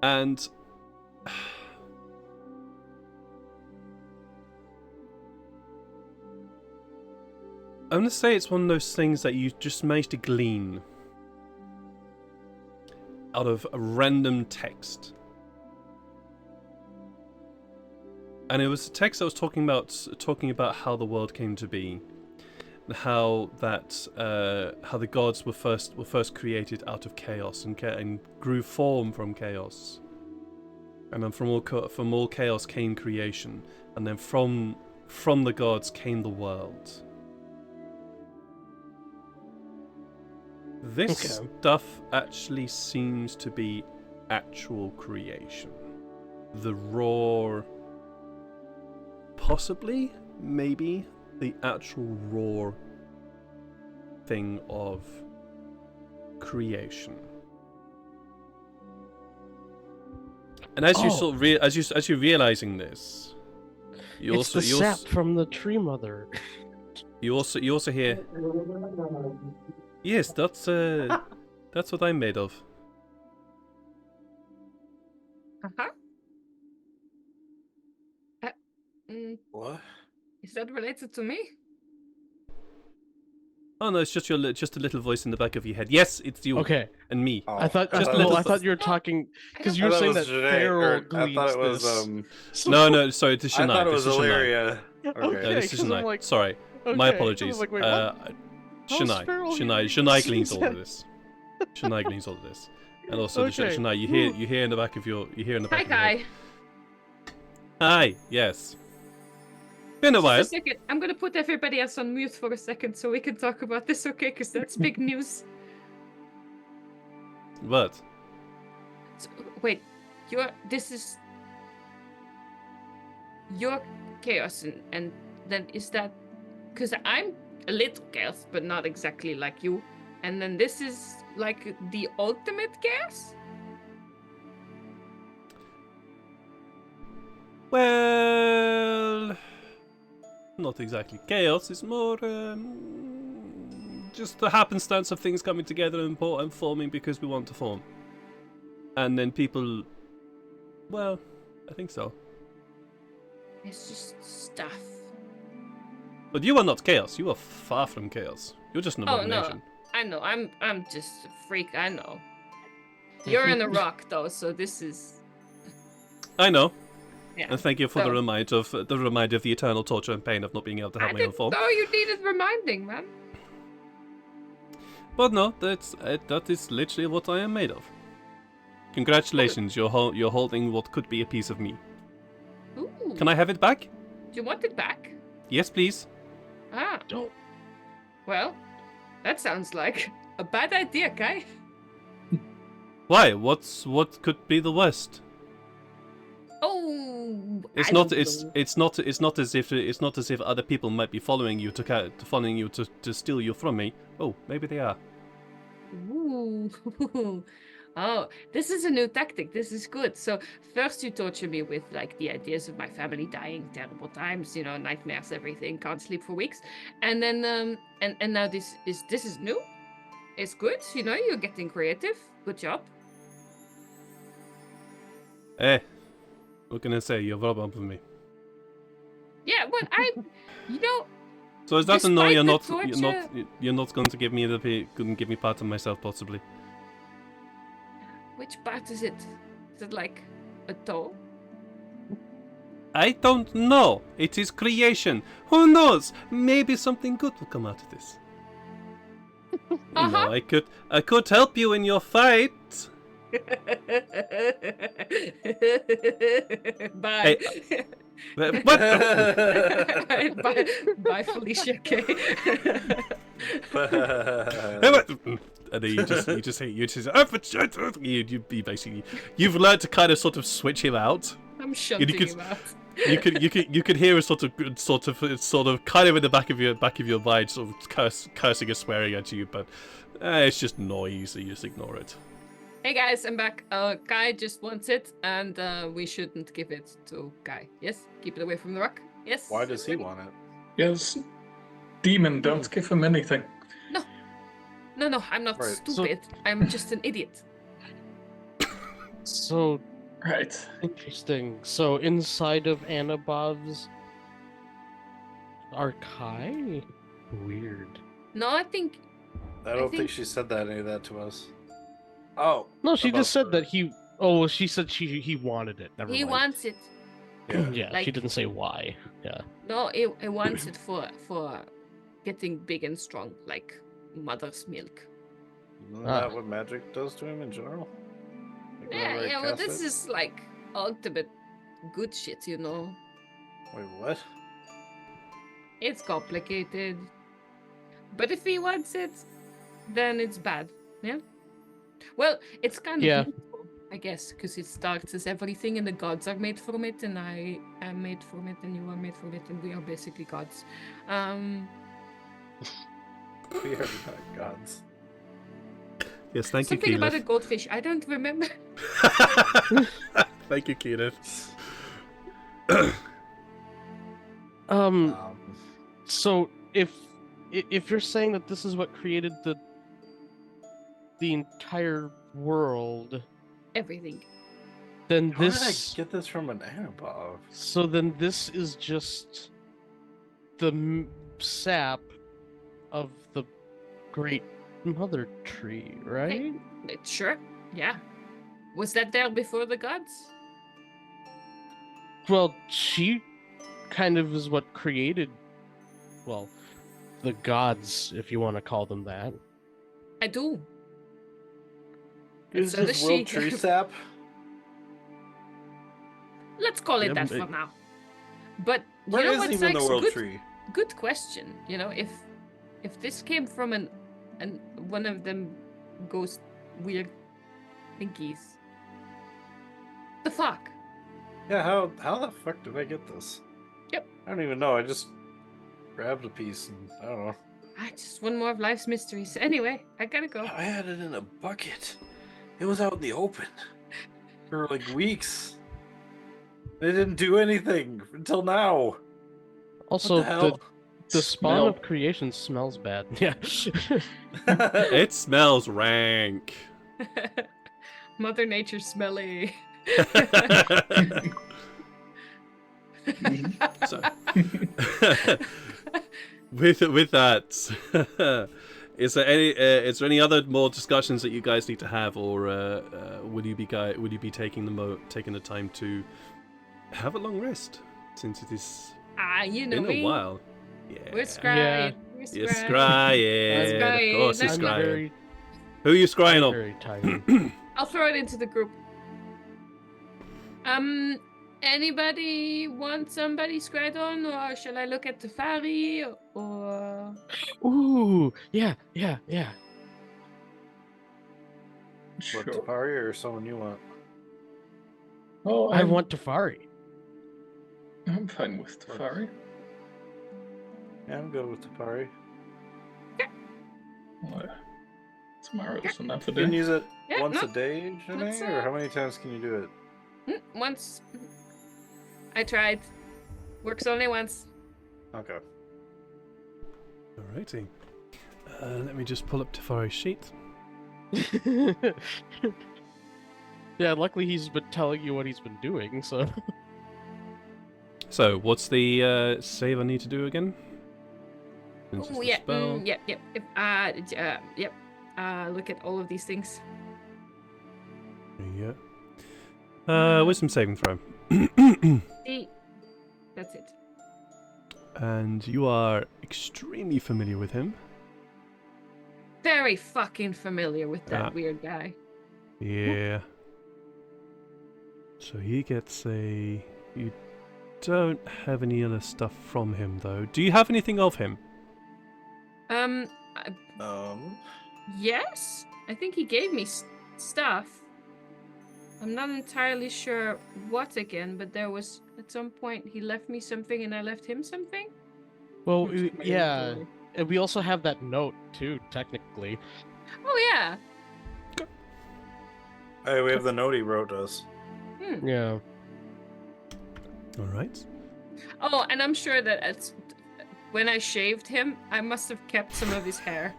And I'm gonna say it's one of those things that you just managed to glean out of a random text. And it was a text that was talking about how the world came to be, and how the gods were first created out of chaos and grew form from chaos, and then from all chaos came creation, and then from the gods came the world. This Okay. stuff actually seems to be actual creation. The raw, possibly, maybe, the actual raw thing of creation. And as you Oh. sort of as you're realizing this, you It's the you sap from the tree mother. you also hear, yes, that's what I'm made of. Uh-huh. What? Is that related to me? Oh no, it's just just a little voice in the back of your head. Yes, it's you Okay, and me. Oh, I thought Just I, a well, little- I thought you were talking because you I were thought saying it that was Janae, Feral or I leads thought it was this. So- No, sorry, it's I Shania. thought it was This is Shania. Ilaria. Okay, No, this is 'cause I'm Shania. like, Sorry, okay. my I was apologies. like, wait, what? How's Shania, Feral Shania, here? Shania gleans all of this. Shania gleans all of this, and also Okay. Shania, you hear in the back of your Hi, of your head. Kai. Hi, yes. Been a Just while. a second. I'm gonna put everybody else on mute for a second so we can talk about this, okay? Because that's big news. What? So, wait, this is your chaos, and then is that because I'm a little chaos, but not exactly like you, and then this is like the ultimate chaos. Well, not exactly chaos. It's more just the happenstance of things coming together and forming because we want to form. And then people, well, I think so. It's just stuff. But you are not chaos. You are far from chaos. You're just an Oh, no. abomination. I know. I'm just a freak. I know. You're in a rock though, so this is. I know. Yeah. And thank you for So- the reminder of the eternal torture and pain of not being able to have I my own didn't form. know you needed reminding, man. But no, that is literally what I am made of. Congratulations, you're holding what could be a piece of me. Ooh. Can I have it back? Do you want it back? Yes, please. Ah. Don't. Well, that sounds like a bad idea, Kai. Why? What could be the worst? Oh. It's I not. don't It's know. it's not as if other people might be following you to steal you from me. Oh, maybe they are. Ooh. Oh, this is a new tactic. This is good. So first you torture me with like the ideas of my family dying, terrible times, nightmares, everything, can't sleep for weeks. And then and now this is new. It's good, you're getting creative. Good job. What can I say? You're verbal with me. Yeah, well, So is that a no? Despite You're the not. torture- Oh. You're not going to give me couldn't give me part of myself, possibly. which part is it? Is it like a toe? I don't know. It is creation. Who knows? Maybe something good will come out of this. You know, I could help you in your fight. Bye. What? Bye, Felicia K. And then you basically you've learned to kind of sort of switch him out. I'm shunting could- him out. You could hear a sort of kind of in the back of your mind sort of cursing and swearing at you, but it's just noise, so you just ignore it. Hey guys, I'm back. Kai just wants it, and we shouldn't give it to Kai. Yes? Keep it away from the rock. Yes? Why does he want it? Yes. Demon, don't give him anything. No, I'm not Right. stupid. I'm just an idiot. So Right. interesting. So inside of Annabov's Archive? Weird. No, I think I don't think think- she said any of that to us. Oh. No, she about just said the- that he. Oh, well, she said he wanted it. Never he mind. wants it. Yeah. Yeah, she like- didn't say why. Yeah. No, he wants it for getting big and strong, like mother's milk. Isn't Ah. that what magic does to him in general? Like, whenever I Yeah, well, cast this it? is like ultimate good shit, Wait, what? It's complicated. But if he wants it, then it's bad. Yeah? Well, it's kind of Yeah. beautiful, I guess, because it starts as everything and the gods are made from it, and I am made from it, and you are made from it, and we are basically gods. We are not gods. Yes, thank Something you, about a Keyleth. goldfish. I don't remember. Thank you, Keyleth. Um. So if you're saying that this is what created the entire world, Everything. then How did I this get this from an Annabov? so then this is just the sap of the great mother tree, right? Sure. Yeah. Was that there before the gods? Well, she kind of is what created, well, the gods, if you want to call them that. I do. Is So this does world she. tree sap? Let's call it Yeah, that but for now. But you Where know is what's even like the world good, tree? good question. You know, if this came from an one of them ghost weird thingies. The fuck? Yeah, how the fuck did I get this? Yep. I don't even know. I just grabbed a piece and I don't know. Just one more of life's mysteries. Anyway, I gotta go. I had it in a bucket. It was out in the open for like weeks. They didn't do anything until now. Also, What the hell? the spawn Smell. of creation smells bad. Yeah. It smells rank. Mother Nature smelly. So, with that, is there any other more discussions that you guys need to have, or would you be taking the time to have a long rest, since it is You know been a me. while? Yeah. We're scrying. You're scrying. Scrying. Of course, you're I'm scrying. Who are you scrying I'm on? very tired. I'll throw it into the group. Anybody want somebody scryed on, or shall I look at Teferi, or... Ooh, yeah. What, Sure. Tapari or someone you want? Oh, I want Teferi. I'm fine with Teferi. Yeah, I'm good with Tapari. Tomorrow's enough a You can day. use it Yeah, once no, a day, let's, Janae, or how many times can you do it? Once. I tried. Works only once. Okay. Alrighty. Let me just pull up Tefari's sheet. Yeah, luckily he's been telling you what he's been doing, so... So, what's the save I need to do again? Since it's Oh the yeah, spell. yep. Look at all of these things. Yeah. Wisdom saving throw. See, that's it. And you are extremely familiar with him. Very fucking familiar with that Yeah. weird guy. Yeah. So he gets a... You don't have any other stuff from him, though. Do you have anything of him? Yes, I think he gave me stuff. I'm not entirely sure what again, but there was at some point he left me something and I left him something. Well, Which yeah, maybe- and we also have that note, too, technically. Oh yeah. Hey, we have the note he wrote us. Yeah. Alright. Oh, and I'm sure that when I shaved him, I must have kept some of his hair.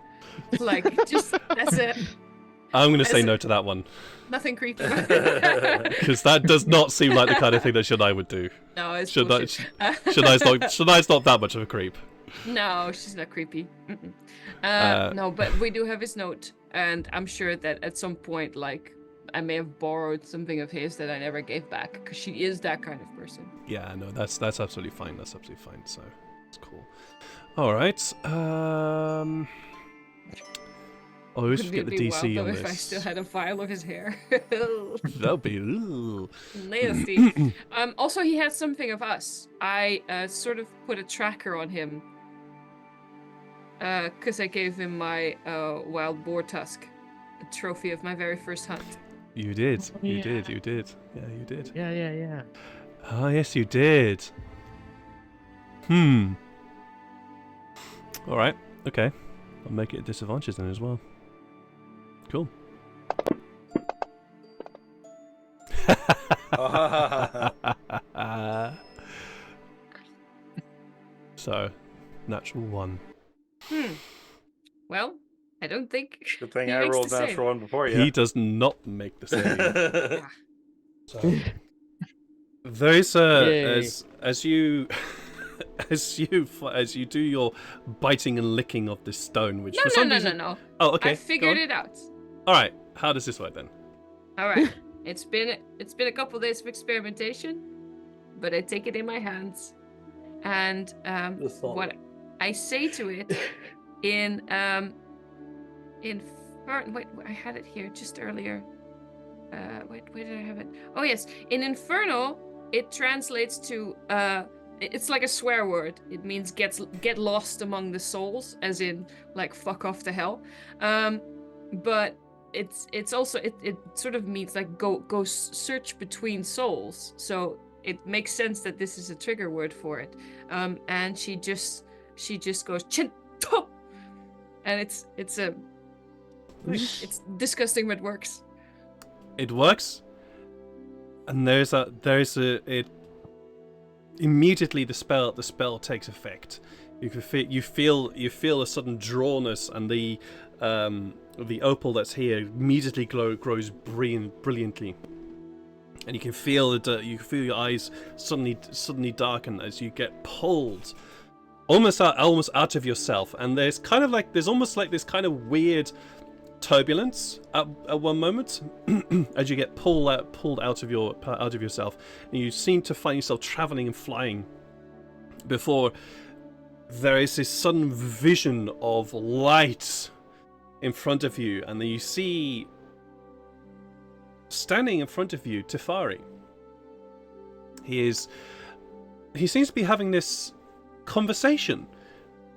Like, just that's it. I'm going to say As- no to that one. Nothing creepy. Because that does not seem like the kind of thing that Shadai would do. No, it's Shadai's bullshit. Shadai's not that much of a creep. No, she's not creepy. No, but we do have his note, and I'm sure that at some point, like, I may have borrowed something of his that I never gave back, because she is that kind of person. Yeah, no, that's absolutely fine. That's absolutely fine. So, it's cool. Alright. Oh, we should get Wouldn't the it be DC wild, on though, if I this. still had a file of his hair? That'll be... Ooh. Nasty. Also, he had something of us. I sort of put a tracker on him. Because I gave him my wild boar tusk. A trophy of my very first hunt. You did. Oh, You yeah. did. You did. Yeah, you did. Yeah. Ah, yes, you did. Alright. Okay. I'll make it a disadvantage then as well. Cool. So, natural 1. Well, I don't think. Good thing he I makes rolled the save. natural one before you. He does not make the save. So, there's Yay. as you as you do your biting and licking of this stone, which for some reason... No. Oh, okay. I figured it out. All right. How does this work then? All right. It's been a couple days of experimentation, but I take it in my hands, and what I say to it in wait, I had it here just earlier. Wait, where did I have it? Oh yes, in Infernal, it translates to it's like a swear word. It means get lost among the souls, as in like fuck off to hell. But it's also it sort of means like go search between souls. So it makes sense that this is a trigger word for it. And she just goes Chinto, and it's disgusting, but it works. It works, and there's a immediately the spell takes effect. You feel a sudden drawness, and the opal that's here immediately grows brilliantly, and you can feel your eyes suddenly darken as you get pulled almost out of yourself. And there's almost like this kind of weird turbulence at one moment as you get pulled out of yourself, and you seem to find yourself traveling and flying before there is this sudden vision of light in front of you, and then you see standing in front of you Tefari. He seems to be having this conversation,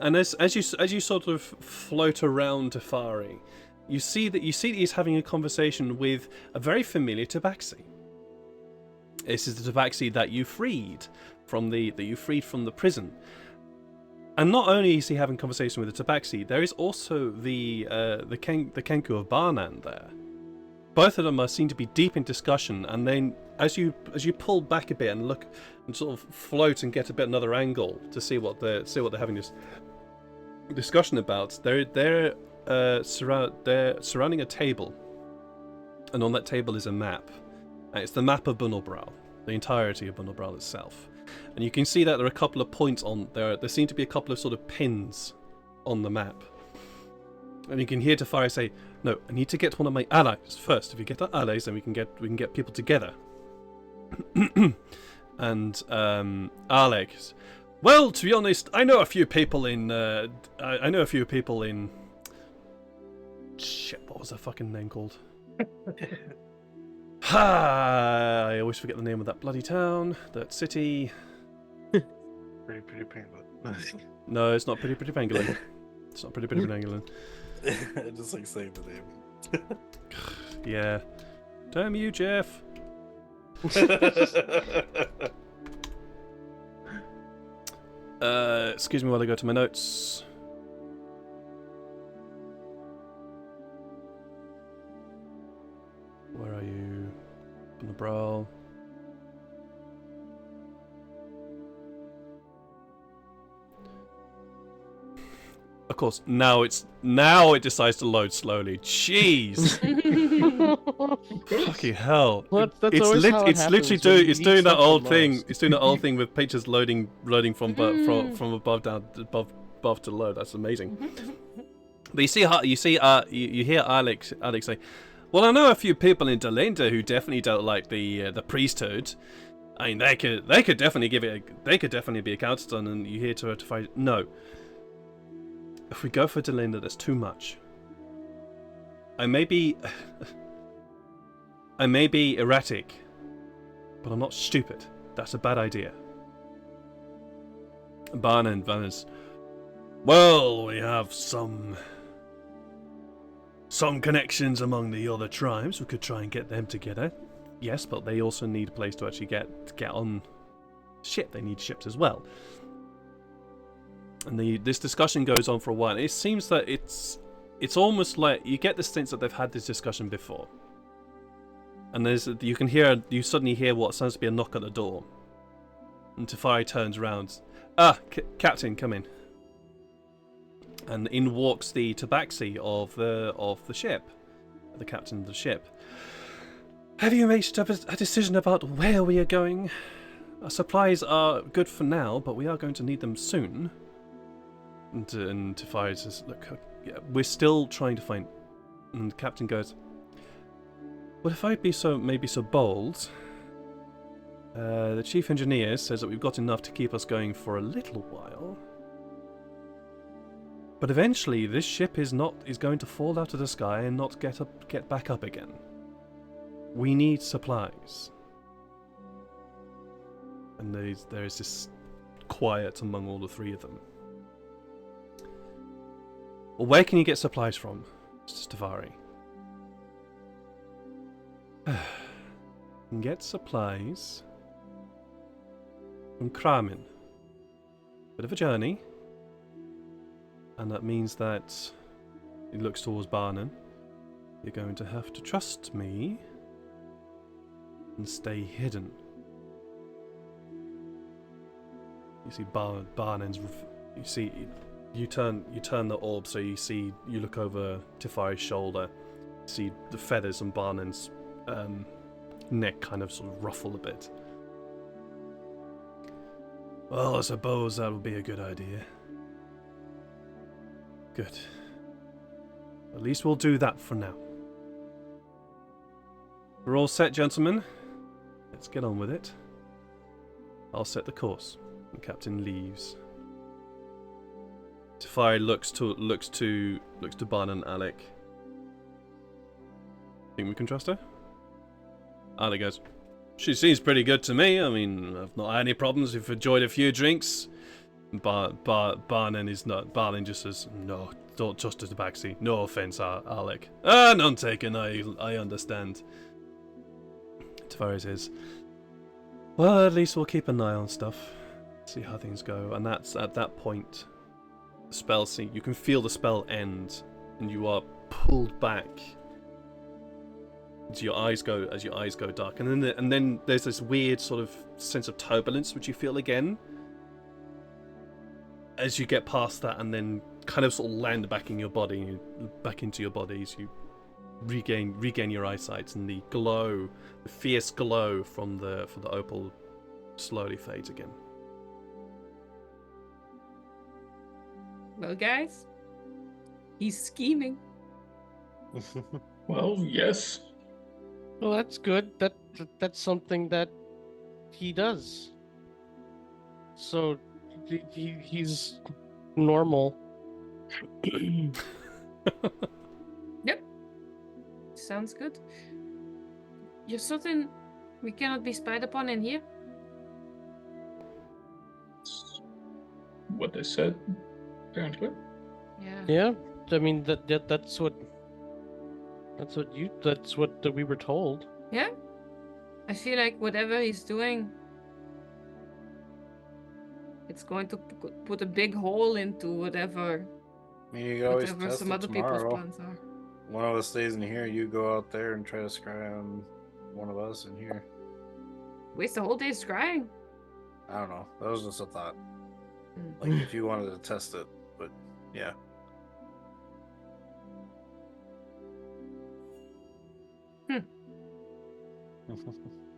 and as you sort of float around Tefari, you see that he's having a conversation with a very familiar Tabaxi. This is the Tabaxi that you freed from the prison. And not only is he having a conversation with the Tabaxi, there is also the Kenku of Barnan there. Both of them seem to be deep in discussion, and then as you pull back a bit and look and sort of float and get a bit another angle to see what they're having this discussion about, they're surrounding a table, and on that table is a map. And it's the map of Bunnelbrow, the entirety of Bunnelbrow itself. And you can see that there are a couple of points on there. There seem to be a couple of sort of pins on the map. And you can hear Tefari say, "No, I need to get one of my allies first. If you get our allies, then we can get people together." And Alex, well, to be honest, I know a few people in. Shit, what was that fucking name called? I always forget the name of that bloody town, that city. Pretty Pangolin. No, it's not Pretty Pangolin. It's not Pretty Pangolin. I just like saying the name. Yeah. Damn you, Jeff. Excuse me while I go to my notes. Where are you? On the brow. Of course, now it decides to load slowly. Jeez. Fucking hell. It's doing that old thing. It's doing that old thing with pages loading from above to low. That's amazing. But you hear Alex say, "Well, I know a few people in Delenda who definitely don't like the priesthood. I mean, they could definitely be a counterstone." And you hear to fight, "No. If we go for Delenda, there's too much. I may be erratic, but I'm not stupid. That's a bad idea." Barnan Vanners, "Well, we have some connections among the other tribes. We could try and get them together. Yes, but they also need a place to actually get on ship. They need ships as well." And this discussion goes on for a while. It seems that it's almost like you get the sense that they've had this discussion before. And you suddenly hear what sounds to be a knock at the door. And Tefari turns around. Captain, come in. And in walks the Tabaxi of the ship, the captain of the ship. "Have you made a decision about where we are going? Our supplies are good for now, but we are going to need them soon." And Tefari says, "Look, we're still trying to find." And the captain goes, "Well, if I'd be so bold, the chief engineer says that we've got enough to keep us going for a little while. But eventually, this ship is going to fall out of the sky and not get back up again. We need supplies." And there is this quiet among all the three of them. "Well, where can you get supplies from, Mr. Tefari?" "You can get supplies from Kramin. Bit of a journey. And that means that," he looks towards Barnan, "you're going to have to trust me and stay hidden." Barnen's. You see, you turn the orb, so you look over Tifari's shoulder, see the feathers on Barnen's neck kind of sort of ruffle a bit. Well, I suppose that would be a good idea. Good. At least we'll do that for now. We're all set, gentlemen. Let's get on with it. I'll set the course. And Captain leaves. Teferi looks to Barn and Alec. Think we can trust her? Alec goes, she seems pretty good to me. I mean, I've not had any problems. We've enjoyed a few drinks. Barnen is not. Barnen just says, no, don't trust the backseat. No offense, Alec. None taken. I understand. Teferi says, well, at least we'll keep an eye on stuff. See how things go. And that's at that point, the spell scene. You can feel the spell end, and you are pulled back. As your eyes go dark, and then there's this weird sort of sense of turbulence which you feel again as you get past that, and then kind of sort of land back in your body, back into your body as you regain your eyesight, and the glow, the fierce glow from the opal slowly fades again. Well, guys, he's scheming. Well, yes. Well, that's good. That's something that he does. So he's normal. Yep. Sounds good. You're certain we cannot be spied upon in here? What they said, apparently. Yeah. Yeah, I mean that's what we were told. Yeah? I feel like whatever he's doing, it's going to put a big hole into whatever You can always whatever test some it other people's tomorrow. plans are. One of us stays in here, you go out there and try to scry on one of us in here. Waste the whole day scrying. I don't know. That was just a thought. Mm. Like, if you wanted to test it, but yeah.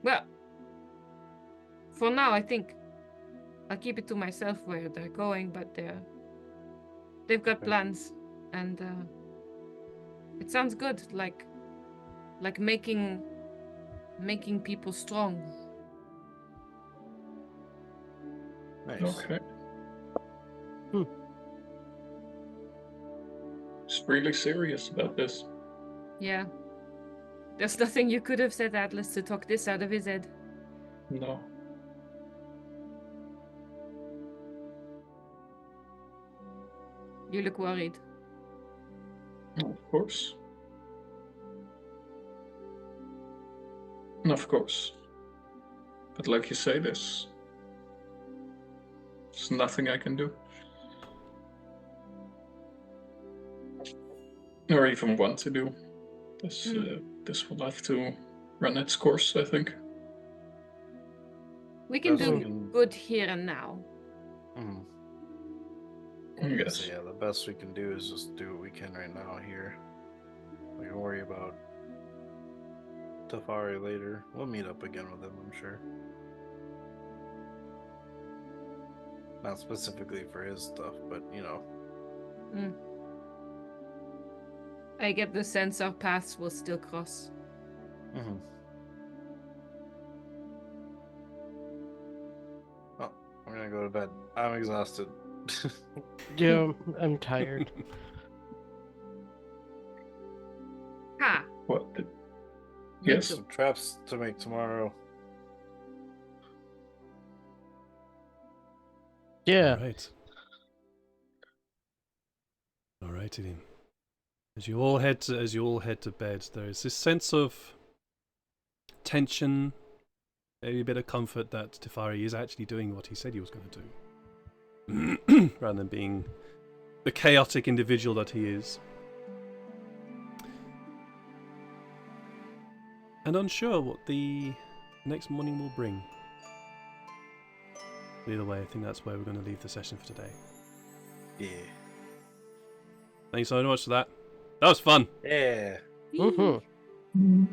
Well, for now, I think I'll keep it to myself where they're going, but they've got Okay. plans, and it sounds good, like making people strong. Nice. Okay. Just really serious about this. Yeah. There's nothing you could have said, Atlas, to talk this out of his head. No. You look worried. Of course. Of course. But like you say, there's nothing I can do. Or even want to do. This will have to run its course, I think. We can Best we do can- good here and now. Mhm. Yes. So yeah, the best we can do is just do what we can right now here. We can worry about Teferi later. We'll meet up again with him, I'm sure. Not specifically for his stuff, but you know. I get the sense our paths will still cross. Mm-hmm. Oh, I'm gonna go to bed. I'm exhausted. Yeah, I'm tired. Ha! What? Me Yes. too. Some traps to make tomorrow. Yeah. Alrighty then. As you all head to bed, there is this sense of tension, maybe a bit of comfort that Teferi is actually doing what he said he was going to do, rather than being the chaotic individual that he is. And unsure what the next morning will bring. either way, I think that's where we're going to leave the session for today. Yeah. Thanks so much for that. That was fun. Yeah. Mm-hmm.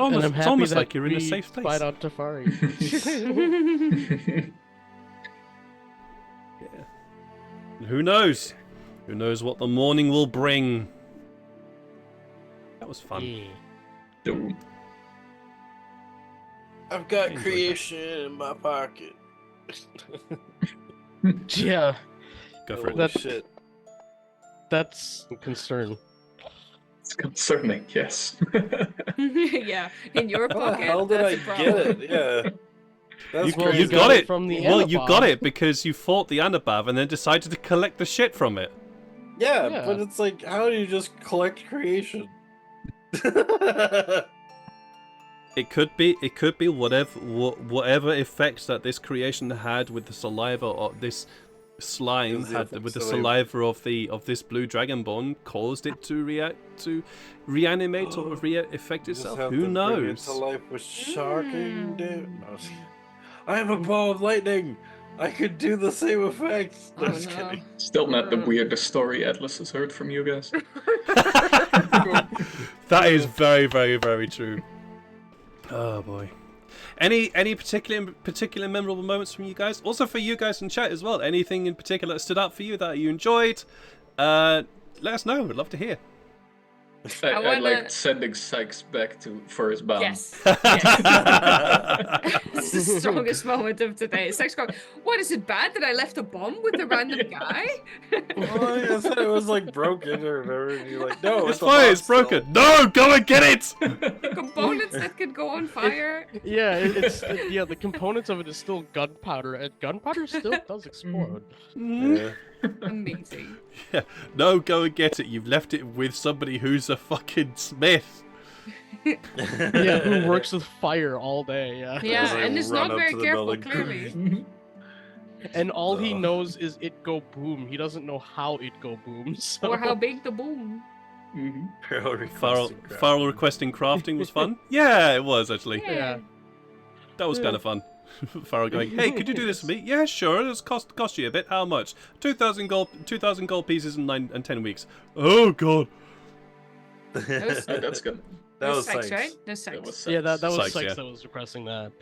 Almost, I'm it's happy almost that like you're in a we safe space. spied on Tafari. Yeah. And who knows? Who knows what the morning will bring? That was fun. Yeah. I've got Enjoyed creation in my pocket. Yeah, Go for it. Holy shit. that's a concern. It's concerning, yes. Yeah, in your How the pocket. hell did I that's a get problem. it? Yeah. That's Well, crazy. You got it from the Well, you got Anabob. it because you fought the Anabav and then decided to collect the shit from it. Yeah, Yeah. but it's like, how do you just collect creation? It could be whatever effects that this creation had with the saliva or this slime Is the had effect with the saliva. saliva of this blue dragonborn caused it to reanimate or affect You just itself. have Who to bring it knows? to life with shocking damage. I have a ball of lightning. I could do the same effects. No, Oh, just no. kidding. Still not the weirdest story Atlas has heard from you guys. That is very, very, very true. Oh boy. Any particular memorable moments from you guys? Also for you guys in chat as well. Anything in particular that stood out for you that you enjoyed? Let us know. We'd love to hear. I wanna- liked sending Sykes back for his bomb. Yes. Yes. It's the strongest moment of today. Sex going, what is it bad that I left a bomb with a random guy? Well, I said it was like broken or whatever, and you're like, no, It's a fine, bomb it's broken. No, go and get it! The components that could go on fire. Yeah, the components of it is still gunpowder, and gunpowder still does explode. Mm. Yeah. Amazing. Yeah. No, go and get it. You've left it with somebody who's a fucking smith. Yeah, who works with fire all day? Yeah, Yeah, As I and is run not up very to the careful, building. clearly. and all he Ugh. knows is it go boom. He doesn't know how it go boom. So. Or how big the boom. Mhm. Farrell requesting crafting was fun. Yeah, it was actually. Yeah. That was kind of fun. Farrell going, hey, could you do this for me? Yeah, sure. It's cost you a bit. How much? 2,000 gold pieces in 9 and 10 weeks. Oh god. Oh, that's good. That was Sykes, Sykes. right? There's That Sykes. was Yeah, that was Sykes, Sykes yeah. that was requesting that.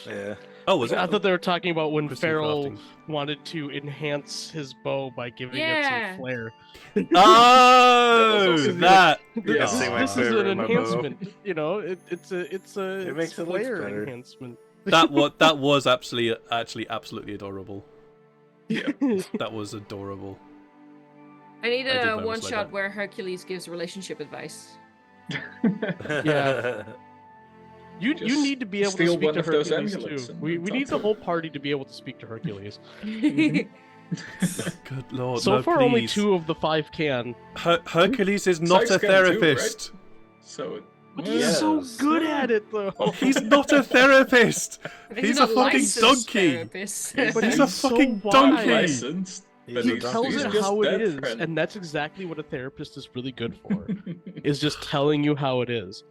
Yeah. Oh, was it? I thought they were talking about when Crystal Farrell crafting. wanted to enhance his bow by giving it Yeah. some flair. Oh, also- that. Yeah, This, see my this is flair an in my bow. enhancement. You know, it's a It makes it look flair better. enhancement. That was absolutely adorable. That was adorable. I need I did a very much one like shot that. where Hercules gives relationship advice. Yeah. You Just need to be able to steal speak one to of those Hercules amulets too. and We talk need to the him. whole party to be able to speak to Hercules. Good lord. So no, far, only please. 2 of the 5 can. Hercules is not Sykes a can too, therapist. So But he's so Yes. good at it, though. He's not a therapist. But He's not a fucking licensed donkey. therapist. But He's a so fucking wise. donkey. licensed. But He He's a tells donkey. it He's just how it that is, friend. and that's exactly what a therapist is really good for. Is just telling you how it is.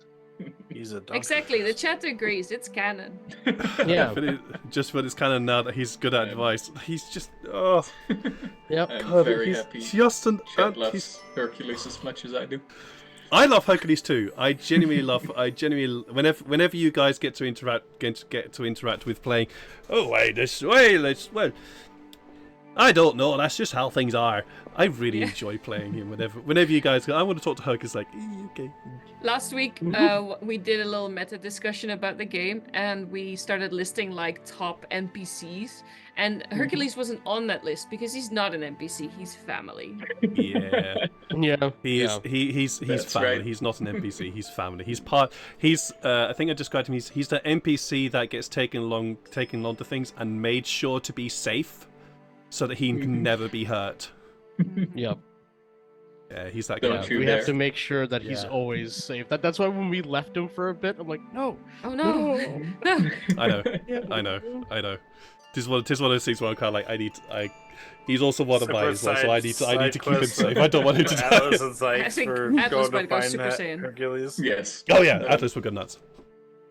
He's a donkey. Exactly, the chat agrees. It's canon. Yeah. But just for this kind of now that he's good at advice. He's just Yep. I'm God, very he's happy. just an Chat he's, loves Hercules as much as I do. I love Hercules too. I genuinely whenever you guys get to interact with playing. Oh wait, this way. Well, I don't know. That's just how things are. I really enjoy playing him. Whenever you guys go, I want to talk to Hercules. Like, okay. Last week, we did a little meta discussion about the game, and we started listing like top NPCs. And Hercules wasn't on that list because he's not an NPC. He's family. Yeah. Yeah. He's That's family. right. He's not an NPC. He's family. He's part. He's. I think I described him. He's the NPC that gets taken along to things and made sure to be safe, so that he can never be hurt. Yep. Yeah, he's that Don't guy. you We dare. have to make sure that he's Yeah. always safe. That's why when we left him for a bit, I'm like, no. Oh no! No! I know. I know. This is one of those things where I'm kind of like, he's also one of mine as well, so I need to keep him safe. I don't want him to die. Atlas and Sykes I think for Atlas going might to go find Super that Saiyan. Hercules. Yes. Oh yeah, Atlas will go nuts.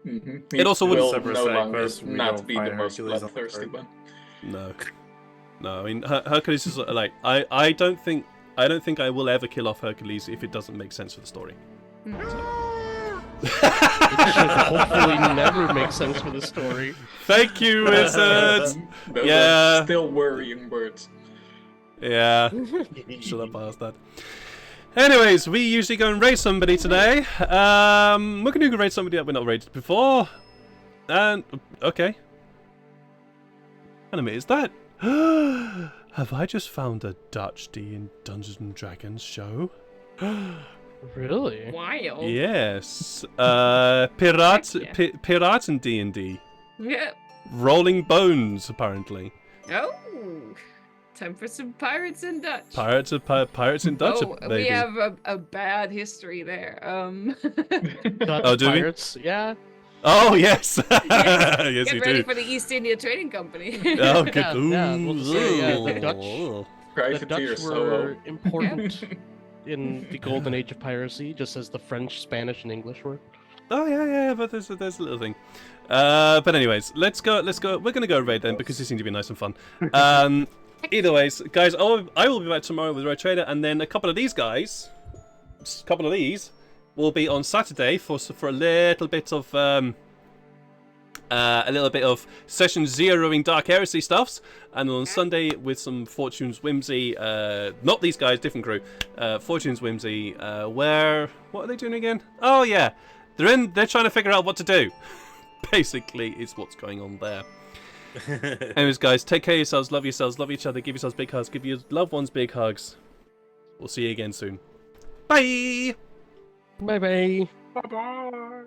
Mhm. It also will wouldn't separate no side longer quest, we not don't be find the most Hercules on the bloodthirsty card. one. No. I mean, Hercules is like I don't think I will ever kill off Hercules if it doesn't make sense for the story. It should hopefully never make sense for the story. Thank you, Wizard. Those Yeah. are still worrying words. Yeah. Shut up, bastard. Anyways, we usually go and raid somebody today. We're gonna go raid somebody that we're not raided before. And okay. Anime is that? Have I just found a Dutch Dungeons and Dragons show? Really? Wild. Yes. Pirates Heck yeah. Pirates and D&D. Yeah. Rolling Bones, apparently. Oh. Time for some pirates in Dutch. Pirates in Dutch, Oh, maybe. we have a bad history there. Dutch Oh, do we? pirates? Yeah. Oh, yes. Yes. Yes, Get we ready do. for the East India Trading Company. Oh, good. Yeah, we'll just say, yeah, the Dutch- Ooh. The Privateers, Dutch were so important in the golden age of piracy, just as the French, Spanish, and English were. Oh yeah, but there's a little thing. But anyways, let's go. We're gonna go raid then because they seem to be nice and fun. Either ways, guys, I will be back tomorrow with Raid Trader, and then a couple of these will be on Saturday for a little bit of session zeroing Dark Heresy stuffs, and on Sunday with some Fortune's Whimsy. Not these guys, different crew. Fortune's Whimsy. What are they doing again? Oh yeah, they're trying to figure out what to do. Basically, is what's going on there. Anyways, guys, take care of yourselves, love each other, give yourselves big hugs, give your loved ones big hugs. We'll see you again soon. Bye. Bye bye. bye bye.